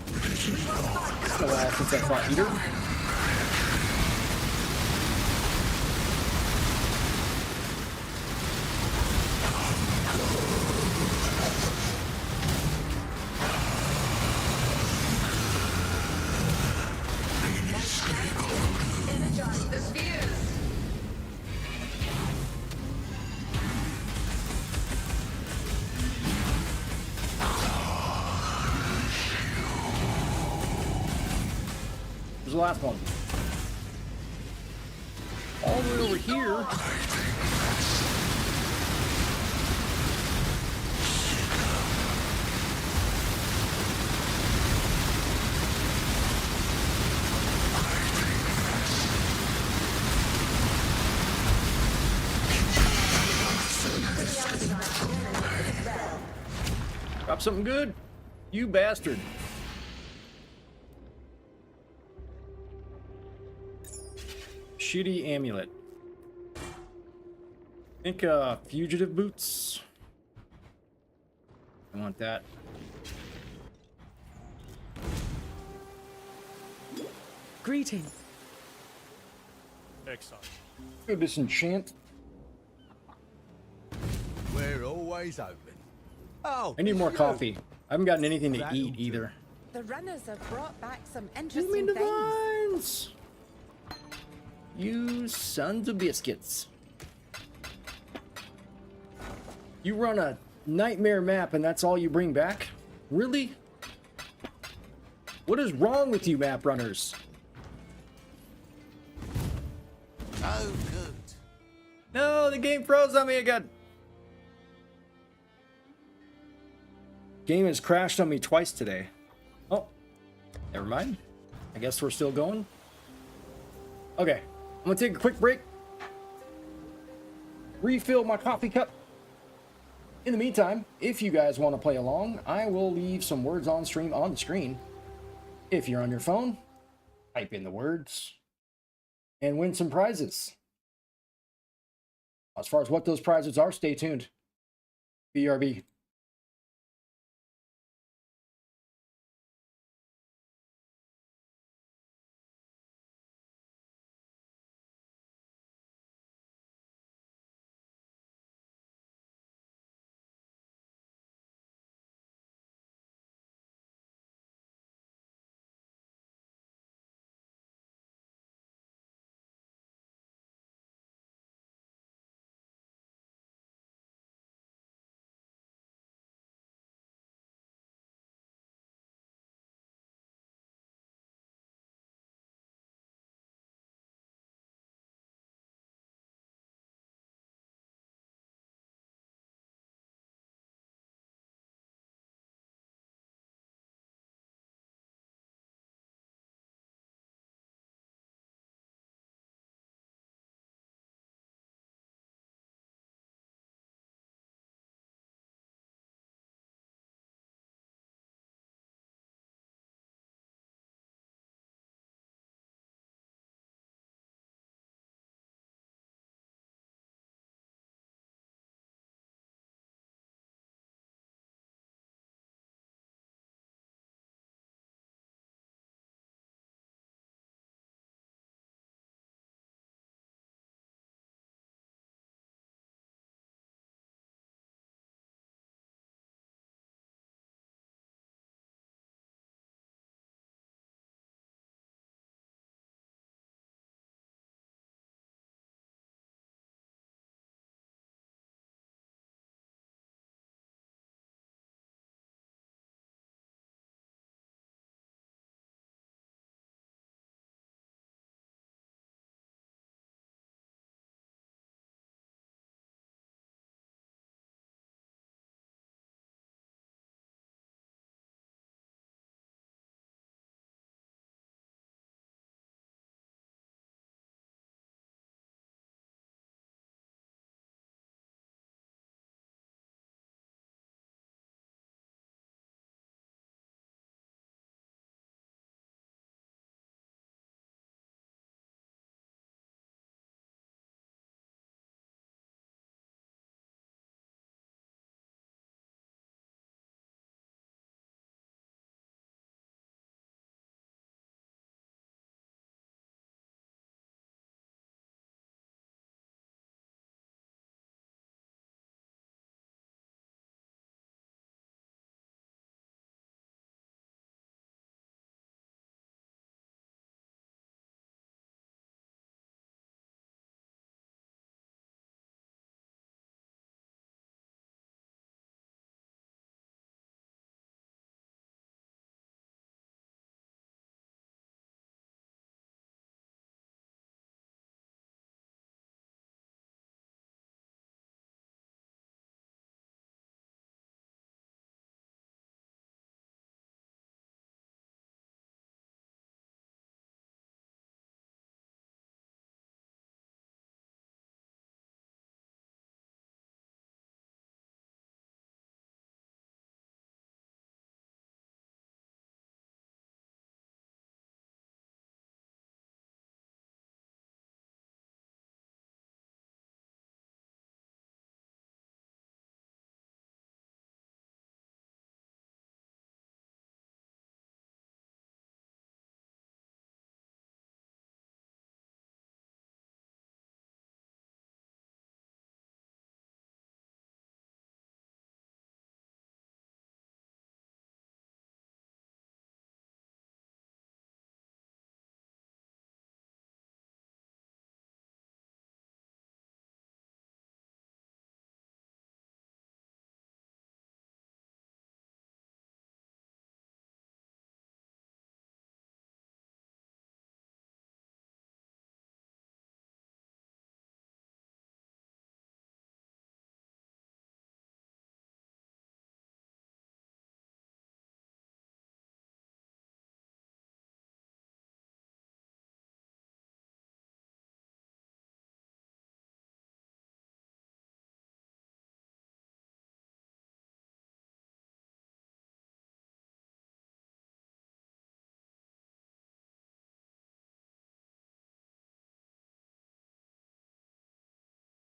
It's been a while since I fought Eater. Where's the last one? All the way over here. Drop something good, you bastard. Shitty amulet. I think fugitive boots. I want that. Greeting. Exile. Go disenchant. We're always open. Oh, I need more you. coffee. I haven't gotten anything to That'll eat do. either. The runners have brought back some Give me interesting the things. vines. You sons of biscuits. You run a nightmare map and that's all you bring back? Really? What is wrong with you map runners? Oh, good. No, the game froze on me again. Game has crashed on me twice today. Oh, never mind. I guess we're still going. Okay, I'm gonna take a quick break. Refill my coffee cup. In the meantime, if you guys want to play along, I will leave some words on stream on the screen. If you're on your phone, type in the words and win some prizes. As far as what those prizes are, stay tuned. BRB.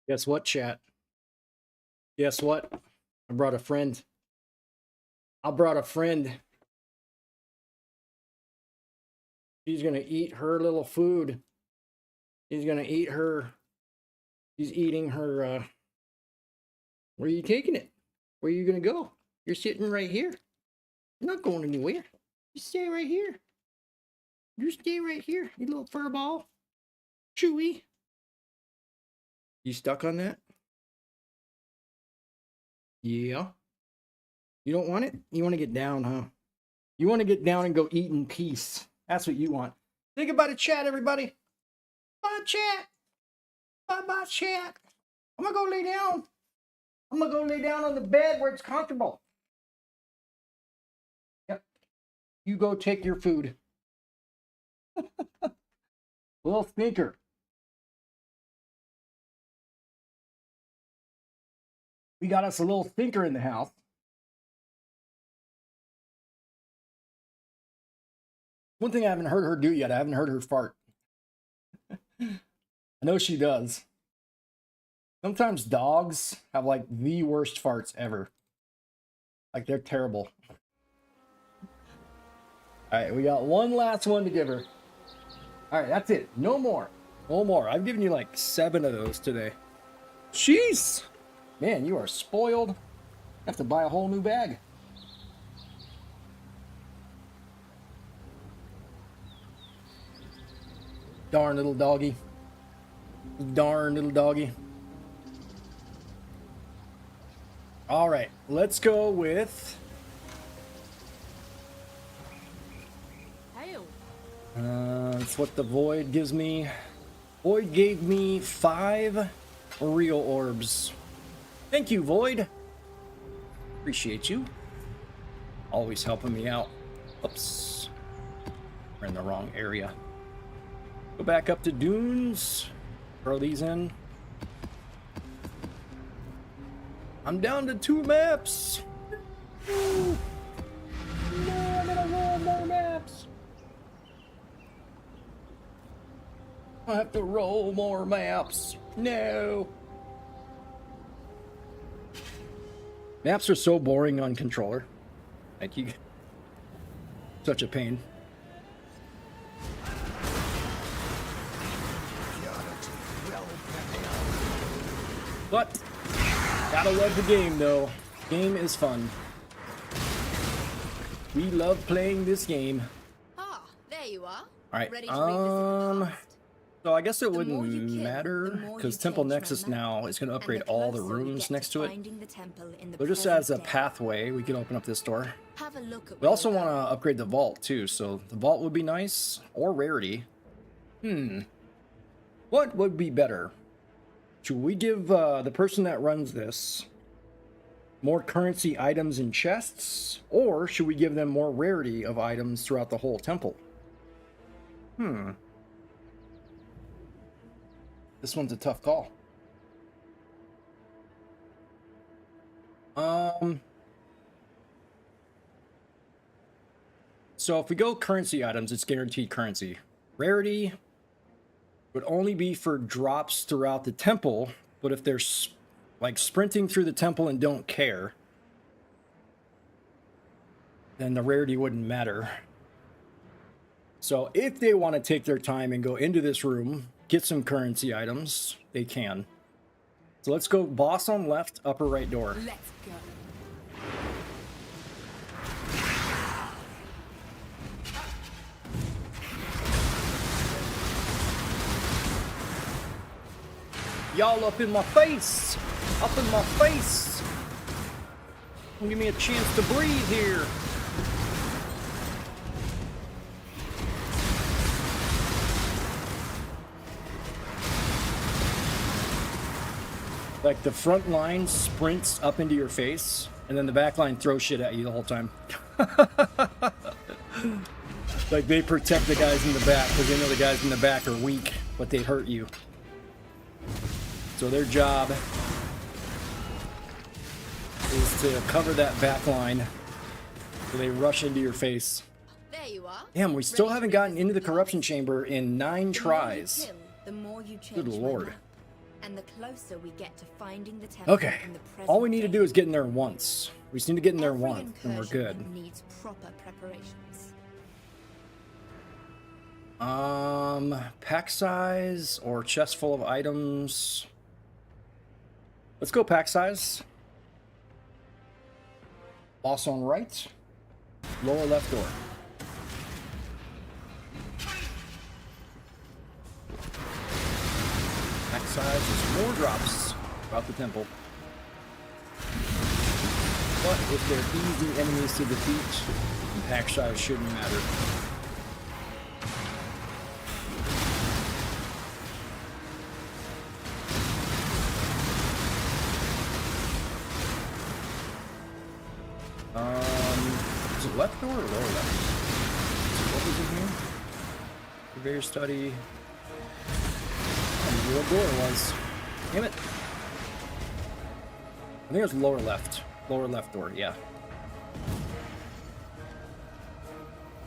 Guess what, chat? Guess what? I brought a friend. I brought a friend. She's gonna eat her little food. She's gonna eat her. She's eating her. Where are you taking it? Where are you gonna go? You're sitting right here. You're not going anywhere. You stay right here. You stay right here, you little fur ball. Chewy. You stuck on that? Yeah. You don't want it? You want to get down, huh? You want to get down and go eat in peace. That's what you want. Think about it, chat, everybody. Bye, chat. Bye-bye, chat. I'm going to go lay down. I'm going to go lay down on the bed where it's comfortable. Yep. You go take your food. Little stinker. We got us a little stinker in the house. One thing I haven't heard her do yet, I haven't heard her fart. I know she does. Sometimes dogs have like the worst farts ever. Like they're terrible. All right, we got one last one to give her. All right, that's it. No more. No more. I've given you like 7 of those today. Jeez. Man, you are spoiled. I have to buy a whole new bag. Darn little doggy. Darn little doggy. All right, let's go with... That's what the Void gives me. Void gave me 5 real orbs. Thank you, Void. Appreciate you. Always helping me out. Oops. We're in the wrong area. Go back up to dunes. Throw these in. I'm down to 2 maps. No, I'm gonna roll more maps. I have to roll more maps. No. Maps are so boring on controller. Thank you. Such a pain. But gotta love the game though. Game is fun. We love playing this game. Ah, there you are. Alright, Ready to revisit the past? so I guess it The more wouldn't you kill, matter, the more because you Temple change, Nexus remember? now is going to And upgrade the all the closer we rooms get next to it. finding the temple in the So just as a present day. pathway, we can open up this door. Have a look at We where also you're want to going. upgrade the vault too, so the vault would be nice, or rarity. What would be better? Should we give the person that runs this more currency items and chests, or should we give them more rarity of items throughout the whole temple? This one's a tough call. So if we go currency items, it's guaranteed currency. Rarity would only be for drops throughout the temple, but if they're like sprinting through the temple and don't care, then the rarity wouldn't matter. So if they want to take their time and go into this room, get some currency items, they can. So let's go boss on left, upper right door. Let's go. Y'all up in my face! Up in my face! Don't give me a chance to breathe here. Like the front line sprints up into your face, and then the back line throws shit at you the whole time. Like they protect the guys in the back because they know the guys in the back are weak, but they hurt you. So their job is to cover that back line so they rush into your face. There you are. Damn, we still Ready to haven't gotten revisit into the the corruption past? chamber in 9 The more you tries. kill, the more you change, Good lord. remember? And the closer we get to finding the temple Okay. in the present All we need to day, do is get in there once. We just need to get in there every once, and we're good. incursion needs proper preparations. Pack size or chest full of items. Let's go pack size. Boss on right. Lower left door. Pack size is more drops throughout the temple. But if they're easy enemies to defeat, then pack size shouldn't matter. Is it left door or lower left? What was in here? Conveyor study. I don't know what door it was. Damn it. I think it was lower left. Lower left door, yeah.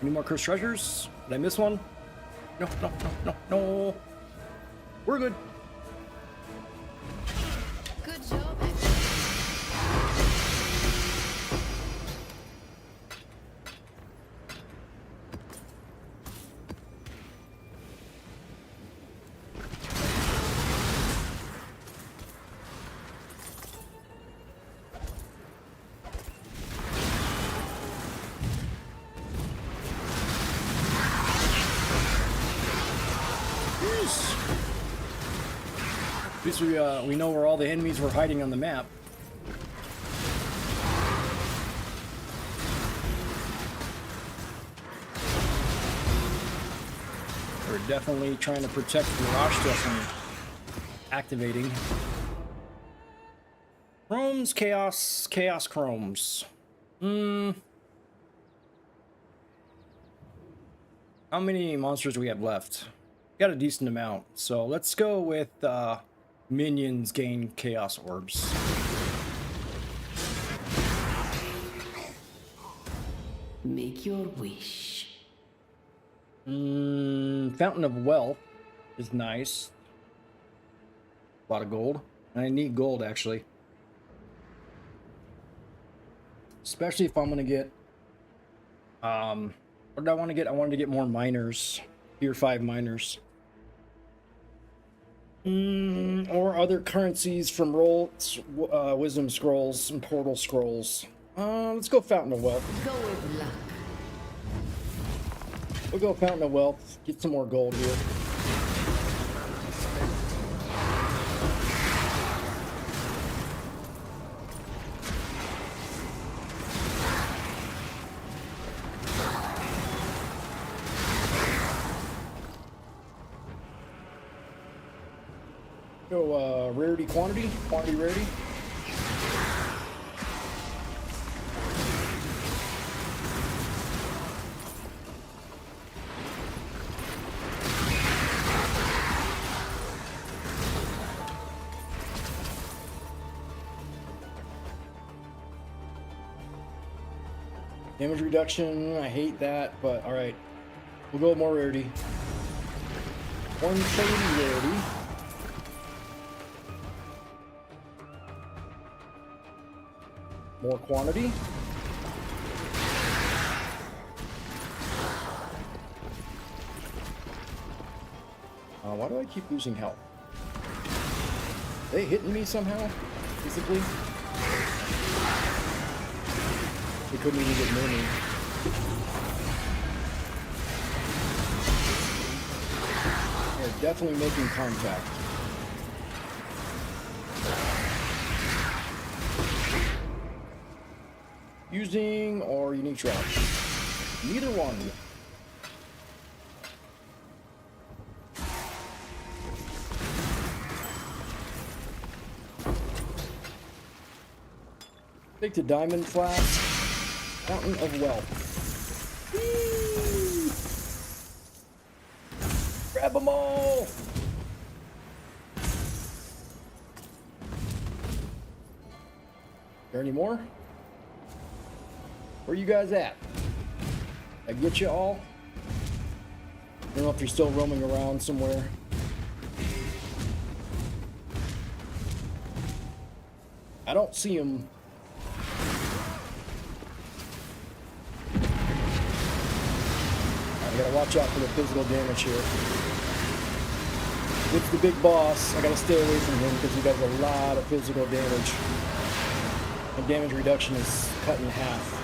Any more cursed treasures? Did I miss one? No, no, no, no, no. We're good. Good job, At least we know where all the enemies were hiding on the map. We're definitely trying to protect Mirage stuff from activating. Chromes, chaos, chromes. How many monsters do we have left? Got a decent amount, so let's go with minions gain chaos orbs. Make your wish. Fountain of Wealth is nice. A lot of gold. I need gold, actually. Especially if I'm gonna get what did I want to get? I wanted to get more miners. Tier 5 miners. Or other currencies from wisdom scrolls and portal scrolls. Let's go Fountain of Wealth. Go with luck. We'll go Fountain of Wealth. Get some more gold here. Go rarity, quantity, rarity. Damage reduction, I hate that, but alright. We'll go with more rarity. 130 rarity. More quantity. Why do I keep losing health? Are they hitting me somehow? Physically? They couldn't even get near me. They're definitely making contact. Using or unique trap? Neither one. Take the diamond flask. Fountain of Wealth. Whee! Grab them all! There any more? Where you guys at? I get you all? I don't know if you're still roaming around somewhere. I don't see him. I gotta watch out for the physical damage here. It's the big boss. I gotta stay away from him because he does a lot of physical damage. And damage reduction is cut in half.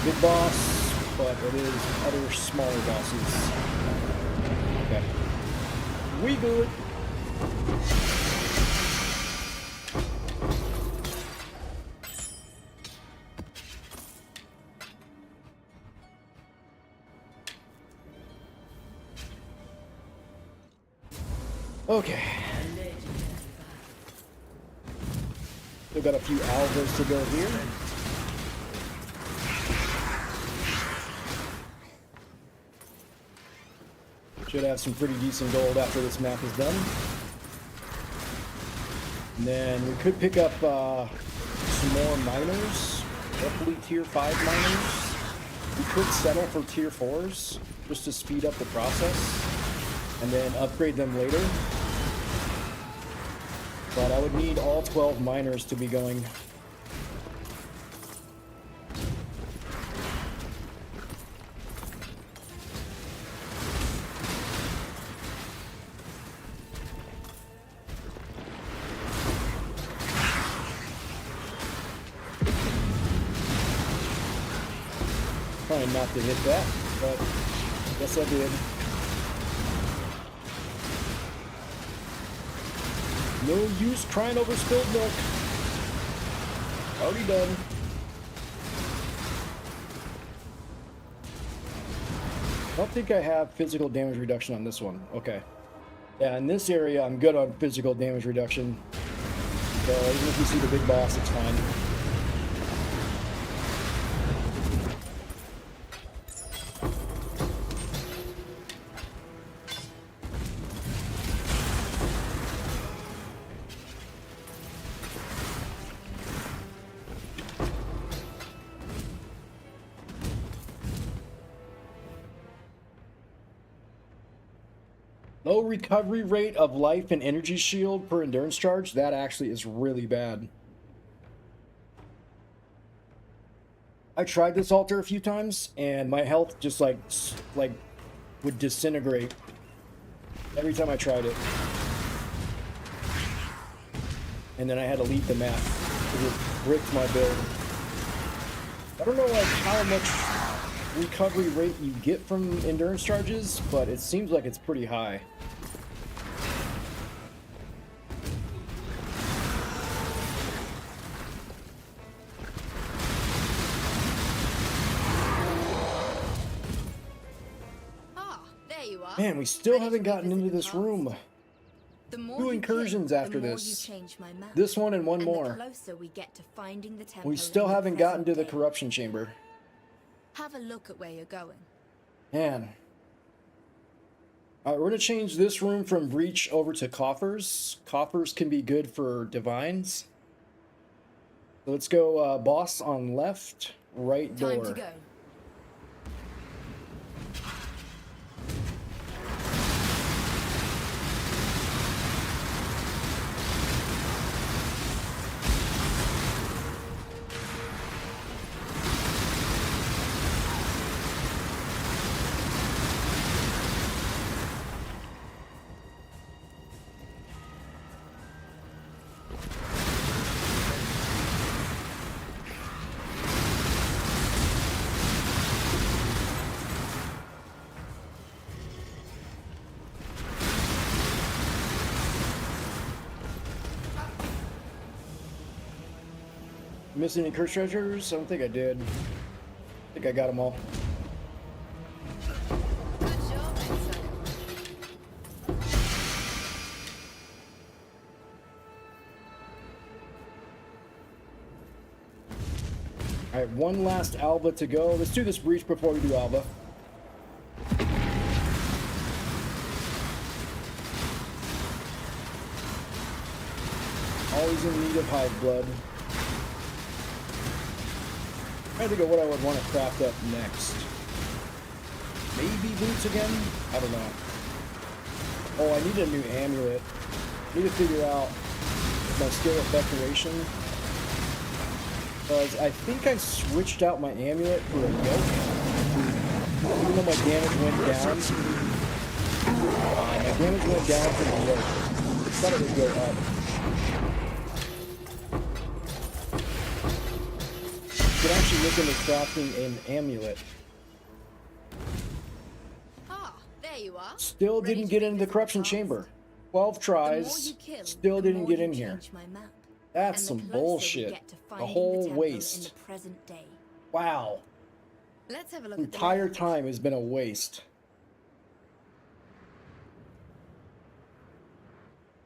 Big boss, but it is other smaller bosses. Okay. We good. Okay. Still got a few alvas to go here. Should have some pretty decent gold after this map is done. And then we could pick up some more miners, hopefully tier 5 miners. We could settle for tier 4s just to speed up the process and then upgrade them later. But I would need all 12 miners to be going. Trying not to hit that, but guess I did. No use crying over spilled milk. Already done. I don't think I have physical damage reduction on this one. Okay. Yeah, in this area, I'm good on physical damage reduction. So even if you see the big boss, it's fine. Low recovery rate of life and energy shield per endurance charge. That actually is really bad. I tried this altar a few times and my health just like would disintegrate every time I tried it. And then I had to leave the map because it bricked my build. I don't know like how much recovery rate you get from endurance charges, but it seems like it's pretty high. Man, we still haven't gotten into this room. Two incursions after this. This one and one more. We still haven't gotten to the corruption chamber. Have a look at where you're going. Man. Alright, we're going to change this room from breach over to coffers. Coffers can be good for divines. So let's go boss on left, right door. Time to go. Missing any cursed treasures? I don't think I did. I think I got them all. Good job, Exile. Alright, one last Alba to go. Let's do this breach before we do Alba. Always in need of hive blood. Trying to think of what I would want to craft up next. Maybe boots again? I don't know. Oh, I need a new amulet. I need to figure out my skill of decoration. Because I think I switched out my amulet for a yoke. Even though my damage went down. My damage went down from the yoke. I thought it would go up. You can actually look into crafting an amulet. Ah, there you are. Still Ready didn't to get into the revisit corruption past? chamber. 12 The more tries, you kill, still the didn't more get you in here. change my map. That's And some the closer we bullshit. get to A finding whole the temple waste. in the present day. Wow. Let's have a look The at the entire layout. time has been a waste.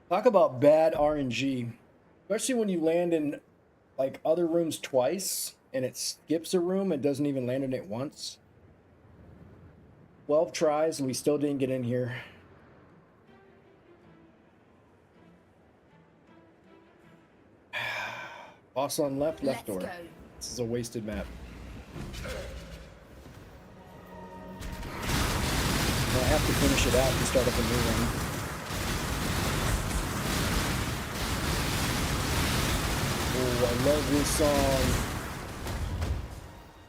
Talk about bad RNG. Especially when you land in like other rooms twice and it skips a room and doesn't even land in it once. 12 tries and we still didn't get in here. Boss on left Let's door. go. This is a wasted map. I have to finish it out and start up a new one. Oh, I love this song.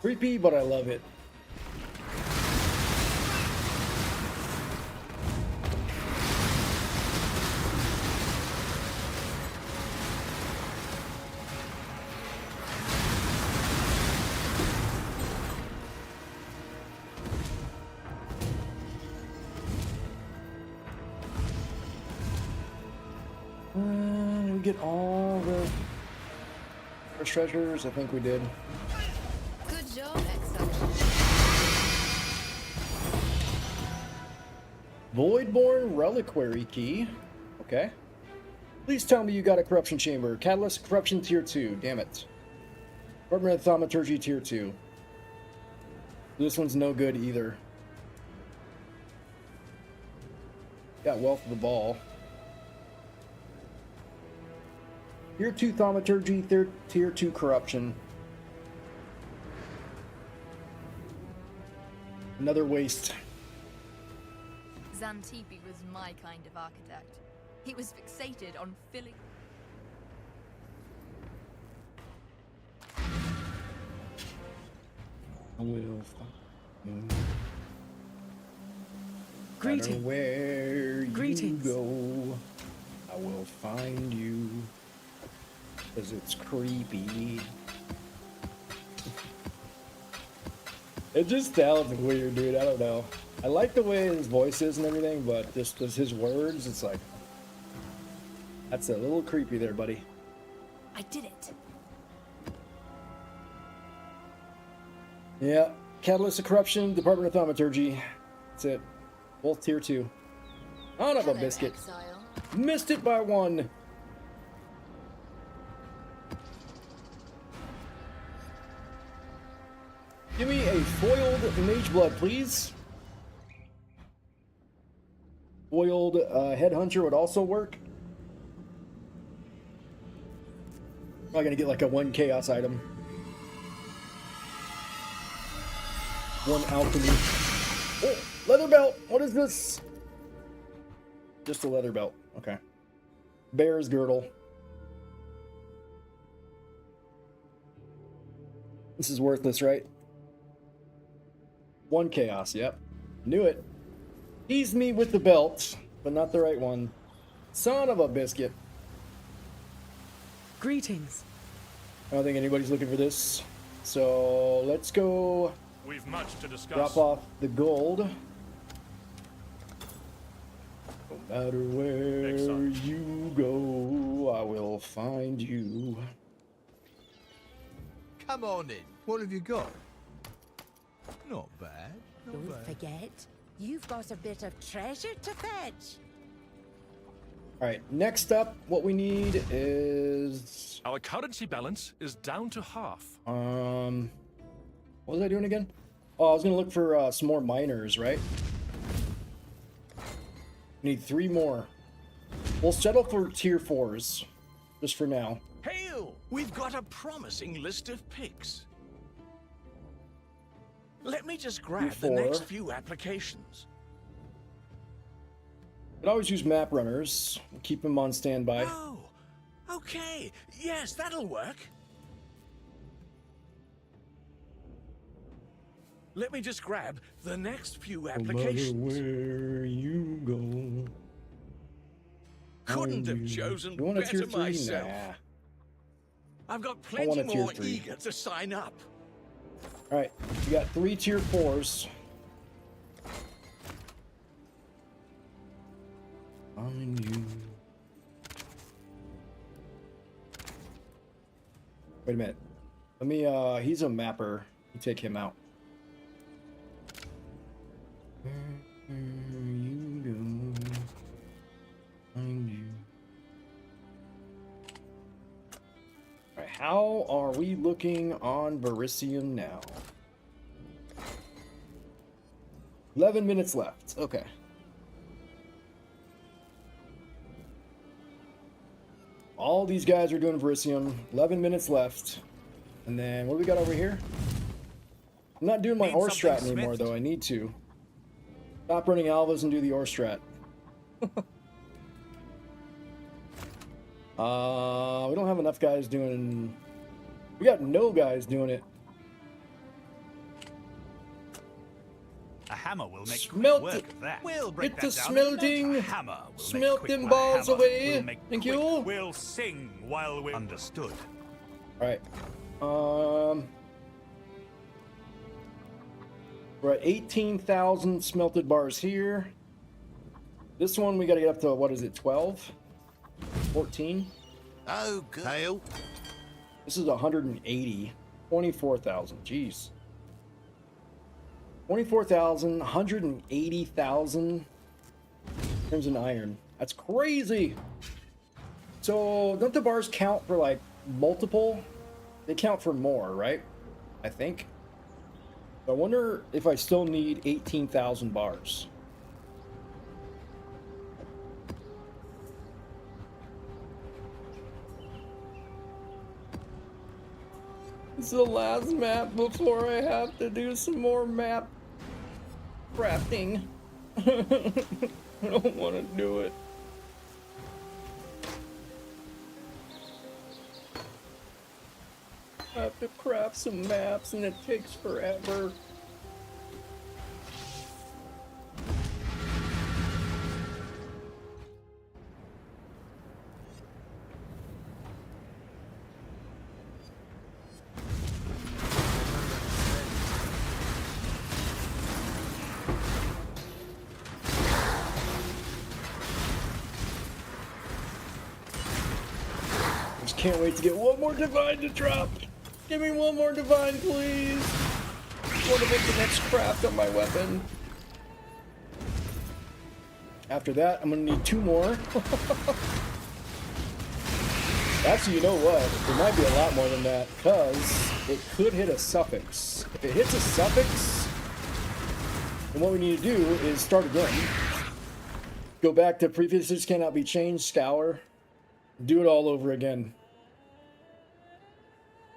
Creepy, but I love it. Did we get all the first treasures? I think we did. Good job, Exile. Voidborn Reliquary Key. Okay. Please tell me you got a Corruption Chamber. Catalyst Corruption Tier 2. Damn it. Department of Thaumaturgy Tier 2. This one's no good either. Got Wealth of the Ball. Tier 2 Thaumaturgy, Tier 2 Corruption. Another waste. Xantippe was my kind of architect. He was fixated on filling... I will find Greeting. where Greetings. you go, I will find you. Because it's creepy. It just sounds weird, dude. I don't know. I like the way his voice is and everything, but just his words, it's like... That's a little creepy there, buddy. I did it. Yeah. Catalyst of Corruption, Department of Thaumaturgy. That's it. Both Tier 2. On up a Hello, biscuit. Exile. Missed it by one. Give me a foiled Mage Blood, please. Foiled Headhunter would also work. Probably gonna get like a 1 Chaos item. 1 Alchemy. Oh, leather belt. What is this? Just a leather belt. Okay. Bear's Girdle. This is worthless, right? 1 Chaos, yep. Knew it. Teased me with the belt, but not the right one. Son of a biscuit. Greetings. I don't think anybody's looking for this. So let's go We've much to discuss. drop off the gold. No matter where Excellent. you go, I will find you. Come on in. What have you got? Not bad. Not Don't bad. forget, you've got a bit of treasure to fetch. Alright, next up, what we need is... Our currency balance is down to half. What was I doing again? Oh, I was gonna look for some more miners, right? Need 3 more. We'll settle for tier 4s, just for now. Hail! We've got a promising list of picks. Let me just grab the Before. next few applications. Could always use map runners. Keep them on standby. Oh, okay. Yes, that'll work. Let me just grab the next few applications. No matter where you go. Couldn't have chosen You want a tier better 3? myself. Nah. I've got want plenty a tier more 3. eager to sign up. Alright, we got 3 tier 4s. On you. Wait a minute. Let me, he's a mapper. You take him out. Where you go, find you. Alright, how are we looking on Verisium now? 11 minutes left. Okay. All these guys are doing Verisium. 11 minutes left. And then, what do we got over here? I'm not doing my Need ore something strat anymore, smithed? though. I need to. Stop running alvas and do the ore strat. We don't have enough guys doing... We got no guys doing it. A hammer will make Smelt quick it. work of that. We'll break Get that the down. smelting. A hammer will Smelt make quick them work. balls Hammer away. will make Thank quick. you. We'll sing while we're understood. Alright. We're at 18,000 smelted bars here. This one we gotta get up to, what is it, 12? 14? Oh, good. This is 180. 24,000, jeez. 24,000, 180,000 crimson iron. That's crazy. So don't the bars count for like multiple? They count for more, right? I think. I wonder if I still need 18,000 bars. This is the last map before I have to do some more map crafting. I don't want to do it. I have to craft some maps and it takes forever. Just can't wait to get one more divine to drop. Give me one more divine, please. I want to make the next craft on my weapon. After that, I'm gonna need 2 more. Actually, you know what? There might be a lot more than that, because it could hit a suffix. If it hits a suffix, then what we need to do is start again. Go back to prefixes cannot be changed, scour. Do it all over again.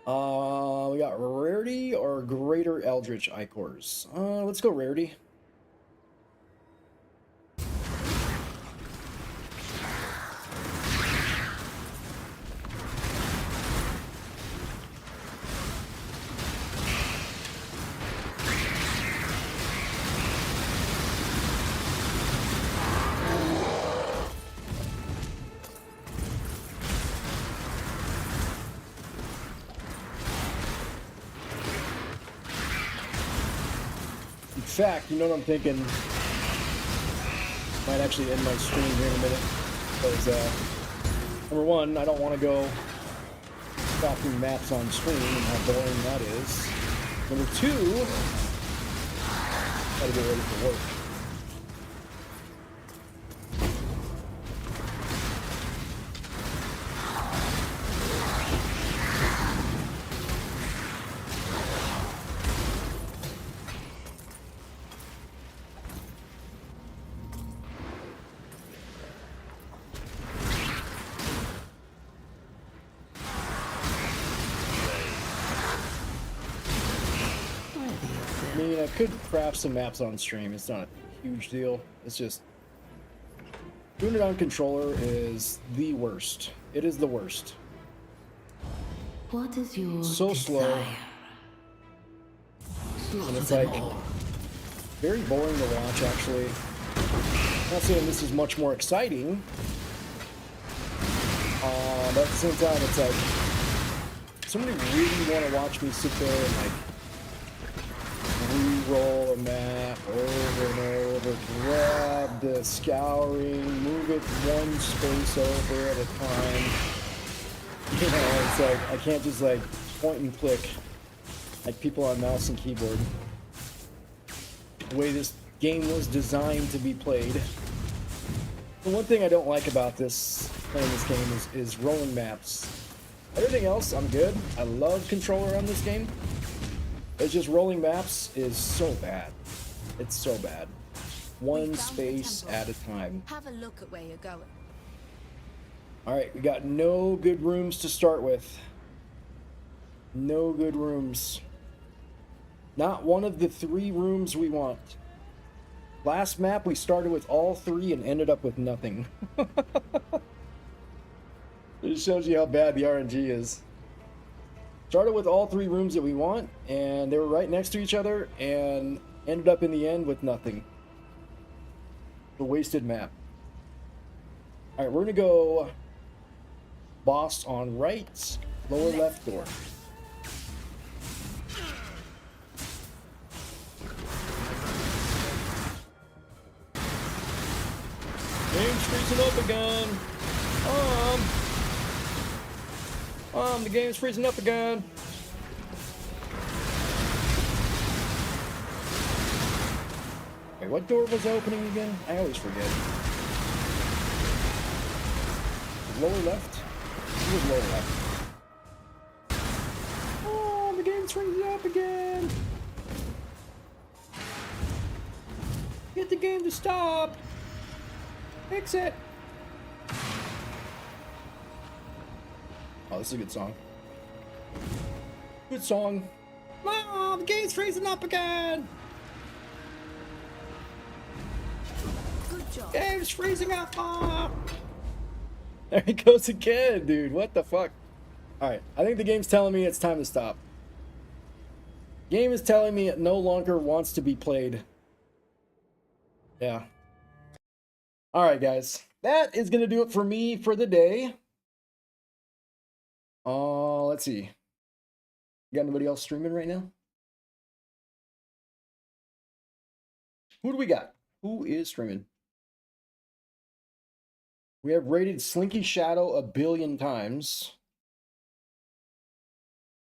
We got rarity or greater eldritch ichors. Let's go rarity. In fact, you know what I'm thinking? Might actually end my stream here in a minute. Because, number one, I don't want to go crafting maps on stream and how boring that is. Number two, gotta get ready for work. mean, I could craft some maps on stream. It's not a huge deal. It's just doing it on controller is the worst. It is the worst. What is your So slow. desire? And it's like very boring to watch, actually. I'm not saying this is much more exciting. But at the same time, it's like somebody really want to watch me sit there and like re-roll a map over and over, grab the scouring, move it one space over at a time. You know, it's like I can't just like point and click like people on mouse and keyboard. The way this game was designed to be played. The one thing I don't like about playing this game is rolling maps. Everything else, I'm good. I love controller on this game. It's just rolling maps is so bad. It's so bad. One space at a time. Have a look at where you're going. Alright, we got no good rooms to start with. No good rooms. Not one of the 3 rooms we want. Last map, we started with all 3 and ended up with nothing. It shows you how bad the RNG is. Started with all 3 rooms that we want, and they were right next to each other, and ended up in the end with nothing. The wasted map. Alright, we're gonna go boss on right, lower left door. Game's freezing up again. The game's freezing up again. Wait, what door was opening again? I always forget. Lower left? It was lower left. Oh, the game's freezing up again. Get the game to stop. Fix it. Oh, this is a good song. Good song. Mom, the game's freezing up again. Good job. Game's freezing up. Ah. There he goes again, dude. What the fuck? Alright, I think the game's telling me it's time to stop. Game is telling me it no longer wants to be played. Yeah. Alright, guys. That is going to do it for me for the day. Let's see. Got anybody else streaming right now? Who do we got? Who is streaming? We have rated Slinky Shadow 1 billion times.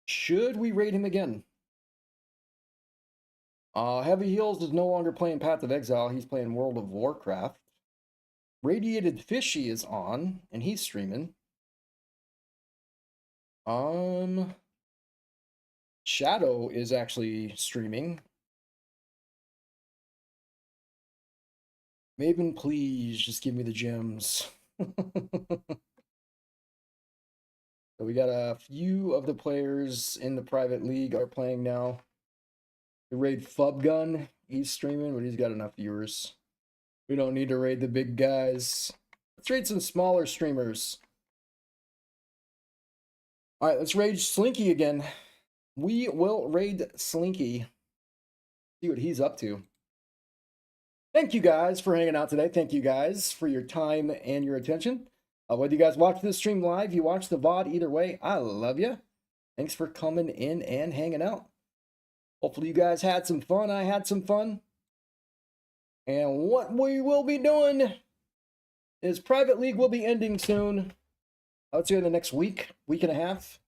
Should we rate him again? Heavy Heels is no longer playing Path of Exile. He's playing World of Warcraft. Radiated Fishy is on, and he's streaming. Shadow is actually streaming. Maven, please just give me the gems. So we got a few of the players in the private league are playing now. The raid Fubgun, he's streaming, but he's got enough viewers. We don't need to raid the big guys. Let's raid some smaller streamers. Alright, let's raid Slinky again. We will raid Slinky. See what he's up to. Thank you guys for hanging out today. Thank you guys for your time and your attention. Whether you guys watch this stream live, you watch the VOD, either way, I love you. Thanks for coming in and hanging out. Hopefully you guys had some fun. I had some fun. And what we will be doing is Private League will be ending soon. I would say in the next week and a half.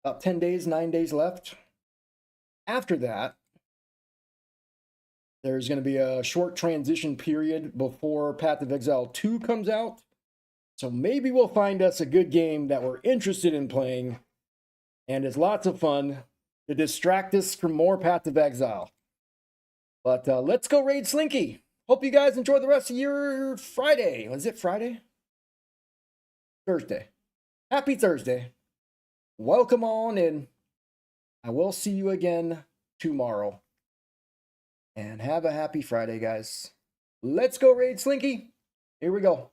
About 10 days, 9 days left. After that, there's going to be a short transition period before Path of Exile 2 comes out. So maybe we'll find us a good game that we're interested in playing. And it's lots of fun to distract us from more Path of Exile. But let's go raid Slinky. Hope you guys enjoy the rest of your Friday. Was it Friday? Thursday. Happy Thursday. Welcome on in. I will see you again tomorrow. And have a happy Friday, guys. Let's go raid Slinky. Here we go.